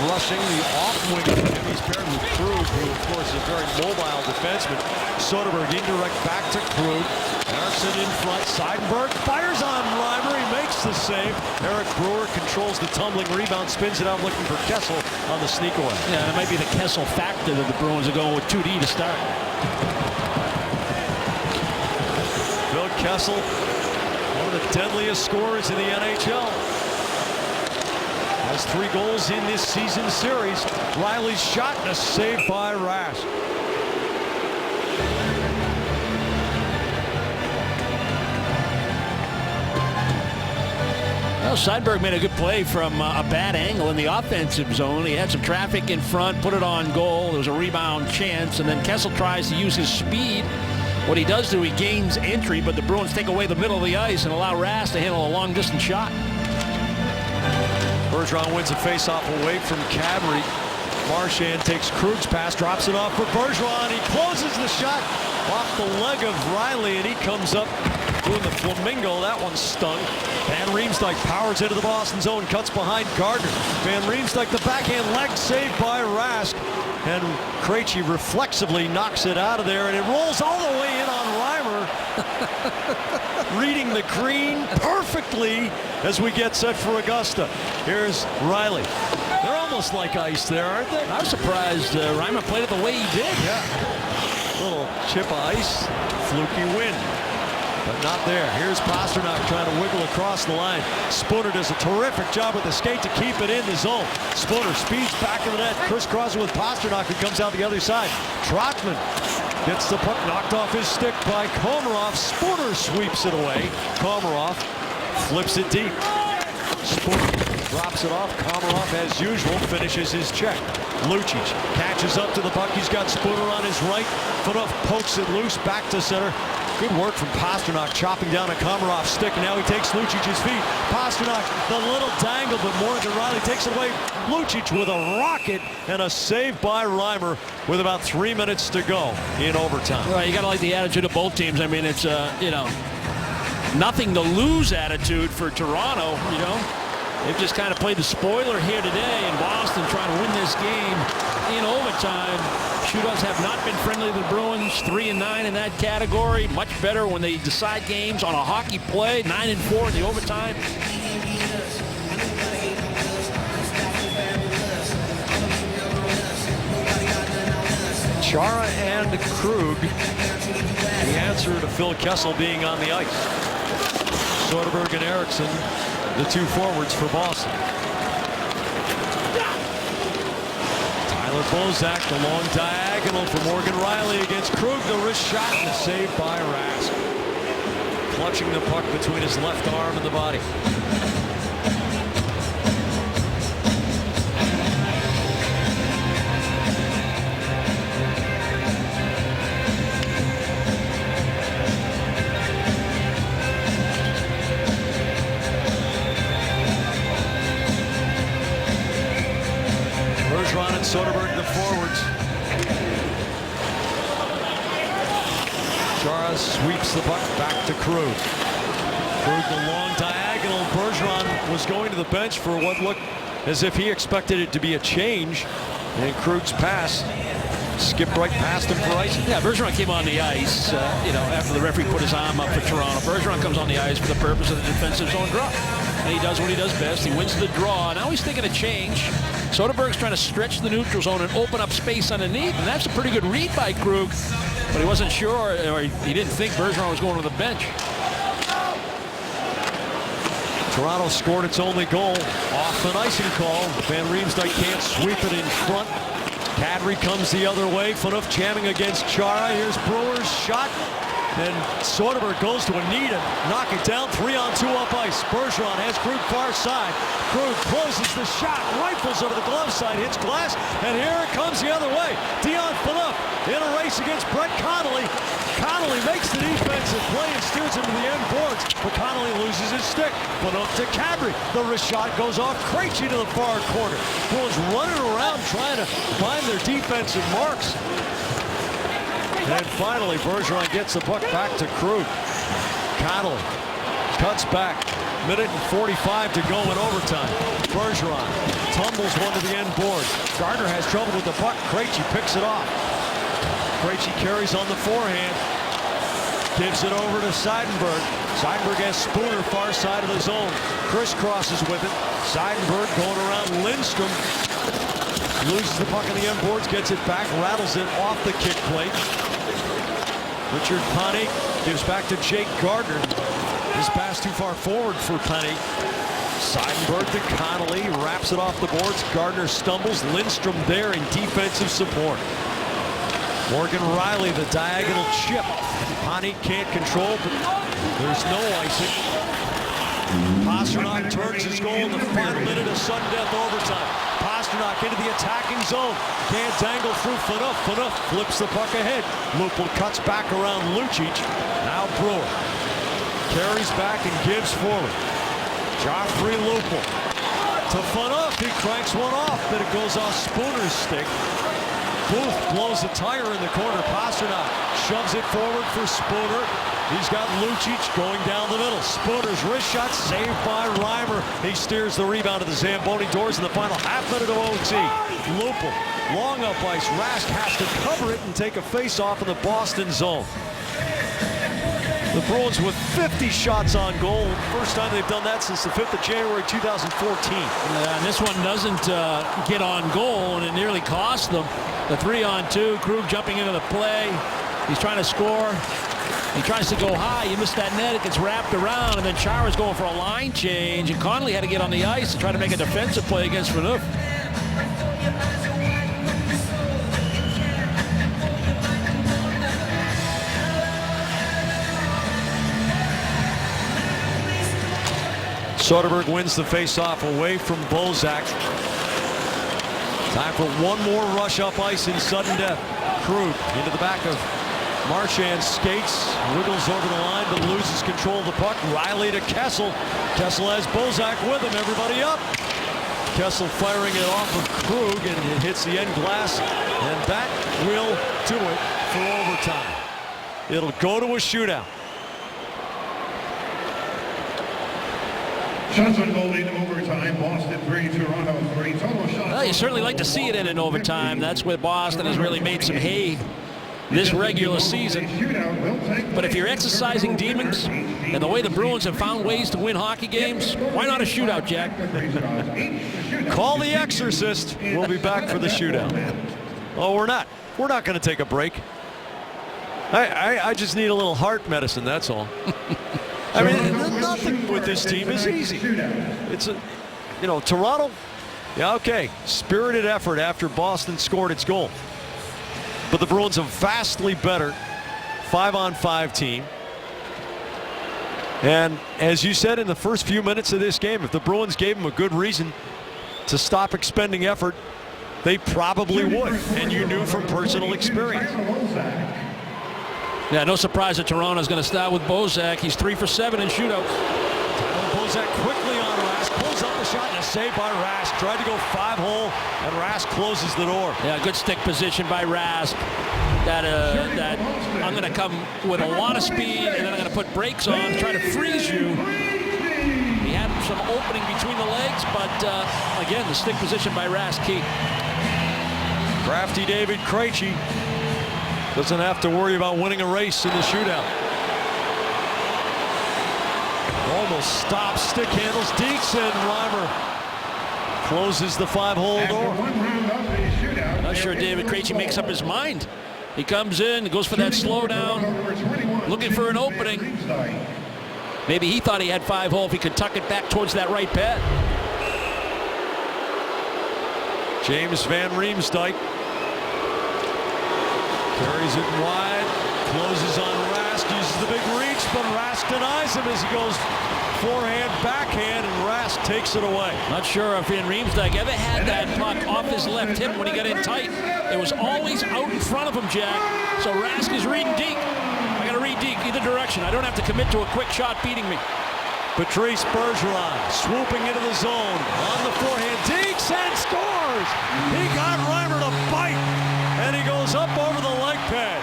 rushing the off wing. He's paired with Krug, who of course is a very mobile defenseman. Soderberg indirect back to Krug. Eriksson in front. Seidenberg fires on Reimer. He makes the save. Eric Brewer controls the tumbling rebound, spins it out looking for Kessel on the sneak away. Yeah, it might be the Kessel factor that the Bruins are going with 2D to start. Phil Kessel, one of the deadliest scorers in the NHL. Has 3 goals in this season series. Riley's shot and a save by Rask. Well, Seidenberg made a good play from a bad angle in the offensive zone. He had some traffic in front, put it on goal. There was a rebound chance, and then Kessel tries to use his speed. What he does do, he gains entry, but the Bruins take away the middle of the ice and allow Rask to handle a long-distance shot. Bergeron wins a face-off away from Kadri. Marchand takes Krug's pass, drops it off for Bergeron. He closes the shot off the leg of Riley, and he comes up doing the flamingo. That one stung. Van Riemsdyk powers into the Boston zone, cuts behind Gardner. Van Riemsdyk, the backhand leg saved by Rask. And Krejci reflexively knocks it out of there, and it rolls all the way in on Reimer. Reading the green perfectly as we get set for Augusta. Here's Riley. They're almost like ice there, aren't they? I was surprised Reimer played it the way he did. Yeah. Little chip of ice, fluky wind. But not there. Here's Pastrnak trying to wiggle across the line. Spooner does a terrific job with the skate to keep it in the zone. Spooner speeds back of the net, crisscrossing with Pastrnak, who comes out the other side. Trotman gets the puck knocked off his stick by Komarov. Spooner sweeps it away. Komarov flips it deep. Spooner drops it off. Komarov, as usual, finishes his check. Lucic catches up to the puck. He's got Spooner on his right. Fanoff pokes it loose back to center. Good work from Pastrnak, chopping down a Komarov's stick, and now he takes Lucic's feet. Pastrnak, the little dangle, but Morgan Riley takes it away. Lucic with a rocket and a save by Reimer with about 3 minutes to go in overtime. Well, you got to like the attitude of both teams. I mean, it's, nothing to lose attitude for Toronto, They've just kind of played the spoiler here today in Boston, trying to win this game in overtime. Shootouts have not been friendly to the Bruins. 3-9 in that category. Much better when they decide games on a hockey play. 9-4 in the overtime. Chara and Krug, the answer to Phil Kessel being on the ice. Soderberg and Eriksson, the 2 forwards for Boston. Tyler Bozak, the long diagonal for Morgan Riley against Krug. The wrist shot and a save by Rask. Clutching the puck between his left arm and the body. sweeps the puck back to Krug. Krug the long diagonal. Bergeron was going to the bench for what looked as if he expected it to be a change. And Krug's pass skipped right past him for icing. Yeah, Bergeron came on the ice, after the referee put his arm up for Toronto. Bergeron comes on the ice for the purpose of the defensive zone draw. And he does what he does best. He wins the draw. Now he's thinking a change. Soderberg's trying to stretch the neutral zone and open up space underneath. And that's a pretty good read by Krug. But he wasn't sure, or he didn't think Bergeron was going to the bench. Toronto scored its only goal off an icing call. Van Riemsdyk can't sweep it in front. Kadri comes the other way. Phaneuf jamming against Chara. Here's Brewer's shot. And Soderberg goes to a knee to knock it down. 3-on-2 up ice. Bergeron has Krug far side. Krug closes the shot, rifles over the glove side, hits glass, and here it comes the other way. Dion Phaneuf in a race against Brett Connolly. Connolly makes the defensive play and steers him to the end boards, but Connolly loses his stick. Phaneuf to Kadri. The wrist shot goes off. Krejci to the far corner. Bruins running around trying to find their defensive marks. And finally, Bergeron gets the puck back to Krug. Connolly cuts back. Minute and 45 to go in overtime. Bergeron tumbles one to the end board. Gardner has trouble with the puck. Krejci picks it off. Krejci carries on the forehand. Gives it over to Seidenberg. Seidenberg has Spooner far side of the zone. Crisscrosses with it. Seidenberg going around Lindstrom. Loses the puck on the end boards. Gets it back. Rattles it off the kick plate. Richard Panik gives back to Jake Gardner. His pass too far forward for Panik. Seidenberg to Connolly. Wraps it off the boards. Gardner stumbles. Lindstrom there in defensive support. Morgan Riley, the diagonal chip. Panik can't control, but there's no icing. Pastrnak turns his goal in the final minute of sudden death overtime. Pastrnak into the attacking zone. Can't dangle through Phaneuf. Phaneuf flips the puck ahead. Lupul cuts back around Lucic. Now Brewer carries back and gives forward. Joffrey Lupul to Phaneuf. He cranks one off, but it goes off Spooner's stick. Booth blows a tire in the corner. Pastrnak shoves it forward for Spooner. He's got Lucic going down the middle. Spooner's wrist shot saved by Reimer. He steers the rebound to the Zamboni doors in the final half minute of OT. Lupul, long up ice. Rask has to cover it and take a face-off in the Boston zone. The Bruins with 50 shots on goal. First time they've done that since the 5th of January 2014. And this one doesn't get on goal, and it nearly cost them. The 3-on-2, Krug jumping into the play. He's trying to score. He tries to go high. You miss that net. It gets wrapped around, and then Chara's going for a line change, and Connolly had to get on the ice to try to make a defensive play against Phaneuf. Soderberg wins the face-off away from Bozak. Time for one more rush up ice in sudden death. Krug into the back of Marchand, skates, wiggles over the line, but loses control of the puck. Riley to Kessel. Kessel has Bozak with him. Everybody up. Kessel firing it off of Krug, and it hits the end glass, and that will do it for overtime. It'll go to a shootout. Shots on goal in overtime. Boston 3, Toronto 3. Total shots. Well, you certainly like to see it in overtime. That's where Boston has really made some hay this regular season. But if you're exercising demons and the way the Bruins have found ways to win hockey games, why not a shootout, Jack? Call the exorcist. We'll be back for the shootout. Oh, we're not. We're not going to take a break. I just need a little heart medicine, that's all. I mean, nothing with this team is easy. It's Toronto, yeah, okay, spirited effort after Boston scored its goal. But the Bruins a vastly better 5-on-5 team. And as you said in the first few minutes of this game, if the Bruins gave them a good reason to stop expending effort, they probably would. And you knew from personal experience. Yeah, no surprise that Toronto's going to start with Bozak. He's 3 for 7 in shootouts. Bozak quickly on Rask, pulls up the shot, and a save by Rask. Tried to go 5-hole, and Rask closes the door. Yeah, good stick position by Rask. that I'm going to come with a lot of speed, and then I'm going to put brakes on, try to freeze you. He had some opening between the legs, but again, the stick position by Rask key. Crafty David Krejci doesn't have to worry about winning a race in the shootout. Almost stops, stick handles, Deeks, and Reimer closes the 5-hole door. Not sure David Krejci makes up his mind. He comes in, goes for that slowdown, looking for an opening. Maybe he thought he had 5-hole if he could tuck it back towards that right pad. James Van Riemsdyk carries it wide, closes on Rask, uses the big reach, but Rask denies him as he goes forehand, backhand, and Rask takes it away. Not sure if Van Riemsdyk ever had that puck off his left hip when he got in tight. It was always out in front of him, Jack. So Rask is reading Deke. I got to read Deke either direction. I don't have to commit to a quick shot beating me. Patrice Bergeron swooping into the zone on the forehand. Deeks and scores! He got Reimer to bite, and he goes up over the leg pad.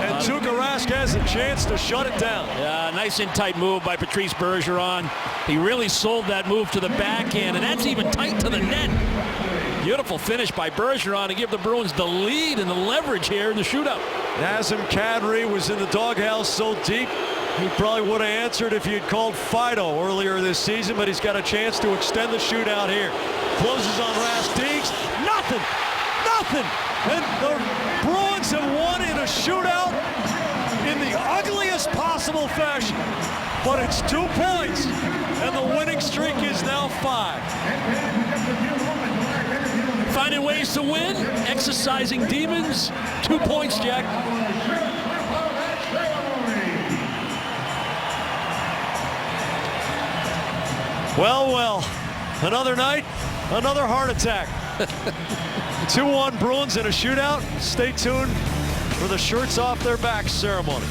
And Tuukka Rask has a chance to shut it down. Yeah, nice and tight move by Patrice Bergeron. He really sold that move to the backhand, and that's even tight to the net. Beautiful finish by Bergeron to give the Bruins the lead and the leverage here in the shootout. Nazem Kadri was in the doghouse so deep, he probably would have answered if he had called Fido earlier this season, but he's got a chance to extend the shootout here. Closes on Rask, Deeks, nothing. And the Bruins have won in a shootout in the ugliest possible fashion, but it's 2 points, and the winning streak is now 5. Finding ways to win, exercising demons. 2 points, Jack. Well, another night, another heart attack. 2-1 Bruins in a shootout. Stay tuned for the shirts off their backs ceremony.